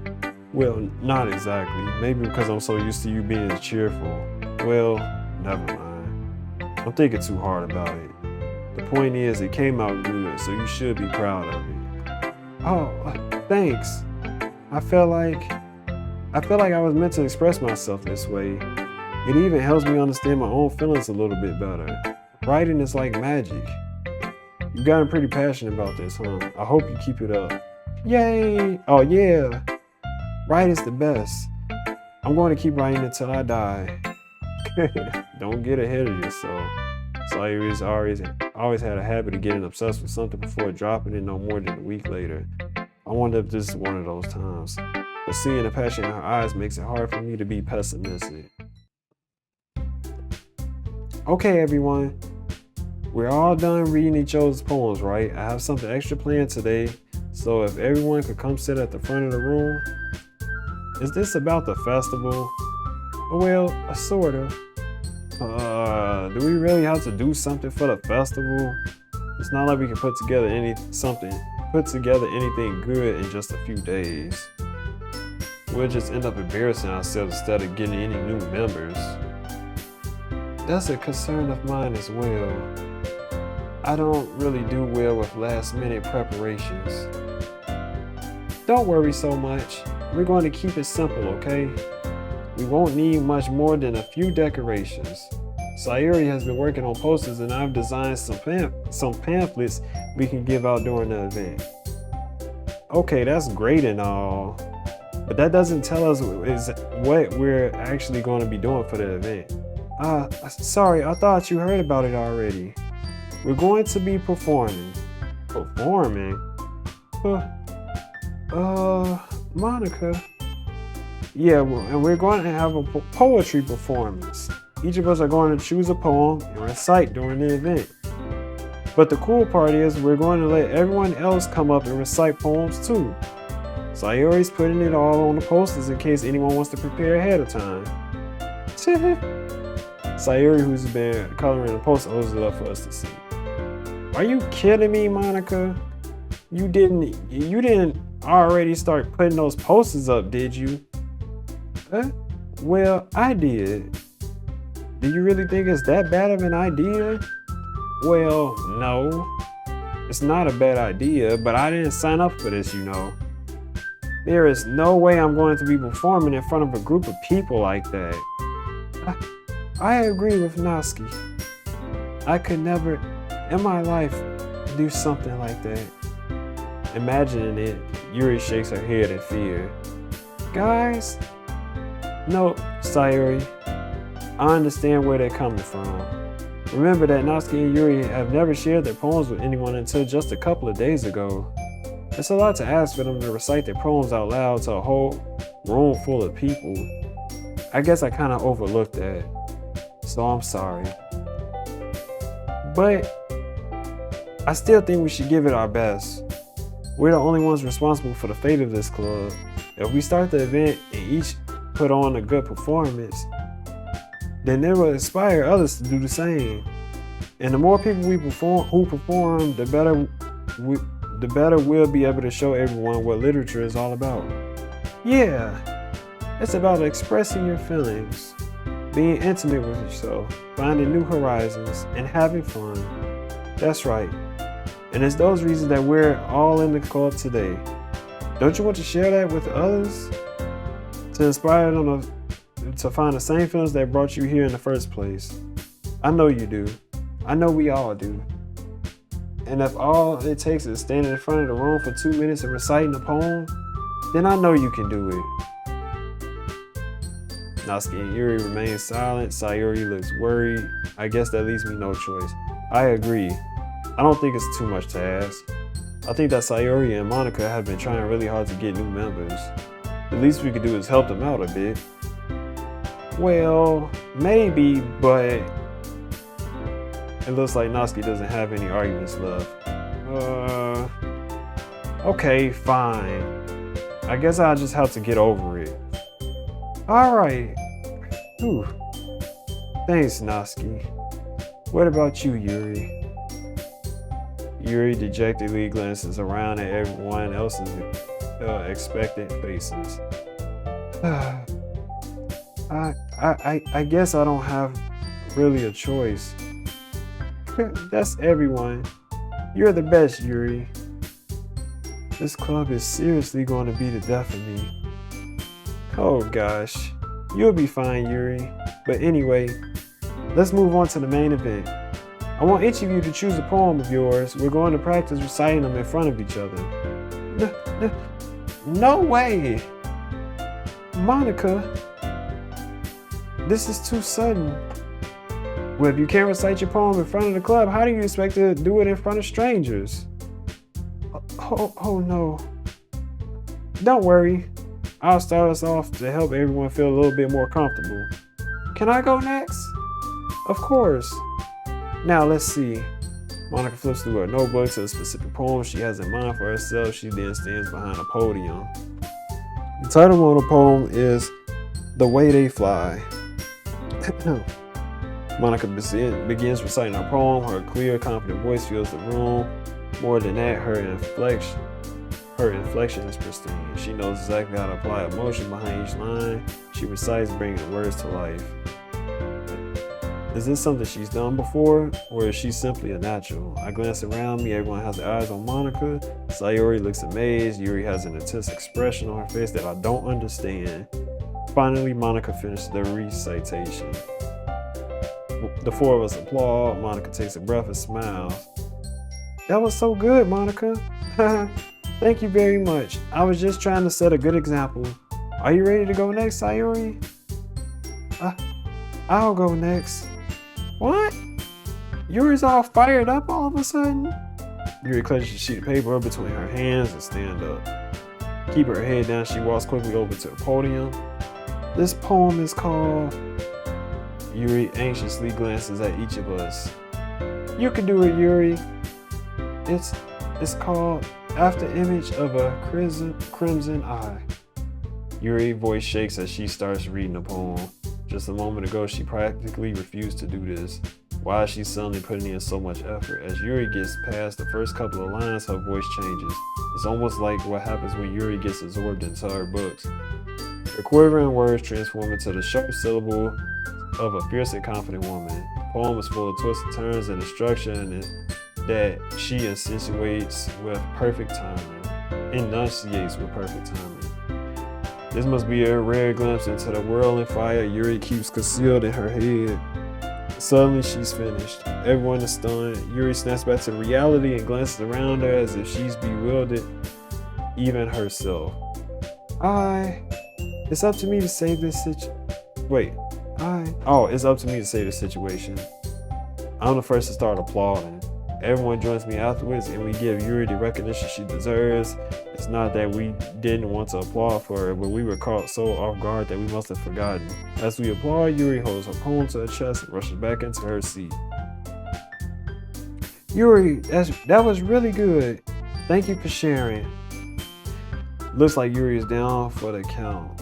Speaker 1: Well, not exactly. Maybe because I'm so used to you being cheerful. Well, never mind. I'm thinking too hard about it. The point is, it came out good, so you should be proud of it. Oh, thanks. I felt like I was meant to express myself this way. It even helps me understand my own feelings a little bit better. Writing is like magic. You've gotten pretty passionate about this, huh? I hope you keep it up. Yay! Oh yeah! Writing's the best. I'm going to keep writing until I die. Don't get ahead of yourself. Sayuri's always had a habit of getting obsessed with something before dropping it no more than a week later. I wonder if this is one of those times. But seeing the passion in her eyes makes it hard for me to be pessimistic. Okay, everyone. We're all done reading each other's poems, right? I have something extra planned today, so if everyone could come sit at the front of the room. Is this about the festival? Well, sort of. Do we really have to do something for the festival? It's not like we can put together anything good in just a few days. We'll just end up embarrassing ourselves instead of getting any new members. That's a concern of mine as well. I don't really do well with last-minute preparations. Don't worry so much. We're going to keep it simple, okay? We won't need much more than a few decorations. Sayuri has been working on posters and I've designed some pamphlets we can give out during the event. Okay, that's great and all, but that doesn't tell us what we're actually going to be doing for the event. Sorry, I thought you heard about it already. We're going to be performing. Performing? Monica. Yeah, and we're going to have a poetry performance. Each of us are going to choose a poem and recite during the event. But the cool part is we're going to let everyone else come up and recite poems too. Sayuri's putting it all on the posters in case anyone wants to prepare ahead of time. Sayuri, who's been coloring the poster, holds it up for us to see. Are you kidding me, Monica? You didn't already start putting those posters up, did you? Well, I did. Do you really think it's that bad of an idea? Well, no. It's not a bad idea, but I didn't sign up for this, you know. There is no way I'm going to be performing in front of a group of people like that. I agree with Natsuki. I could never, in my life, do something like that. Imagining it, Yuri shakes her head in fear. Guys? No, Sayuri. I understand where they're coming from. Remember that Natsuki and Yuri have never shared their poems with anyone until just a couple of days ago. It's a lot to ask for them to recite their poems out loud to a whole room full of people. I guess I kind of overlooked that, so I'm sorry. But I still think we should give it our best. We're the only ones responsible for the fate of this club. If we start the event and each put on a good performance, then it will inspire others to do the same. And the more people who perform, the better we'll be able to show everyone what literature is all about. Yeah, it's about expressing your feelings, being intimate with yourself, finding new horizons, and having fun. That's right. And it's those reasons that we're all in the club today. Don't you want to share that with others? To inspire them to find the same feelings that brought you here in the first place. I know you do. I know we all do. And if all it takes is standing in front of the room for 2 minutes and reciting a poem, then I know you can do it. Natsuki and Yuri remain silent. Sayuri looks worried. I guess that leaves me no choice. I agree. I don't think it's too much to ask. I think that Sayuri and Monica have been trying really hard to get new members. The least we could do is help them out a bit. Well, maybe, but it looks like Natsuki doesn't have any arguments left. Okay, fine. I guess I'll just have to get over it. Alright. Whew. Thanks, Natsuki. What about you, Yuri? Yuri dejectedly glances around at everyone else's expectant faces. I guess I don't have really a choice. That's everyone. You're the best, Yuri. This club is seriously going to be the death of me. Oh gosh, you'll be fine, Yuri. But anyway, let's move on to the main event. I want each of you to choose a poem of yours. We're going to practice reciting them in front of each other. No way! Monica, this is too sudden. Well, if you can't recite your poem in front of the club, how do you expect to do it in front of strangers? Oh no. Don't worry. I'll start us off to help everyone feel a little bit more comfortable. Can I go next? Of course. Now let's see. Monica flips through her notebook to a specific poem she has in mind for herself. She then stands behind a podium. The title of the poem is The Way They Fly. Monica begins reciting her poem. Her clear, confident voice fills the room. More than that, her inflection is pristine. She knows exactly how to apply emotion behind each line. She recites, bringing the words to life. Is this something she's done before, or is she simply a natural? I glance around me, everyone has their eyes on Monica. Sayori looks amazed. Yuri has an intense expression on her face that I don't understand. Finally, Monica finishes the recitation. The four of us applaud. Monica takes a breath and smiles. That was so good, Monica. Thank you very much. I was just trying to set a good example. Are you ready to go next, Sayori? I'll go next. What? Yuri's all fired up all of a sudden? Yuri clutches a sheet of paper between her hands and stands up. Keep her head down, she walks quickly over to the podium. This poem is called... Yuri anxiously glances at each of us. You can do it, Yuri. It's called After Image of a Crimson Eye. Yuri's voice shakes as she starts reading the poem. Just a moment ago, she practically refused to do this. Why is she suddenly putting in so much effort? As Yuri gets past the first couple of lines, her voice changes. It's almost like what happens when Yuri gets absorbed into her books. Her quivering words transform into the sharp syllable of a fierce and confident woman. The poem is full of twists and turns and instruction that she enunciates with perfect timing. This must be a rare glimpse into the whirling fire Yuri keeps concealed in her head. Suddenly, she's finished. Everyone is stunned. Yuri snaps back to reality and glances around her as if she's bewildered, even herself. It's up to me to save this situation. I'm the first to start applauding. Everyone joins me afterwards and we give Yuri the recognition she deserves. It's not that we didn't want to applaud for her, but we were caught so off guard that we must have forgotten. As we applaud, Yuri holds her poem to her chest and rushes back into her seat. Yuri, that was really good. Thank you for sharing. Looks like Yuri is down for the count.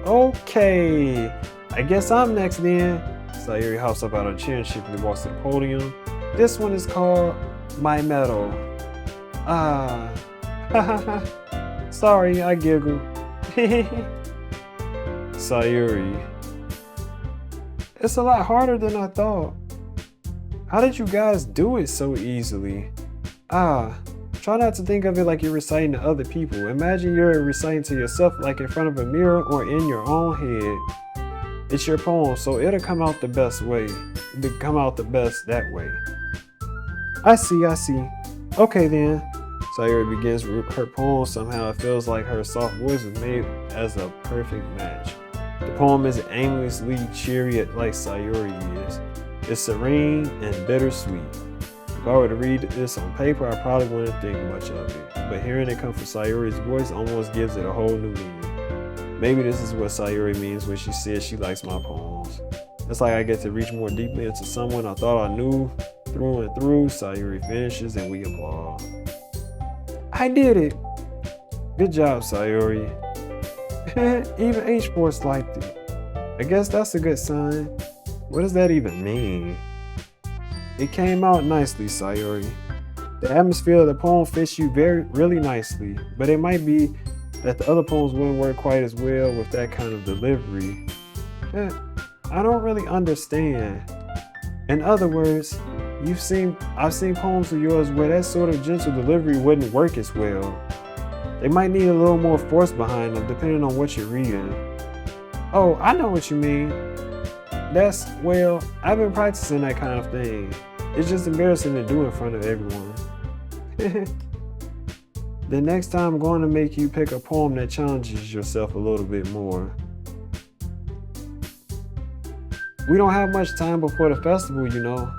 Speaker 1: Okay, I guess I'm next then. Sayori hops up out of her chair and shifty walks to the podium. This one is called My Medal. Sorry, I giggled. Sayori. It's a lot harder than I thought. How did you guys do it so easily? Try not to think of it like you're reciting to other people. Imagine you're reciting to yourself like in front of a mirror or in your own head. It's your poem, so it'll come out the best way. It'll come out the best that way. I see. Okay then. Sayori begins her poem. Somehow it feels like her soft voice is made as a perfect match. The poem isn't aimlessly cheery like Sayori is. It's serene and bittersweet. If I were to read this on paper, I probably wouldn't think much of it. But hearing it come from Sayori's voice almost gives it a whole new meaning. Maybe this is what Sayori means when she says she likes my poems. It's like I get to reach more deeply into someone I thought I knew through and through. Sayori finishes and we applaud. I did it. Good job, Sayori. Even H-Force liked it. I guess that's a good sign. What does that even mean? It came out nicely, Sayori. The atmosphere of the poem fits you really nicely, but it might be that the other poems wouldn't work quite as well with that kind of delivery. I don't really understand. In other words, I've seen poems of yours where that sort of gentle delivery wouldn't work as well. They might need a little more force behind them depending on what you're reading. Oh, I know what you mean. I've been practicing that kind of thing. It's just embarrassing to do in front of everyone. The next time I'm going to make you pick a poem that challenges yourself a little bit more. We don't have much time before the festival, you know.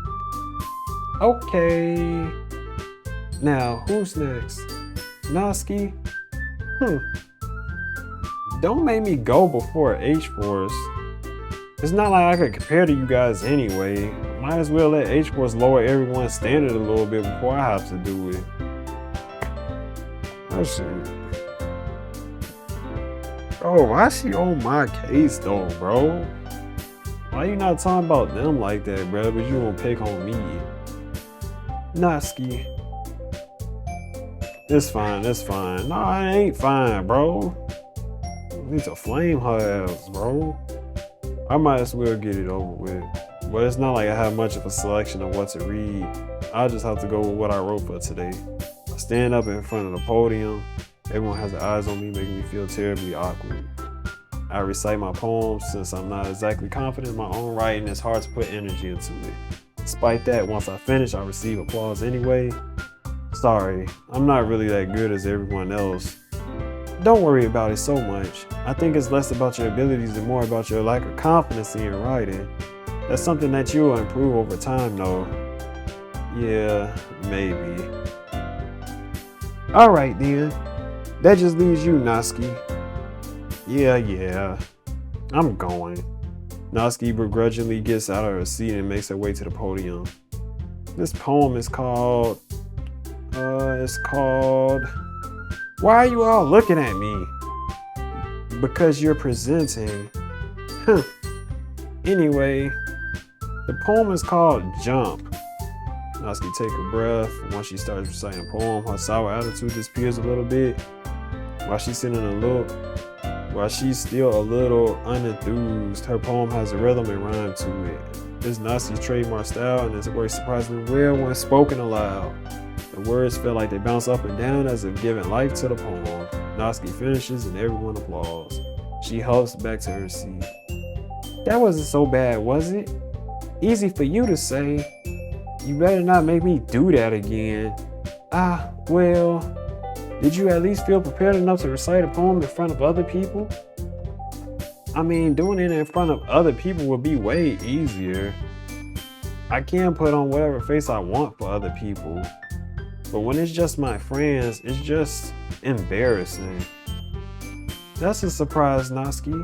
Speaker 1: Okay. Now, who's next? Noski? Don't make me go before H-Force. It's not like I could compare to you guys anyway. Might as well let H-Force lower everyone's standard a little bit before I have to do it. Let's see. Oh, why is she on my case though, bro? Why you not talking about them like that, bro? But you gonna pick on me? Noski. It's fine, it's fine. Nah, it ain't fine, bro. I need to flame her ass, bro. I might as well get it over with. But it's not like I have much of a selection of what to read. I'll just have to go with what I wrote for today. I stand up in front of the podium. Everyone has their eyes on me, making me feel terribly awkward. I recite my poems. Since I'm not exactly confident in my own writing, it's hard to put energy into it. Despite that, once I finish, I receive applause anyway. Sorry, I'm not really that good as everyone else. Don't worry about it so much. I think it's less about your abilities and more about your lack of confidence in your writing. That's something that you will improve over time though. Yeah, maybe. Alright then. That just leaves you, Noski. Yeah. I'm going. Noski begrudgingly gets out of her seat and makes her way to the podium. This poem is called... Why are you all looking at me? Because you're presenting. Anyway, the poem is called Jump. Noski take a breath. Once she starts reciting the poem, her sour attitude disappears a little bit. While she's still a little unenthused, her poem has a rhythm and rhyme to it. This Noski's trademark style, and it works surprisingly well when spoken aloud. The words feel like they bounce up and down as if giving life to the poem. Noski finishes and everyone applauds. She hops back to her seat. That wasn't so bad, was it? Easy for you to say. You better not make me do that again. Well, did you at least feel prepared enough to recite a poem in front of other people? I mean, doing it in front of other people would be way easier. I can put on whatever face I want for other people. But when it's just my friends, it's just embarrassing. That's a surprise, Noski.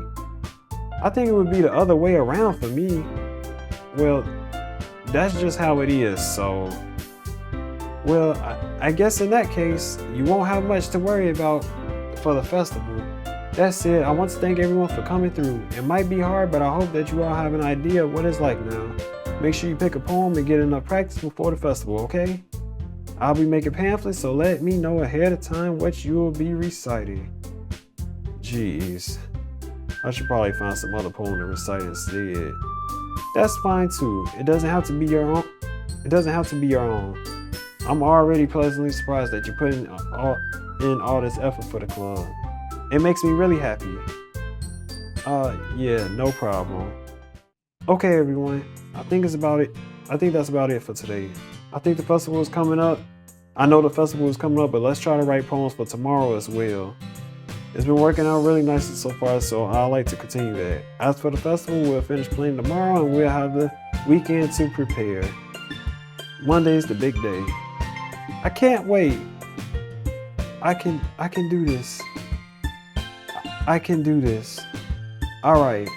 Speaker 1: I think it would be the other way around for me. Well, that's just how it is, so... Well, I guess in that case, you won't have much to worry about for the festival. That said, I want to thank everyone for coming through. It might be hard, but I hope that you all have an idea of what it's like now. Make sure you pick a poem and get enough practice before the festival, okay? I'll be making pamphlets, so let me know ahead of time what you will be reciting. Jeez. I should probably find some other poem to recite instead. That's fine too. It doesn't have to be your own. I'm already pleasantly surprised that you're putting in all this effort for the club. It makes me really happy. Yeah, no problem. Okay, everyone. I think that's about it for today. I think the festival is coming up. I know the festival is coming up, but let's try to write poems for tomorrow as well. It's been working out really nicely so far, so I'd like to continue that. As for the festival, we'll finish playing tomorrow and we'll have the weekend to prepare. Monday's the big day. I can't wait. I can do this. I can do this. All right.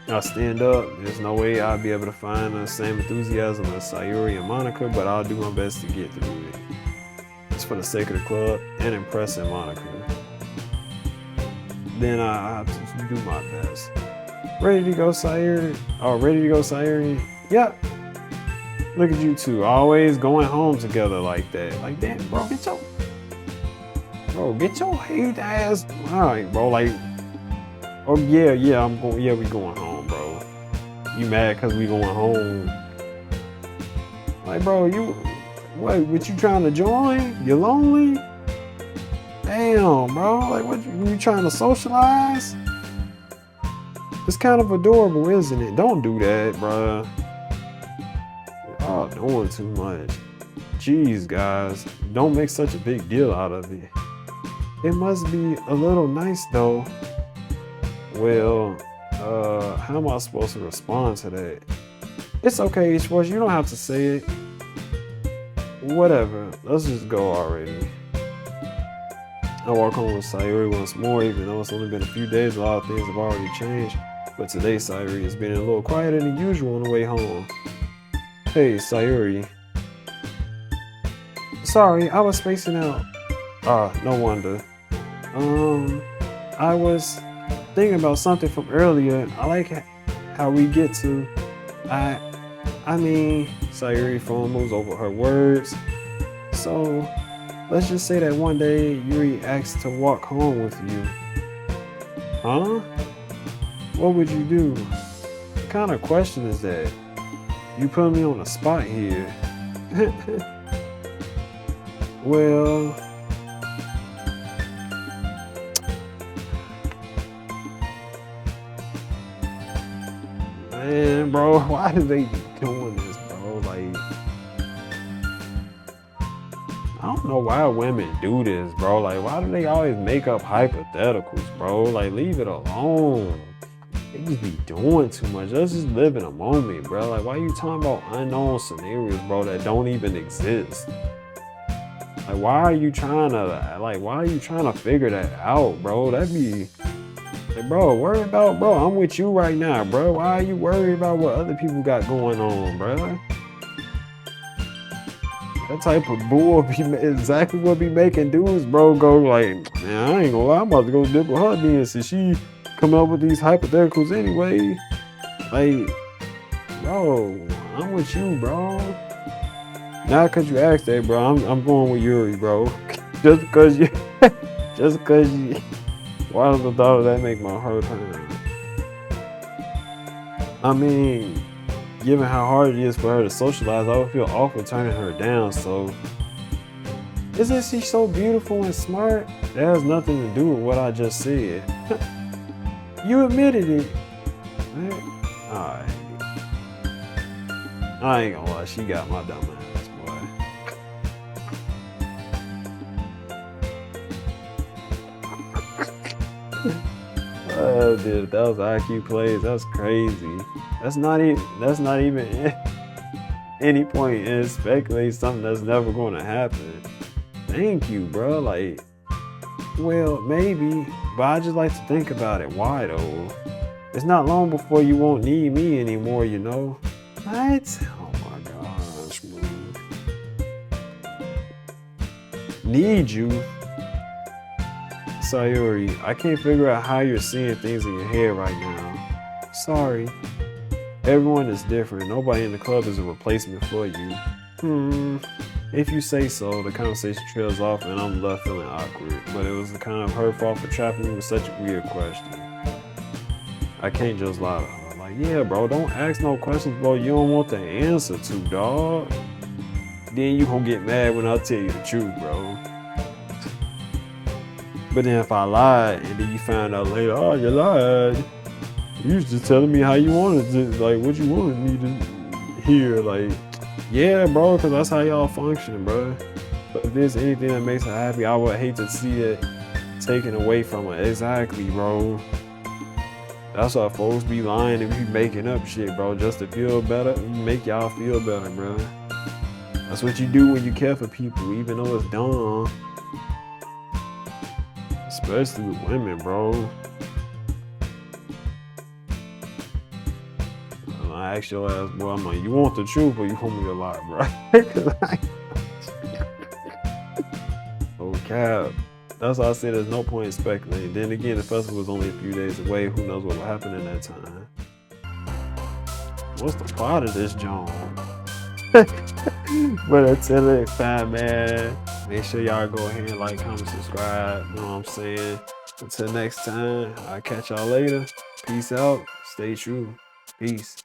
Speaker 1: I'll stand up. There's no way I'll be able to find the same enthusiasm as Sayuri and Monica, but I'll do my best to get through it. It's for the sake of the club and impressing Monica. Then I have to do my best. Ready to go, Sayuri? Oh, ready to go, Sayuri? Yep. Look at you two, always going home together like that. Like, damn, bro, get your hate ass. All right, bro, like, oh yeah, we going home, bro. You mad cause we going home? Like, bro, what you trying to join? You lonely? Damn, bro, like, what you trying to socialize? It's kind of adorable, isn't it? Don't do that, bro. Y'all doing too much. Jeez, guys, don't make such a big deal out of it. It must be a little nice though. Well, How am I supposed to respond to that? It's okay, Schwartz, you don't have to say it. Whatever, let's just go already. I walk home with Sayuri once more, even though it's only been a few days, a lot of things have already changed. But today, Sayuri has been a little quieter than usual on the way home. Hey, Sayuri. Sorry, I was spacing out. No wonder. I was thinking about something from earlier. I like how we get to. I mean, Sayuri fumbles over her words. So, let's just say that one day Yuri asked to walk home with you. Huh? What would you do? What kind of question is that? You put me on the spot here. Well, man, bro, why do they be doing this, bro? Like, I don't know why women do this, bro. Like, why do they always make up hypotheticals, bro? Like, leave it alone. They just be doing too much. Let's just live in a moment, bro. Like, why are you talking about unknown scenarios, bro, that don't even exist? Like, why are you trying to figure that out, bro? That'd be, like, bro, worry about, bro, I'm with you right now, bro. Why are you worried about what other people got going on, bro? That type of bull be exactly what be making dudes, bro, go like, man, I ain't gonna lie, I'm about to go dip with her then since she come up with these hypotheticals anyway. Like, bro, I'm with you, bro. Not cause you asked that, bro. I'm going with Yuri, bro. just cause you, why does the thought of that make my heart hurt? I mean, given how hard it is for her to socialize, I would feel awful turning her down. So, isn't she so beautiful and smart? That has nothing to do with what I just said. You admitted it. Alright. I ain't gonna lie, she got my dumb ass, boy. Oh, dude, that was IQ plays. That's crazy. That's not even any point in speculating something that's never going to happen. Thank you, bro. Like, well, maybe, but I just like to think about it. Why though? It's not long before you won't need me anymore, you know? What? Oh my gosh, man. Need you? Sayuri, I can't figure out how you're seeing things in your head right now. Sorry. Everyone is different. Nobody in the club is a replacement for you. If you say so. The conversation trails off and I'm left feeling awkward. But it was kind of her fault for trapping me with such a weird question. I can't just lie to her. Like, yeah, bro, don't ask no questions, bro, you don't want the answer to, dog. Then you gonna get mad when I tell you the truth, bro. But then if I lied and then you find out later, oh, you lied. You was just telling me how you wanted to, like, what you wanted me to hear. Like, yeah, bro, because that's how y'all function, bro. But if there's anything that makes her happy, I would hate to see it taken away from her. Exactly, bro. That's why folks be lying and be making up shit, bro, just to feel better. Make y'all feel better, bro. That's what you do when you care for people, even though it's dumb. Especially with women, bro. I ask your ass, boy, I'm like, you want the truth or you want me to lie, bro? Oh, cap. That's why I said there's no point in speculating. Then again, the festival was only a few days away. Who knows what will happen in that time? What's the plot of this joint? But until next time, man, make sure y'all go ahead and like, comment, subscribe. You know what I'm saying? Until next time, I'll catch y'all later. Peace out. Stay true. Peace.